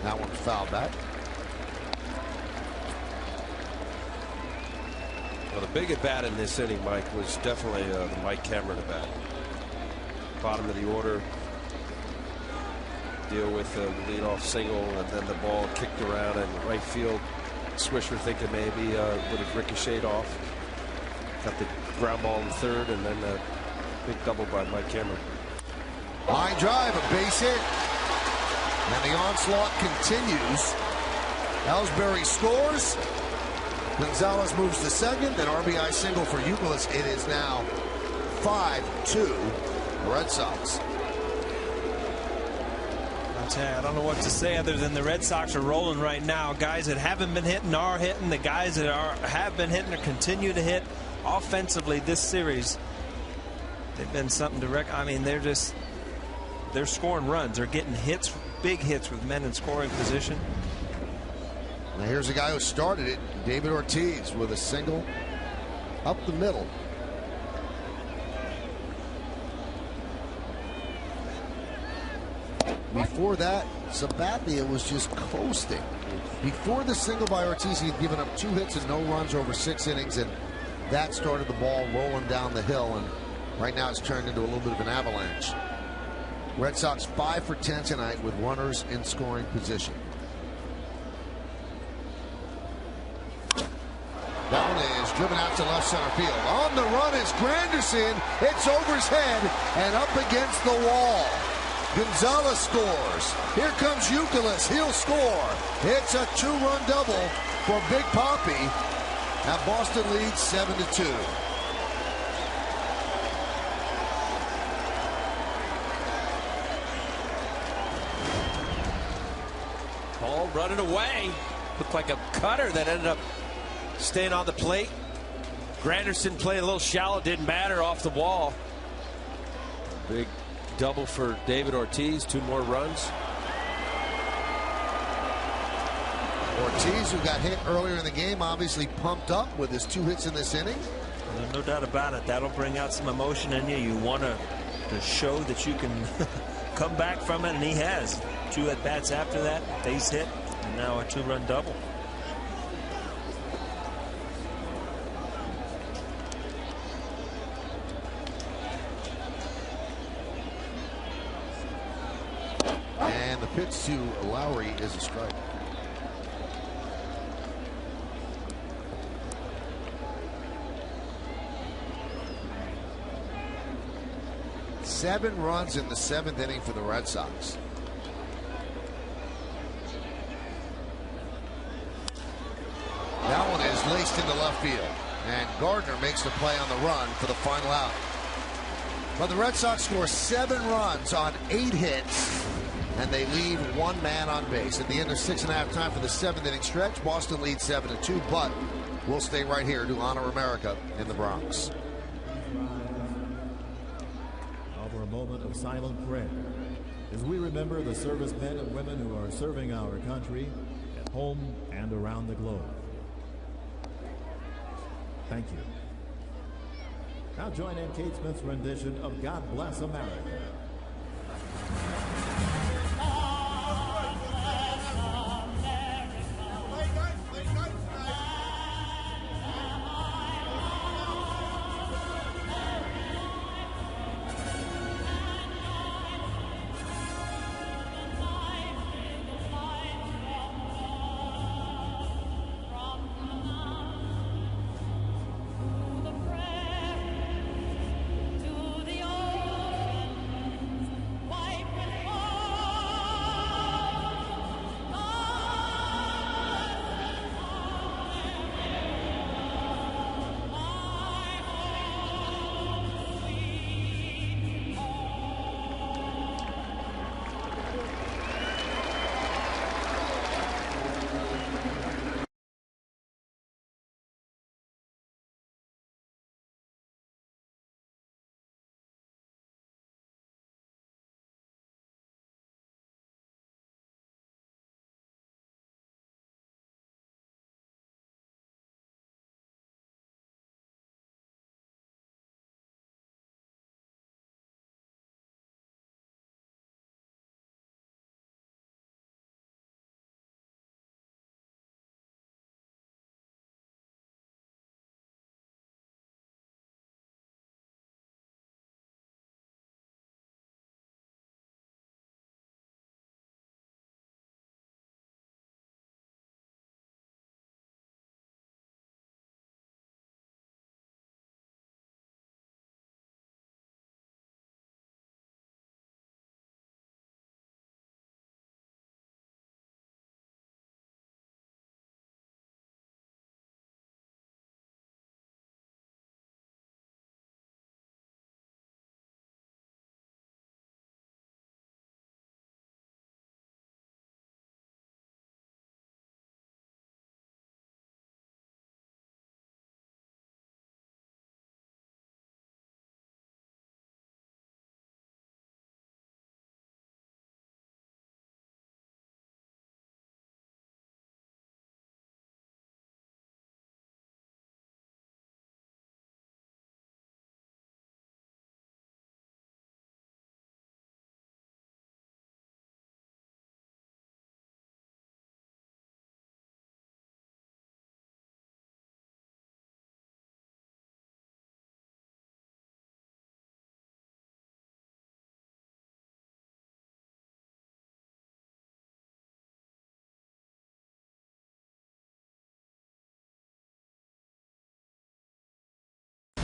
That one's fouled back. Well, the big at bat in this inning, Mike, was definitely the Mike Cameron at bat. Bottom of the order. Deal with the leadoff single, and then the ball kicked around in right field. Swisher thinking maybe would have ricocheted off. Got the ground ball in third, and then a big double by Mike Cameron. Line drive, a base hit. And the onslaught continues. Ellsbury scores. Gonzalez moves to second. An RBI single for Youkilis. It is now 5-2 Red Sox. I don't know what to say other than the Red Sox are rolling right now. Guys that haven't been hitting are hitting. The guys that have been hitting or continue to hit offensively this series. They've been something direct. I mean, they're scoring runs. They're getting hits, big hits with men in scoring position. Now here's a guy who started it, David Ortiz, with a single up the middle. Before that, Sabathia was just coasting. Before the single by Ortiz, he'd given up 2 hits and no runs over 6 innings, and that started the ball rolling down the hill, and right now it's turned into a little bit of an avalanche. Red Sox 5 for 10 tonight with runners in scoring position. That one is driven out to left center field. On the run is Granderson. It's over his head and up against the wall. Gonzalez scores. Here comes Youkilis. He'll score. It's a 2-run double for Big Poppy. And Boston leads 7-2. Ball running away. Looked like a cutter that ended up staying on the plate. Granderson played a little shallow. Didn't matter, off the wall. Big double for David Ortiz. 2 more runs. Ortiz, who got hit earlier in the game, obviously pumped up with his 2 hits in this inning. Well, no doubt about it. That'll bring out some emotion in you. You want to show that you can come back from it, and he has. 2 at-bats after that, base hit, and now a 2-run double. And the pitch to Lowry is a strike. Seven runs in the 7th inning for the Red Sox. That one is laced into left field, and Gardner makes the play on the run for the final out. But the Red Sox score 7 runs on 8 hits, and they leave 1 man on base. At the end of 6.5 time for the 7th inning stretch, Boston leads 7-2, but we'll stay right here to honor America in the Bronx. For a moment of silent prayer as we remember the servicemen and women who are serving our country at home and around the globe. Thank you. Now join in Kate Smith's rendition of God Bless America.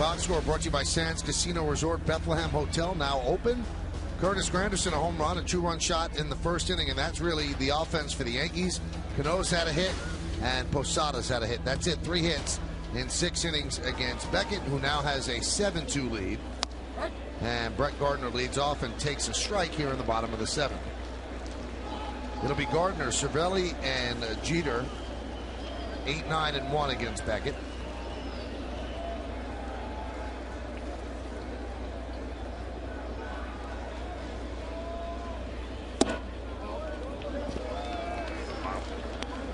Box score brought to you by Sands Casino Resort Bethlehem Hotel, now open. Curtis Granderson, a home run, a 2-run shot in the first inning, and that's really the offense for the Yankees. Cano's had a hit, and Posada's had a hit. That's it, 3 hits in 6 innings against Beckett, who now has a 7-2 lead. And Brett Gardner leads off and takes a strike here in the bottom of the 7th. It'll be Gardner, Cervelli, and Jeter, 8-9-1 against Beckett.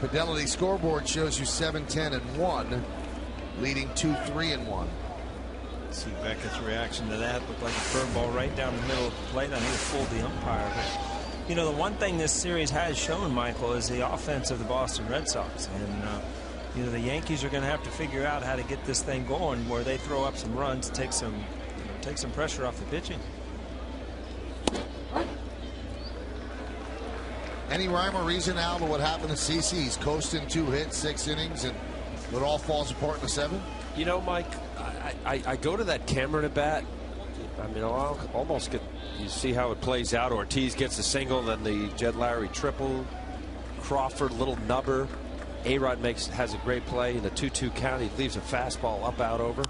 Fidelity scoreboard shows you 7-10-1, leading 2-3-1. See Beckett's reaction to that. Looked like a curveball right down the middle of the plate. I think it fooled the umpire. But, you know, the one thing this series has shown, Michael, is the offense of the Boston Red Sox. And, you know, the Yankees are going to have to figure out how to get this thing going where they throw up some runs, take some pressure off the pitching. Any rhyme or reason, Al, to what happened to CC? He's coasting 2 hits, 6 innings, and it all falls apart in the 7th? You know, Mike, I go to that Cameron at bat. I mean, I'll almost get, you see how it plays out. Ortiz gets a single, then the Jed Lowry triple. Crawford, little nubber. A-Rod has a great play in the 2-2 count. He leaves a fastball up, out, over.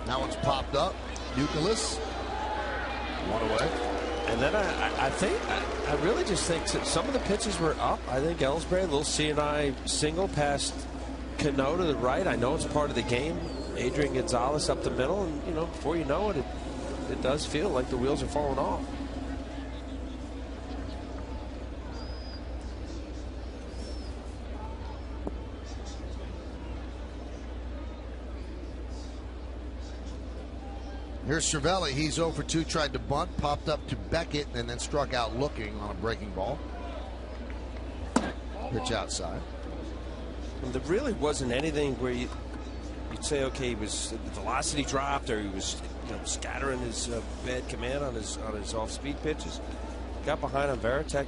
That one's popped up. Euclid. 1 away. And then I really just think some of the pitches were up. I think Ellsbury, a little C&I single past Cano to the right. I know it's part of the game. Adrian Gonzalez up the middle, and you know, before you know it, it does feel like the wheels are falling off. Here's Cervelli. He's 0 for 2, tried to bunt, popped up to Beckett, and then struck out looking on a breaking ball. Pitch outside. And there really wasn't anything where you'd say, okay, the velocity dropped, or he was, you know, scattering his bad command on his off-speed pitches. Got behind on Varitek.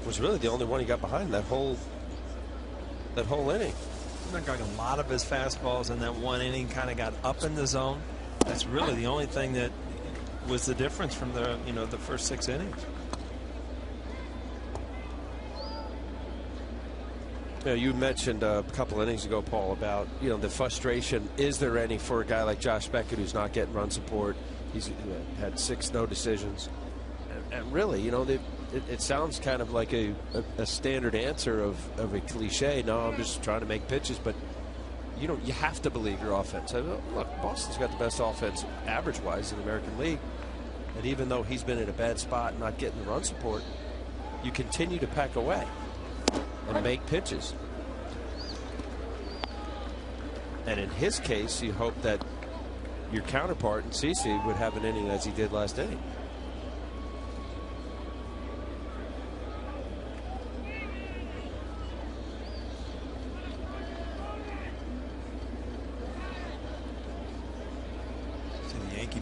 Was really the only one he got behind that whole inning. I think a lot of his fastballs in that 1 inning kind of got up in the zone. That's really the only thing that was the difference from the first 6 innings. You know, you mentioned a couple innings ago, Paul, about, you know, the frustration. Is there any for a guy like Josh Beckett who's not getting run support? He's had 6 no decisions, and really, you know, it sounds kind of like a standard answer of a cliche. No, I'm just trying to make pitches, but you have to believe your offense. Look, Boston's got the best offense average-wise in the American League, and even though he's been in a bad spot and not getting the run support, you continue to pack away and make pitches. And in his case, you hope that your counterpart in CC would have an inning as he did last inning.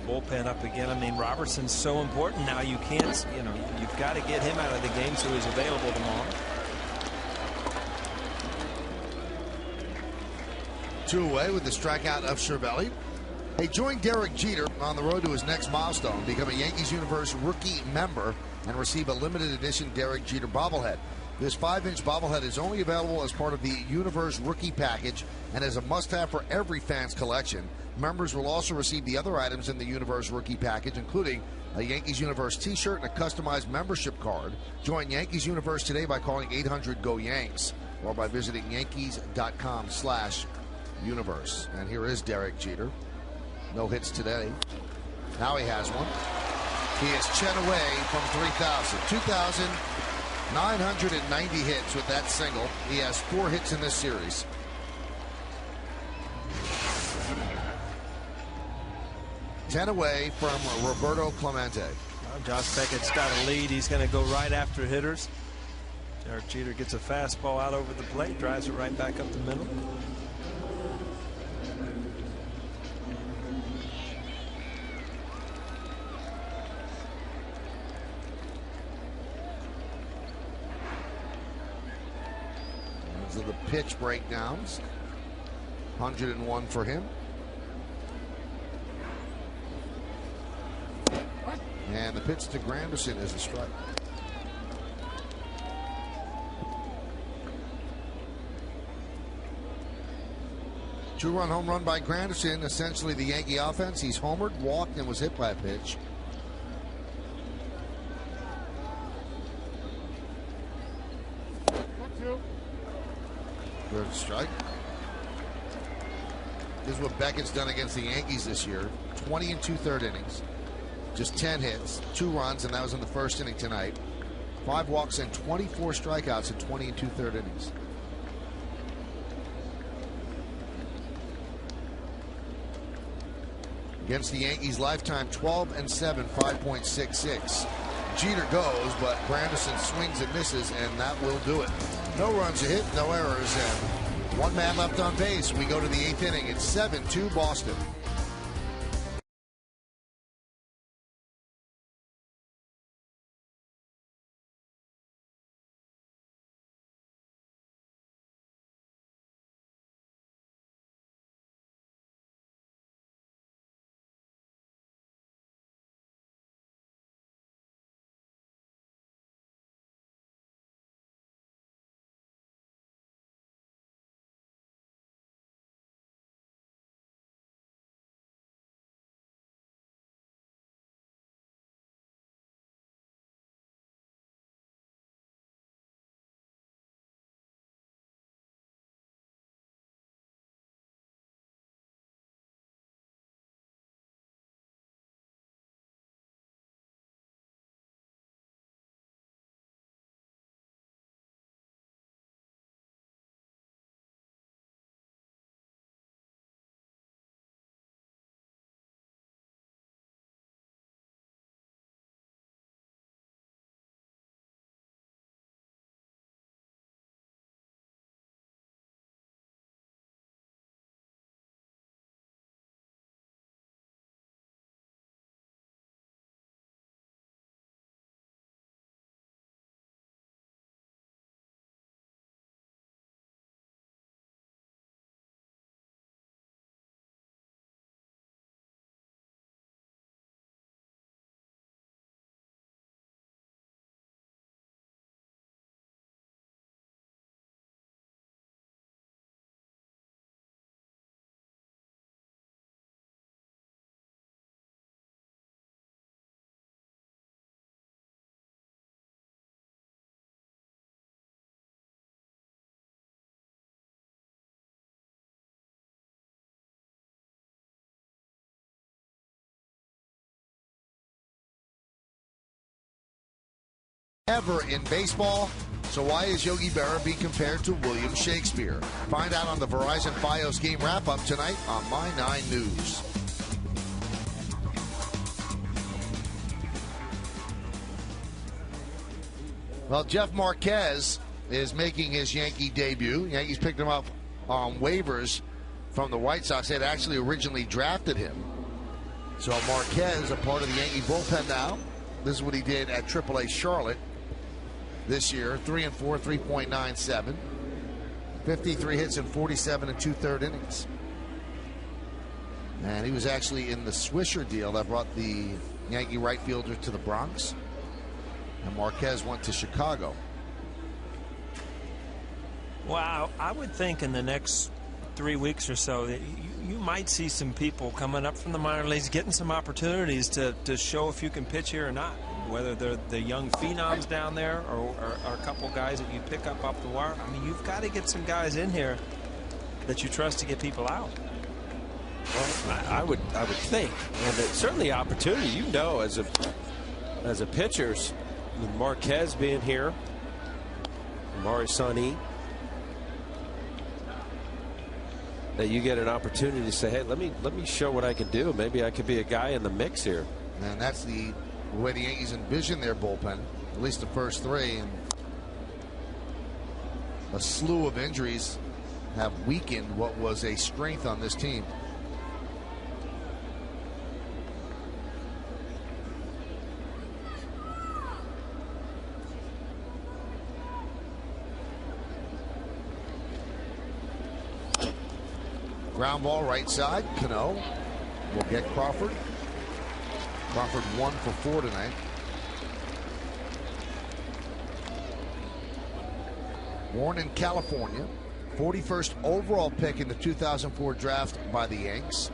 Bullpen up again. I mean, Robertson's so important now. You can't, you've got to get him out of the game so he's available tomorrow. 2 away with the strikeout of Cervelli. Hey, join Derek Jeter on the road to his next milestone. Become a Yankees Universe rookie member and receive a limited edition Derek Jeter bobblehead. This 5-inch bobblehead is only available as part of the Universe Rookie Package and is a must-have for every fan's collection. Members will also receive the other items in the Universe Rookie Package, including a Yankees Universe t-shirt and a customized membership card. Join Yankees Universe today by calling 800-GO-YANKS or by visiting Yankees.com/universe. And here is Derek Jeter. No hits today. Now he has one. He is 10 away from 3,000. 2,990 hits with that single. He has 4 hits in this series. Ten away from Roberto Clemente. Well, Josh Beckett's got a lead. He's going to go right after hitters. Derek Jeter gets a fastball out over the plate, drives it right back up the middle. Those are the pitch breakdowns. 101 for him. And the pitch to Granderson is a strike. Two-run home run by Granderson. Essentially the Yankee offense. He's homered, walked, and was hit by a pitch. Third strike. This is what Beckett's done against the Yankees this year. 20 and 2/3 innings. Just 10 hits, 2 runs, and that was in the first inning tonight. 5 walks and 24 strikeouts in 20 and 2/3 innings. Against the Yankees, lifetime 12 and 7, 5.66. Jeter goes, but Granderson swings and misses, and that will do it. No runs a hit, no errors, and 1 man left on base. We go to the 8th inning. It's 7-2 Boston. Ever in baseball. So why is Yogi Berra being compared to William Shakespeare? Find out on the Verizon Fios game wrap-up tonight on My 9 News. Well, Jeff Marquez is making his Yankee debut. Yankees picked him up on waivers from the White Sox. They had actually originally drafted him. So Marquez, a part of the Yankee bullpen now. This is what he did at AAA Charlotte this year. 3-4, 3.97. 53 hits in 47 and 2/3 innings. And he was actually in the Swisher deal that brought the Yankee right fielder to the Bronx. And Marquez went to Chicago. Wow, I would think in the next 3 weeks or so that you might see some people coming up from the minor leagues getting some opportunities to show if you can pitch here or not. Whether they're the young phenoms down there or a couple guys that you pick up off the wire. I mean, you've got to get some guys in here that you trust to get people out. Well, I would think, and it's certainly opportunity. You know, as a pitchers, with Marquez being here, Marisani, that you get an opportunity to say, hey, let me show what I can do. Maybe I could be a guy in the mix here. And that's the way the Yankees envision their bullpen, at least the first 3. And a slew of injuries have weakened what was a strength on this team. Ground ball right side. Cano will get Crawford. Crawford 1 for 4 tonight. Born in California, 41st overall pick in the 2004 draft by the Yanks.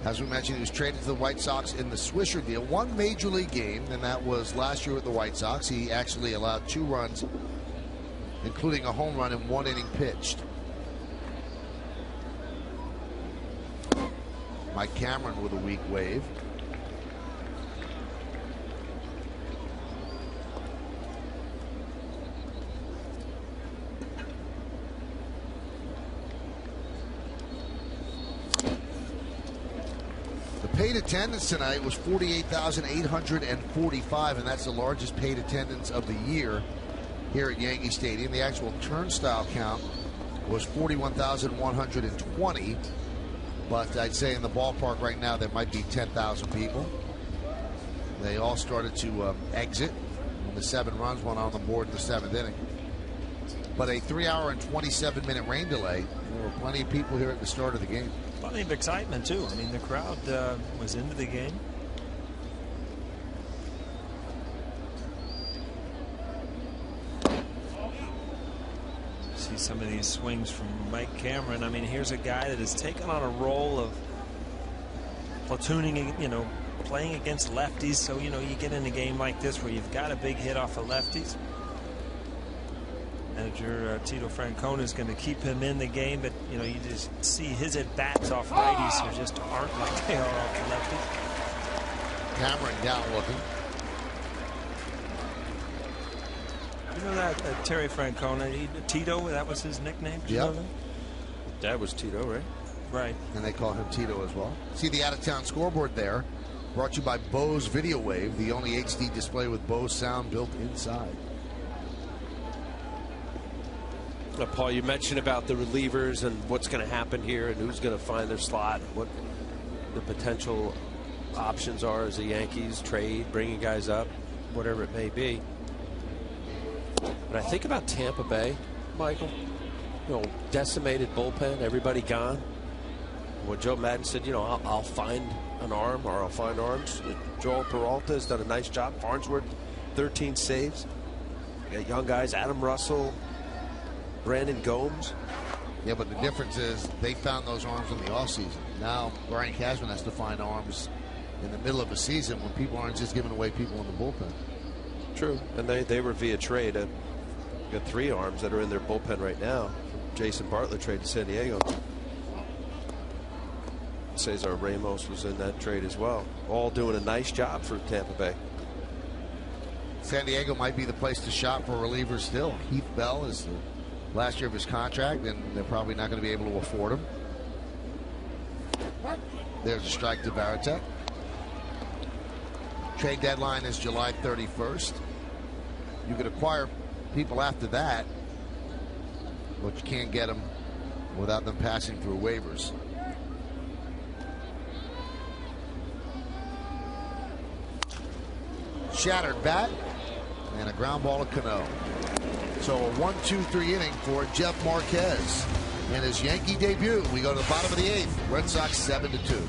As we mentioned, he was traded to the White Sox in the Swisher deal. One major league game, and that was last year with the White Sox. He actually allowed 2 runs, including a home run in 1 inning pitched. Mike Cameron with a weak wave. The paid attendance tonight was 48,845, and that's the largest paid attendance of the year here at Yankee Stadium. The actual turnstile count was 41,120, but I'd say in the ballpark right now there might be 10,000 people. They all started to exit when the 7 runs went on the board in the 7th inning. But a 3-hour and 27-minute rain delay. There were plenty of people here at the start of the game. Plenty of excitement, too. I mean, the crowd was into the game. See some of these swings from Mike Cameron. I mean, here's a guy that has taken on a role of platooning, you know, playing against lefties. So, you know, you get in a game like this where you've got a big hit off of lefties. Manager Tito Francona is going to keep him in the game, but you know, you just see his at bats off righties who just aren't like they are off the lefties. Cameron down looking. You know that Terry Francona, Tito, that was his nickname. Yeah. Dad was Tito, right? Right. And they call him Tito as well. See the out-of-town scoreboard there. Brought to you by Bose Video Wave, the only HD display with Bose sound built inside. Paul, you mentioned about the relievers and what's going to happen here and who's going to find their slot, what the potential options are as the Yankees trade, bringing guys up, whatever it may be. But I think about Tampa Bay, Michael. You know, decimated bullpen, everybody gone. What Joe Madden said, you know, I'll find an arm or I'll find arms. Joel Peralta has done a nice job. Farnsworth, 13 saves. You got young guys, Adam Russell, Brandon Gomes. Yeah, but the difference is they found those arms in the offseason. Now Brian Cashman has to find arms in the middle of a season when people aren't just giving away people in the bullpen. True, and they were via trade. Got 3 arms that are in their bullpen right now. Jason Bartlett traded to San Diego. Cesar Ramos was in that trade as well. All doing a nice job for Tampa Bay. San Diego might be the place to shop for relievers still. Heath Bell is the last year of his contract, and they're probably not going to be able to afford him. There's a strike to Varitek. Trade deadline is July 31st. You could acquire people after that, but you can't get them without them passing through waivers. Shattered bat and a ground ball to Cano. So a 1-2-3 inning for Jeff Marquez in his Yankee debut. We go to the bottom of the 8th. Red Sox 7-2.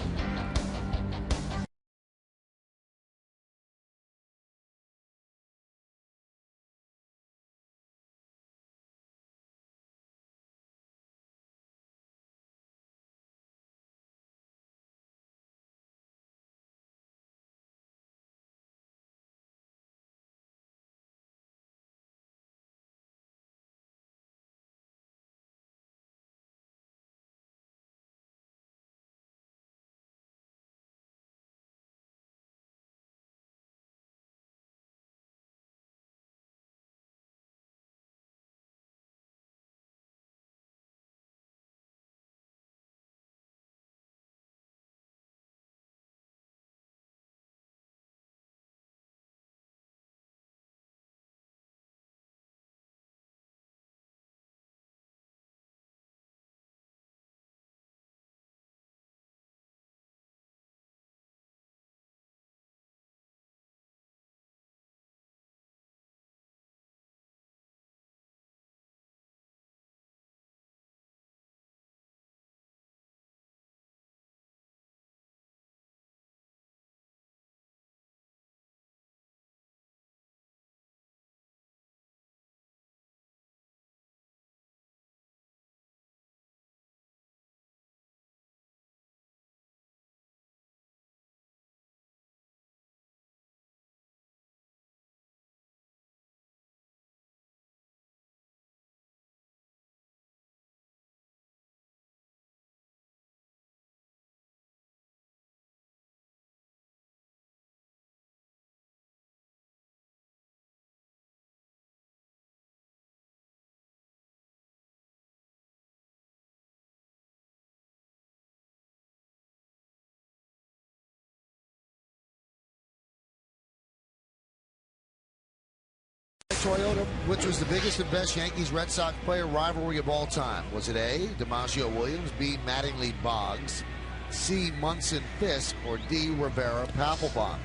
Toyota, which was the biggest and best Yankees-Red Sox player rivalry of all time? Was it A, DiMaggio Williams, B, Mattingly Boggs, C, Munson Fisk, or D, Rivera Papelbon?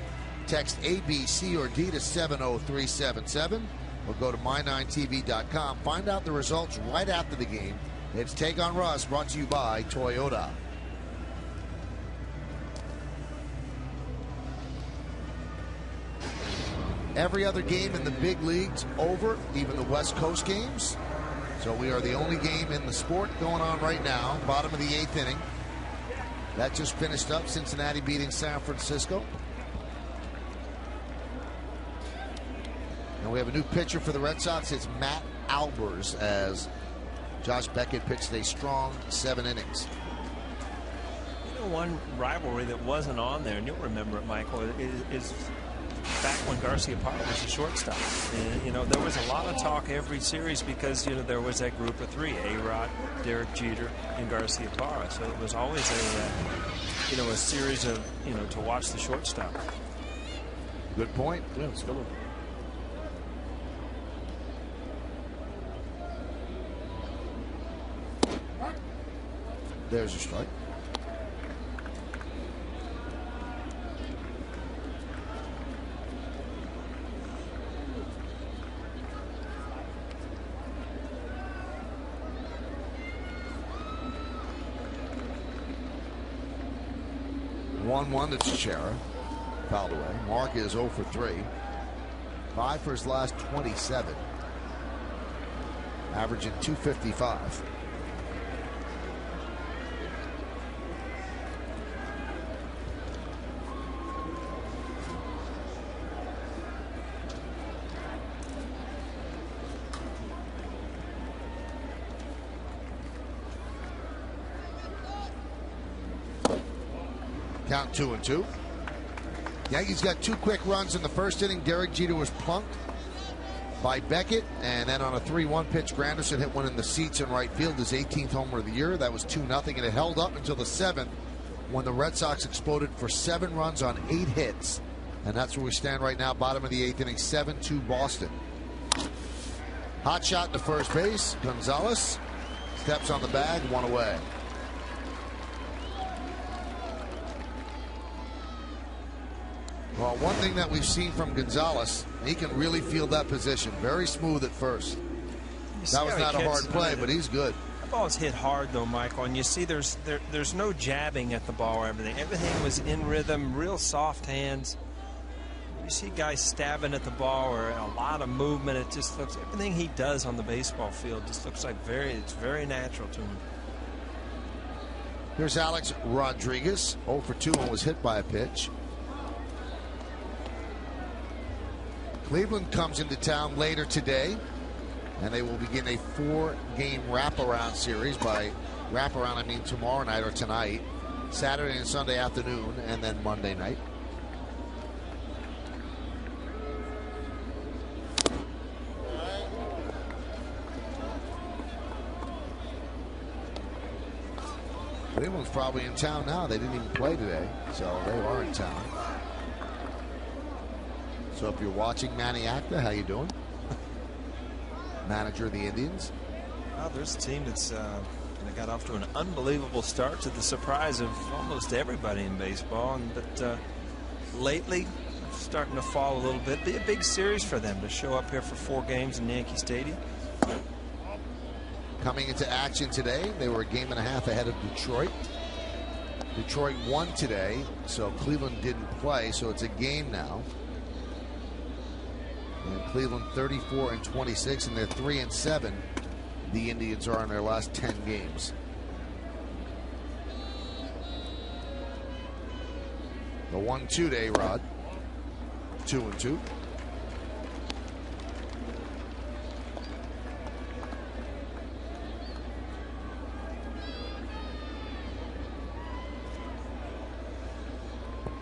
Text A, B, C, or D to 70377 or go to my9tv.com. Find out the results right after the game. It's Take on Russ, brought to you by Toyota. Every other game in the big leagues over, even the West Coast games. So we are the only game in the sport going on right now. Bottom of the 8th inning. That just finished up. Cincinnati beating San Francisco. And we have a new pitcher for the Red Sox. It's Matt Albers as Josh Beckett pitched a strong 7 innings. You know, one rivalry that wasn't on there, and you'll remember it, Michael, is back when Garcia Parra was the shortstop. And, you know, there was a lot of talk every series because, you know, there was that group of 3, A-Rod, Derek Jeter, and Garcia Parra. So it was always a, you know, a series of, you know, to watch the shortstop. Good point. Yeah, it's good one. There's a strike. One to Teixeira. Fouled away. Mark is 0 for 3. 5 for his last 27. Averaging 255. Count 2-2. Yankees got 2 quick runs in the first inning. Derek Jeter was plunked by Beckett, and then on a 3-1 pitch, Granderson hit one in the seats in right field, his 18th homer of the year. That was 2-0, and it held up until the 7th when the Red Sox exploded for 7 runs on 8 hits. And that's where we stand right now, bottom of the 8th inning, 7-2 Boston. Hot shot to first base. Gonzalez steps on the bag, 1 away. Well, one thing that we've seen from Gonzalez, he can really field that position. Very smooth at first. That was not a hard play, but he's good. That ball's hit hard, though, Michael. And you see there's no jabbing at the ball or everything. Everything was in rhythm, real soft hands. You see guys stabbing at the ball or a lot of movement. It just looks, everything he does on the baseball field just looks like it's very natural to him. Here's Alex Rodriguez, 0 for 2 and was hit by a pitch. Cleveland comes into town later today, and they will begin a 4-game wraparound series. By wraparound, I mean tomorrow night or tonight, Saturday and Sunday afternoon, and then Monday night. Cleveland's probably in town now. They didn't even play today, so they are in town. So if you're watching Manny Acta, how you doing? Manager of the Indians. Well, there's a team that's got off to an unbelievable start, to the surprise of almost everybody in baseball. But lately, starting to fall a little bit. Be a big series for them to show up here for 4 games in Yankee Stadium. Coming into action today, they were a game and a half ahead of Detroit. Detroit won today, so Cleveland didn't play, so it's a game now. And Cleveland 34-26, and they're 3-7. The Indians are in their last 10 games. The 1-2 to A-Rod. 2-2.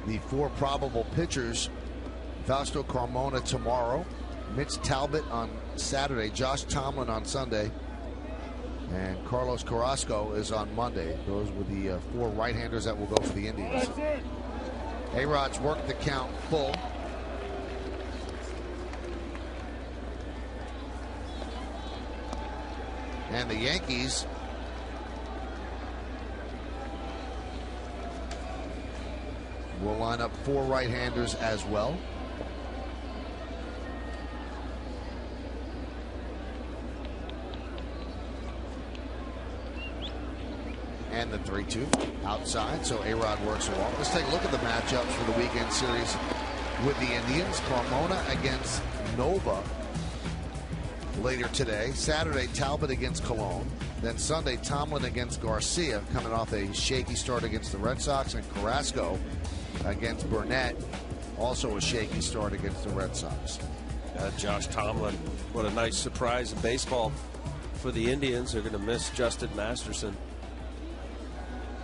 The 4 probable pitchers: Fausto Carmona tomorrow, Mitch Talbot on Saturday, Josh Tomlin on Sunday, and Carlos Carrasco is on Monday. Those were the 4 right-handers that will go for the Indians. A-Rod's worked the count full. And the Yankees will line up 4 right-handers as well. And the 3-2 outside, so A-Rod works a walk. Let's take a look at the matchups for the weekend series with the Indians. Carmona against Nova later today. Saturday, Talbot against Colon. Then Sunday, Tomlin against Garcia, coming off a shaky start against the Red Sox. And Carrasco against Burnett, also a shaky start against the Red Sox. Josh Tomlin, what a nice surprise in baseball for the Indians. They're going to miss Justin Masterson.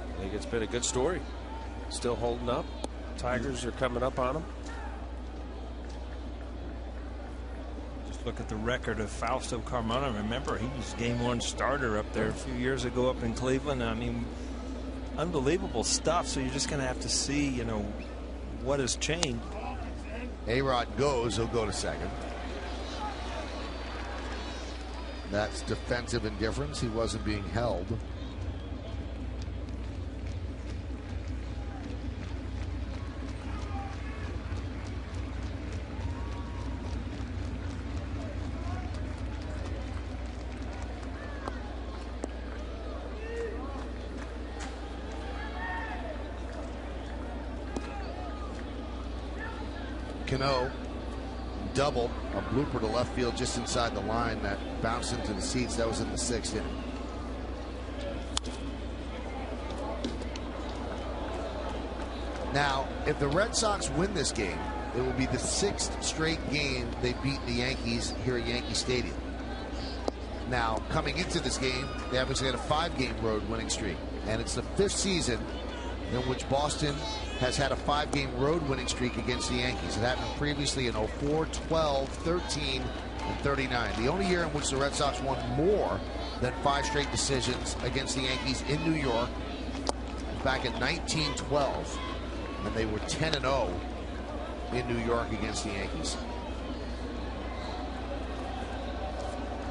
I think it's been a good story. Still holding up. Tigers are coming up on him. Just look at the record of Fausto Carmona. Remember, he was game 1 starter up there a few years ago up in Cleveland. I mean, unbelievable stuff. So you're just going to have to see, you know, what has changed. A-Rod goes. He'll go to second. That's defensive indifference. He wasn't being held. Cano double, a blooper to left field just inside the line that bounced into the seats. That was in the 6th inning. Now, if the Red Sox win this game, it will be the 6th straight game they beat the Yankees here at Yankee Stadium. Now, coming into this game, they obviously had a 5-game road winning streak, and it's the 5th season in which Boston has had a 5-game road winning streak against the Yankees. It happened previously in 04, 12, 13, and 39. The only year in which the Red Sox won more than 5 straight decisions against the Yankees in New York was back in 1912, and they were 10-0 in New York against the Yankees.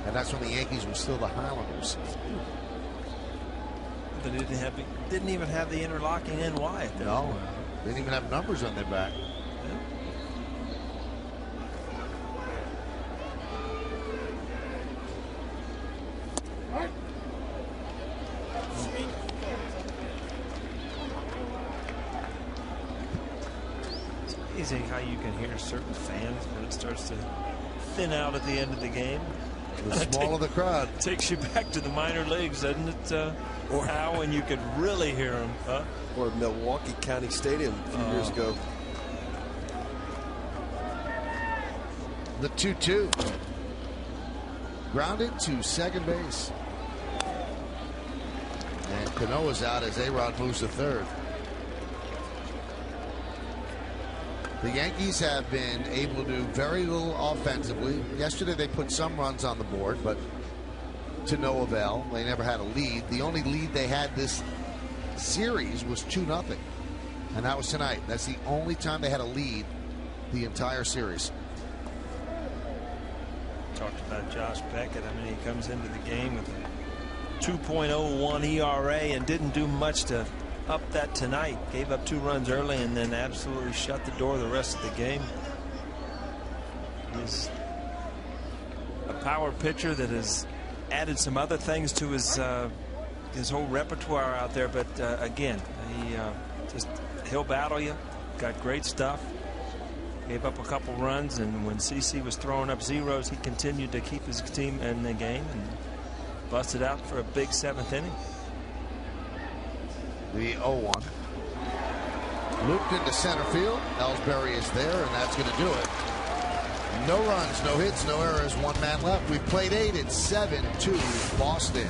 And that's when the Yankees were still the Highlanders. They didn't even have the interlocking NY at that point. They didn't even have numbers on their back. It's amazing how you can hear certain fans when it starts to thin out at the end of the game. The smaller the crowd. Takes you back to the minor leagues, doesn't it? Or how when you could really hear them. Huh? Or Milwaukee County Stadium a few years ago. The 2-2. Grounded to second base. And Canoa's out as A-Rod moves to third. The Yankees have been able to do very little offensively. Yesterday they put some runs on the board, but to no avail. They never had a lead. The only lead they had this series was 2-0, and that was tonight. That's the only time they had a lead the entire series. Talked about Josh Beckett. I mean, he comes into the game with a 2.01 ERA and didn't do much to up that tonight. Gave up 2 runs early and then absolutely shut the door the rest of the game. He's a power pitcher that has added some other things to his whole repertoire out there, but again, he'll battle you. Got great stuff. Gave up a couple runs, and when CC was throwing up zeros, he continued to keep his team in the game and busted out for a big 7th inning. The 0-1. Looped into center field. Ellsbury is there, and that's going to do it. No runs, no hits, no errors, 1 man left. We played 8. It's 7-2 Boston.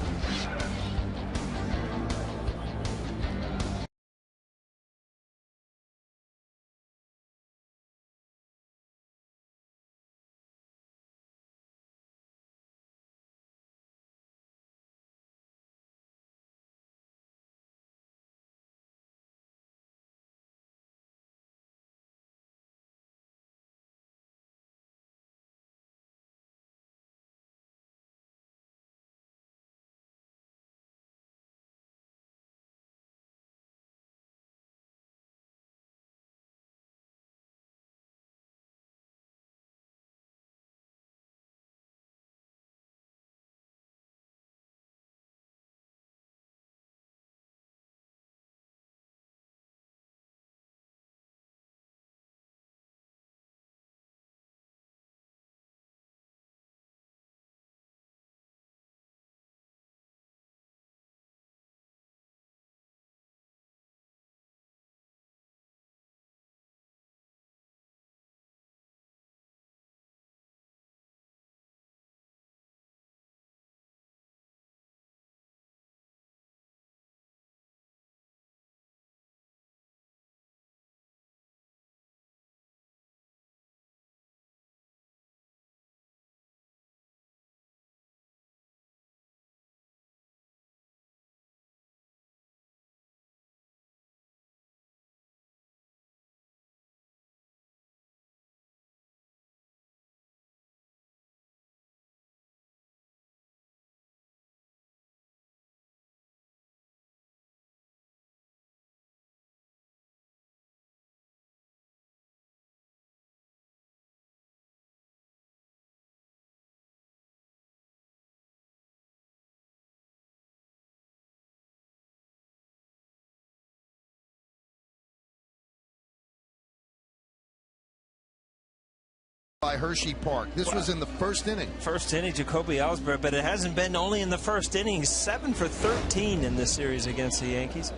by Hershey Park. This was in the first inning. First inning, Jacoby Ellsbury, but it hasn't been only in the first inning. 7 for 13 in this series against the Yankees.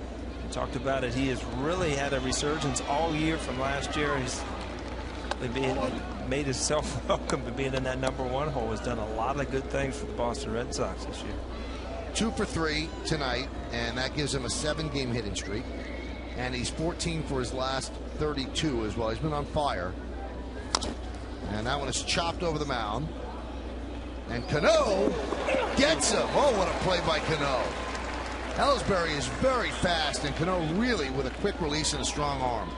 We talked about it. He has really had a resurgence all year from last year. He's made himself welcome to being in that #1 hole. Has done a lot of good things for the Boston Red Sox this year. 2 for 3 tonight, and that gives him a 7-game hitting streak. And he's 14 for his last 32 as well. He's been on fire. And that one is chopped over the mound. And Cano gets him. Oh, what a play by Cano. Ellsbury is very fast, and Cano really with a quick release and a strong arm.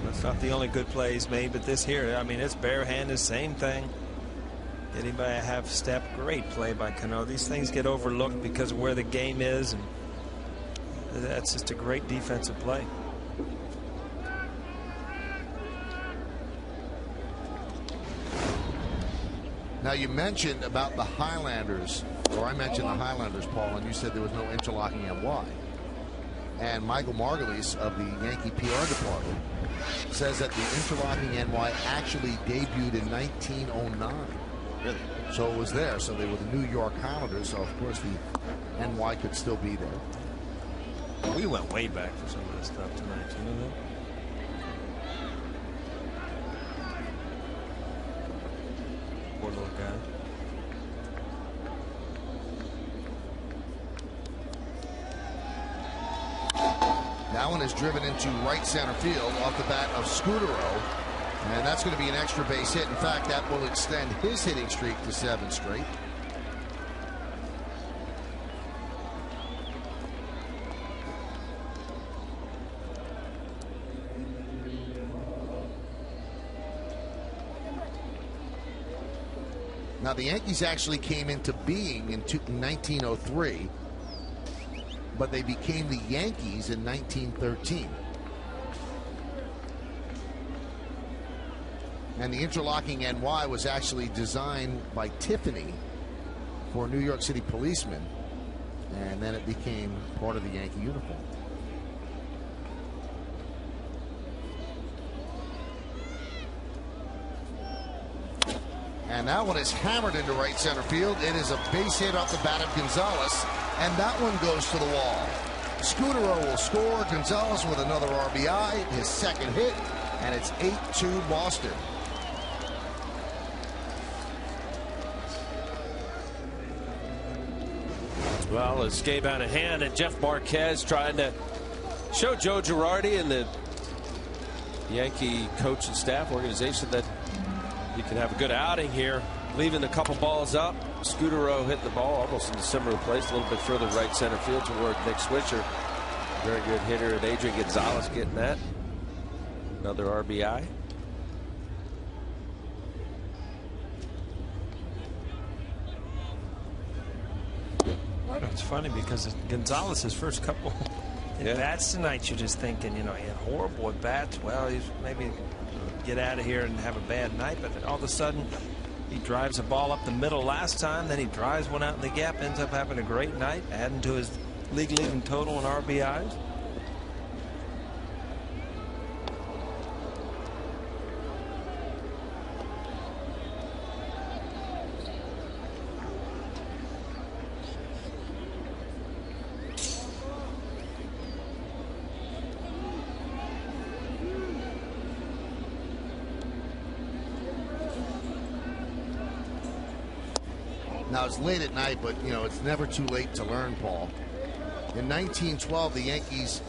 That's not the only good play he's made, but this here, I mean, it's barehanded, same thing. Getting by a half step. Great play by Cano. These things get overlooked because of where the game is, and that's just a great defensive play. Now, you mentioned about the Highlanders, or I mentioned the Highlanders, Paul, and you said there was no interlocking NY. And Michael Margulies of the Yankee PR department says that the interlocking NY actually debuted in 1909. Really? So it was there. So they were the New York Highlanders. So, of course, the NY could still be there. We went way back for some of this stuff tonight. You know that? Poor little guy. That one is driven into right center field off the bat of Scudero. And that's going to be an extra base hit. In fact, that will extend his hitting streak to 7 straight. Now, the Yankees actually came into being in 1903, but they became the Yankees in 1913. And the interlocking NY was actually designed by Tiffany for New York City policemen, and then it became part of the Yankee uniform. And that one is hammered into right center field. It is a base hit off the bat of Gonzalez, and that one goes to the wall. Scudero will score. Gonzalez with another RBI, his second hit, and it's 8-2 Boston. Well, it's game out of hand, and Jeff Marquez trying to show Joe Girardi and the Yankee coach and staff organization that you can have a good outing here, leaving a couple balls up. Scudero hitting the ball almost in a similar place, a little bit further right center field toward Nick Switzer. Very good hitter, and Adrian Gonzalez getting that. Another RBI. It's funny because Gonzalez's first couple at bats tonight, you're just thinking, you know, he had horrible at bats. Well, he's maybe get out of here and have a bad night, but all of a sudden he drives a ball up the middle last time, then he drives one out in the gap, ends up having a great night, adding to his league-leading total in RBIs. Now, it's late at night, but, you know, it's never too late to learn, Paul. In 1912, the Yankees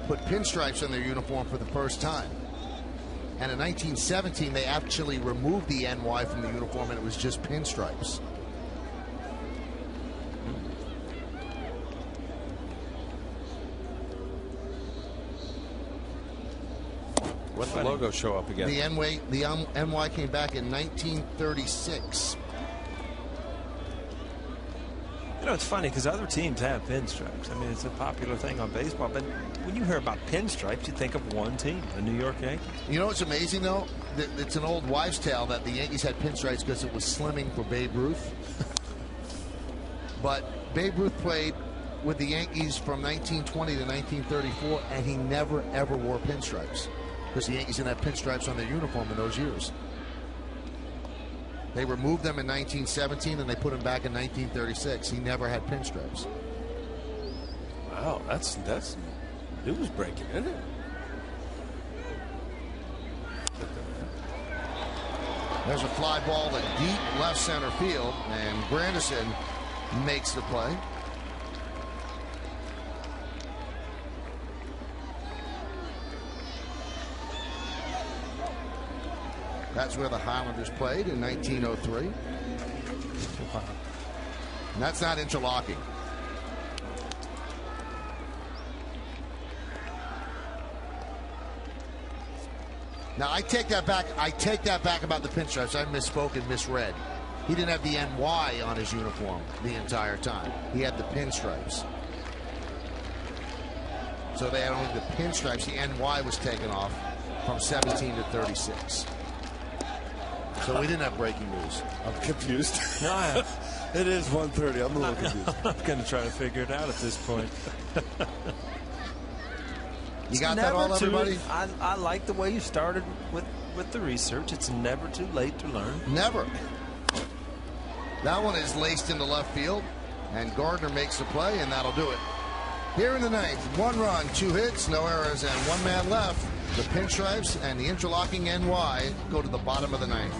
put pinstripes on their uniform for the first time. And in 1917, they actually removed the NY from the uniform, and it was just pinstripes. Let the logo show up again. The NY came back in 1936. You know, it's funny because other teams have pinstripes. I mean, it's a popular thing on baseball, but when you hear about pinstripes, you think of one team, the New York Yankees. You know what's amazing, though? It's an old wives' tale that the Yankees had pinstripes because it was slimming for Babe Ruth. But Babe Ruth played with the Yankees from 1920 to 1934, and he never, ever wore pinstripes. because the Yankees didn't have pinstripes on their uniform in those years. They removed them in 1917 and they put them back in 1936. He never had pinstripes. Wow, that's news breaking, isn't it? There's a fly ball in deep left center field, and Granderson makes the play. That's where the Highlanders played in 1903. And that's not interlocking. Now I take that back. I take that back about the pinstripes. I misspoke and misread. He didn't have the NY on his uniform the entire time. He had the pinstripes. So they had only the pinstripes. The NY was taken off from 17 to 36. So we didn't have breaking news. I'm confused. No, it is 1:30. I'm a little confused. I'm going to try to figure it out at this point. You got that all, everybody? I like the way you started with the research. It's never too late to learn. Never. That one is laced into left field, and Gardner makes the play, and that'll do it. Here in the ninth, 1 run, 2 hits, no errors, and 1 man left. The pinstripes and the interlocking NY go to the bottom of the ninth.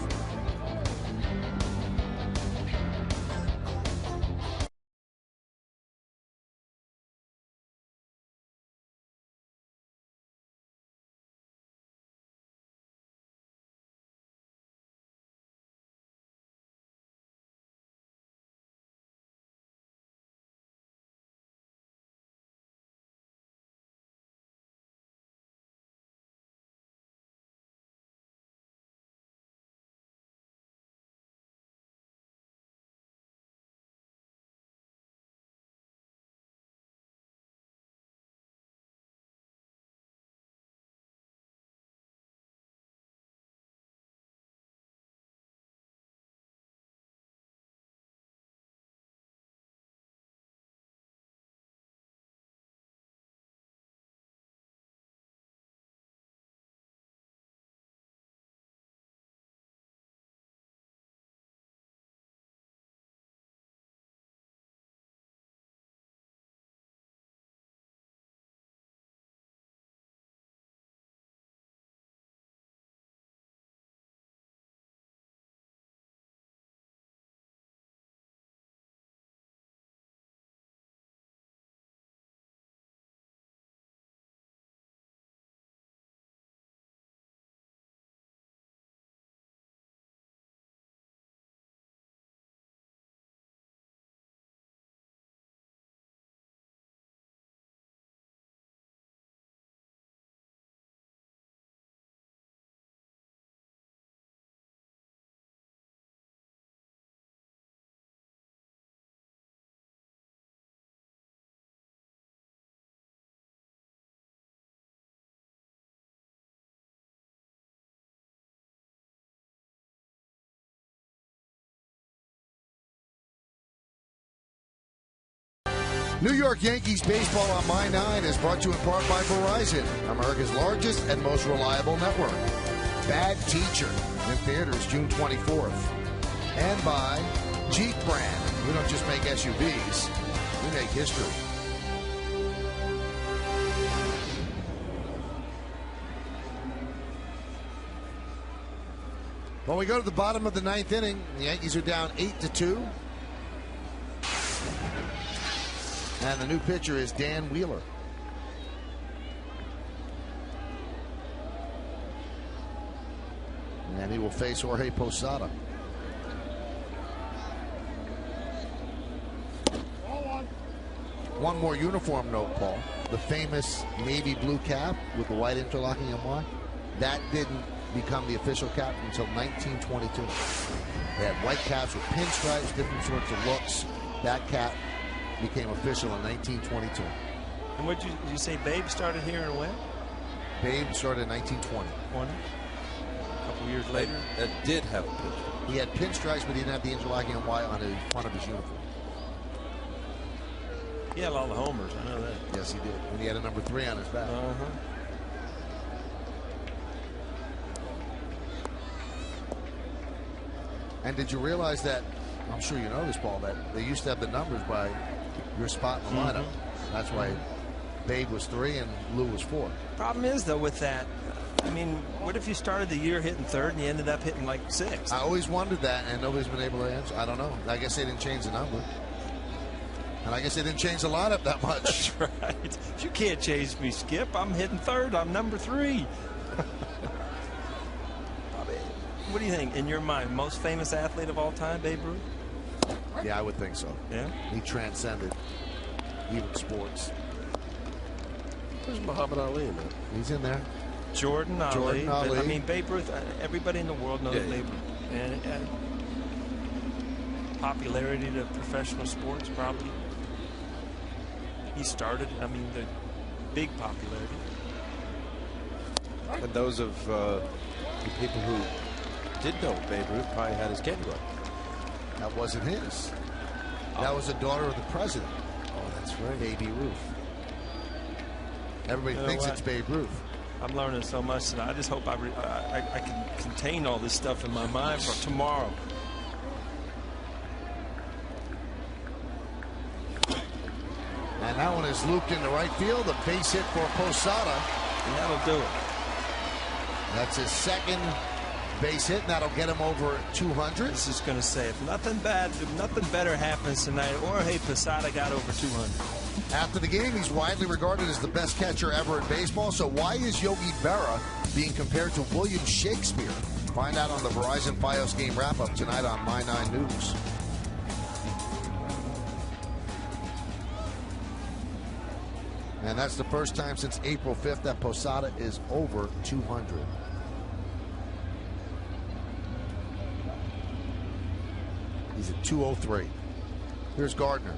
New York Yankees baseball on My 9 is brought to you in part by Verizon, America's largest and most reliable network. Bad Teacher in theaters June 24th. And by Jeep brand. We don't just make SUVs, we make history. Well, we go to the bottom of the ninth inning. The Yankees are down 8-2. And the new pitcher is Dan Wheeler. And he will face Jorge Posada. One more uniform note, Paul. The famous navy blue cap with the white interlocking NY, that didn't become the official cap until 1922. They had white caps with pinstripes, different sorts of looks. That cap became official in 1922. And what did you say Babe started here and when? Babe started in 1920. 20? A couple years later? That did have a picture. He had pinstripes, but he didn't have the interlocking NY on the front of his uniform. He had all the homers, I know that. Yes, he did. And he had a number 3 on his back. And did you realize that, I'm sure you know this, Paul, that they used to have the numbers by your spot in the lineup. That's why Babe was 3 and Lou was 4. Problem is, though, with that, I mean, what if you started the year hitting 3rd and you ended up hitting like 6th? I always wondered that, and nobody's been able to answer. I don't know. I guess they didn't change the number. And I guess they didn't change the lineup that much. That's right. You can't change me, Skip. I'm hitting 3rd. I'm number 3. What do you think, in your mind, most famous athlete of all time, Babe Ruth? Yeah, I would think so. Yeah? He transcended even sports. Where's Muhammad Ali in there? He's in there. Jordan Ali. Jordan Ali. But, I mean, Babe Ruth, everybody in the world knows Babe Ruth. And popularity to professional sports, probably. He started, I mean, the big popularity. And those of the people who did know Babe Ruth probably had his kid right. That wasn't his. That was a daughter of the president. Oh, that's right. Baby Ruth. Everybody thinks it's Babe Ruth. I'm learning so much, and I just hope I can contain all this stuff in my mind for tomorrow. And that one is looped into right field. A base hit for Posada. And that'll do it. That's his 2nd base hit, and that'll get him over 200. This is going to say, if nothing better happens tonight, Jorge Posada got over 200. After the game, he's widely regarded as the best catcher ever in baseball. So why is Yogi Berra being compared to William Shakespeare? Find out on the Verizon Fios game wrap-up tonight on My 9 News. And that's the first time since April 5th that Posada is over 200. He's at 203. Here's Gardner.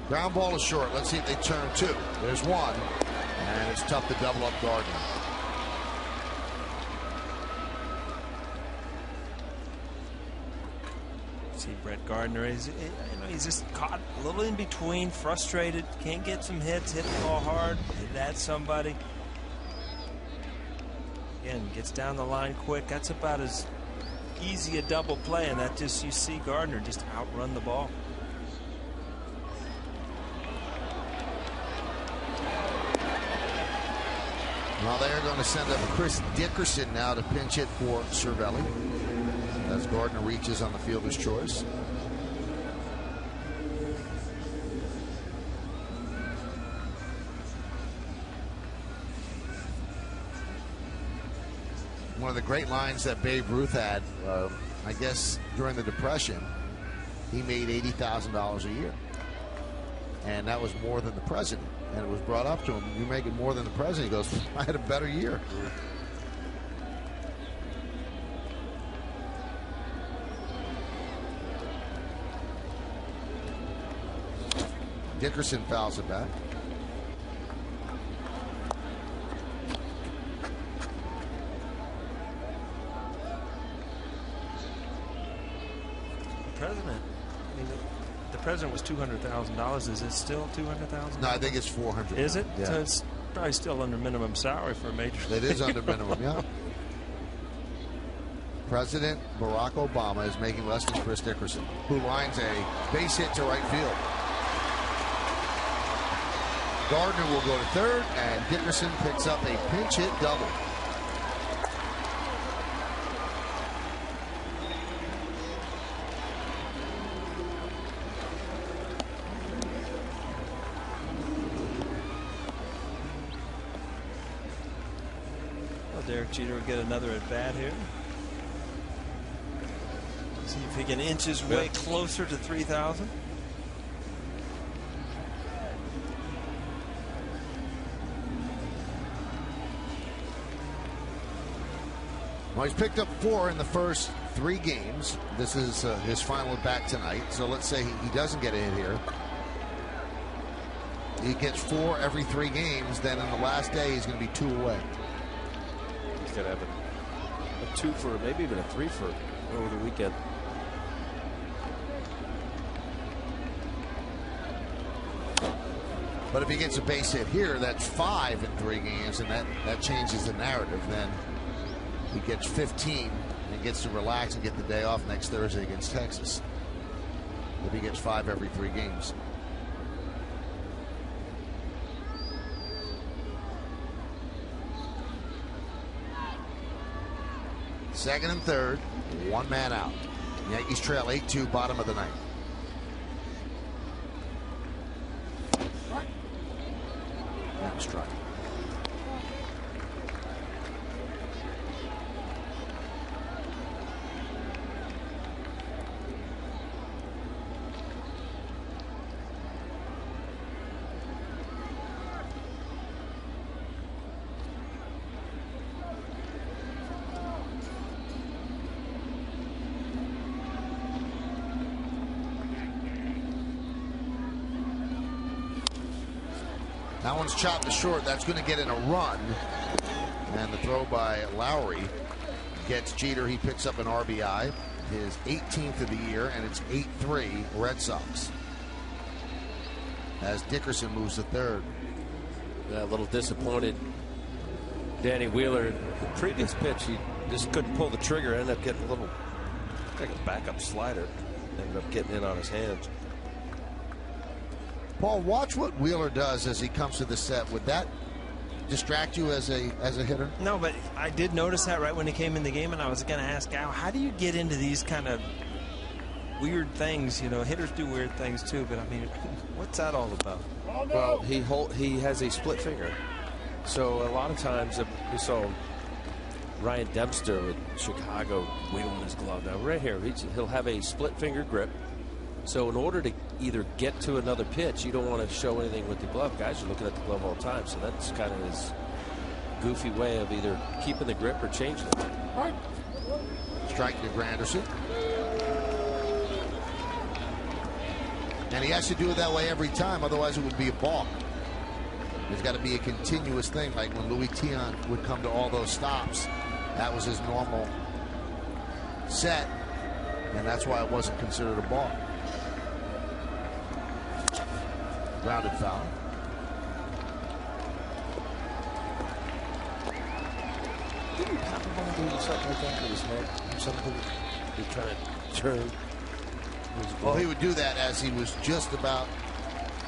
Ground ball is short. Let's see if they turn 2. There's 1. And it's tough to double up Gardner. See Brett Gardner, he's just caught a little in between, frustrated, can't get some hits, hit the ball hard, hit at somebody. Again, gets down the line quick. That's about as easy a double play, and that just, you see Gardner just outrun the ball. Well, they're going to send up Chris Dickerson now to pinch hit for Cervelli as Gardner reaches on the fielder's choice. One of the great lines that Babe Ruth had, I guess, during the Depression, he made $80,000 a year. And that was more than the president. And it was brought up to him, you're making more than the president. He goes, I had a better year. Dickerson fouls it back. The president, I mean, the president was $200,000. Is it still $200,000? No, I think it's 400. Is it? Yeah. So it's probably still under minimum salary for a major league. It is under minimum, yeah. President Barack Obama is making less than Chris Dickerson, who lines a base hit to right field. Gardner will go to 3rd, and Dickerson picks up a pinch hit double. Derek Jeter will get another at bat here. See if he can inch his way closer to 3,000. Well, he's picked up 4 in the first 3 games. This is his final at bat tonight. So let's say he doesn't get a hit here. He gets 4 every 3 games. Then in the last day, he's going to be 2 away. He's going to have a 2 for, maybe even a 3 for over the weekend. But if he gets a base hit here, that's 5 in 3 games, and that changes the narrative. Then he gets 15 and gets to relax and get the day off next Thursday against Texas. If he gets 5 every 3 games. Second and third, 1 man out. Yankees trail 8-2, bottom of the ninth. And a strike. That one's chopped to short. That's going to get in a run. And the throw by Lowry gets Jeter. He picks up an RBI, his 18th of the year, and it's 8-3 Red Sox. As Dickerson moves to third. Yeah, a little disappointed. Danny Wheeler, the previous pitch, he just couldn't pull the trigger. Ended up getting a little, like a backup slider. Ended up getting in on his hands. Paul, watch what Wheeler does as he comes to the set. Would that distract you as a hitter? No, but I did notice that right when he came in the game, and I was going to ask Al, how do you get into these kind of weird things? You know, hitters do weird things too, but I mean, what's that all about? Well, he has a split finger, so a lot of times we saw Ryan Dempster with Chicago wiggling his glove. Now right here, he'll have a split finger grip. So in order to either get to another pitch, you don't want to show anything with the glove. Guys are looking at the glove all the time, so that's kind of his goofy way of either keeping the grip or changing it. Strike to Granderson. And he has to do it that way every time, otherwise it would be a balk. There's got to be a continuous thing, like when Louis Tiant would come to all those stops. That was his normal set, and that's why it wasn't considered a balk. Grounded foul. Didn't Papelbon do something like that with his head? Something he's trying to turn. Well, he would do that as he was just about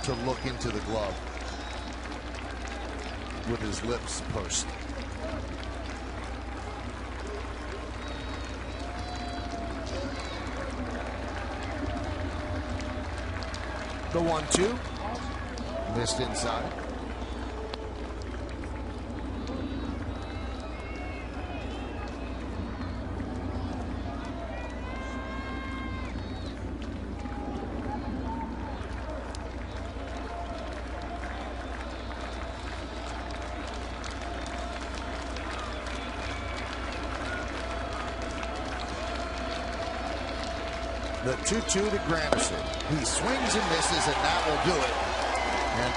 to look into the glove with his lips pursed. The 1-2. Missed inside. The 2-2 to Granderson. He swings and misses, and that will do it. And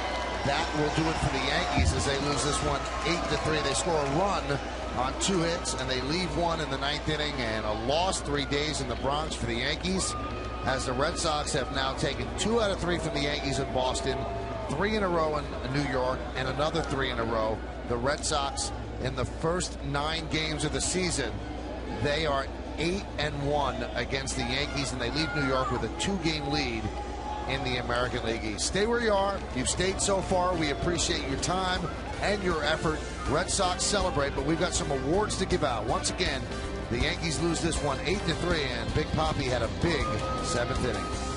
that will do it for the Yankees as they lose this one 8-3. They score a run on 2 hits, and they leave one in the 9th inning, and a loss 3 days in the Bronx for the Yankees, as the Red Sox have now taken 2 out of 3 from the Yankees in Boston, 3 in a row in New York, and another 3 in a row. The Red Sox, in the first 9 games of the season, they are 8-1 against the Yankees, and they leave New York with a 2-game lead in the American League East. Stay where you are. You've stayed so far. We appreciate your time and your effort. Red Sox celebrate, but we've got some awards to give out. Once again, the Yankees lose this one 8-3, and Big Papi had a big 7th inning.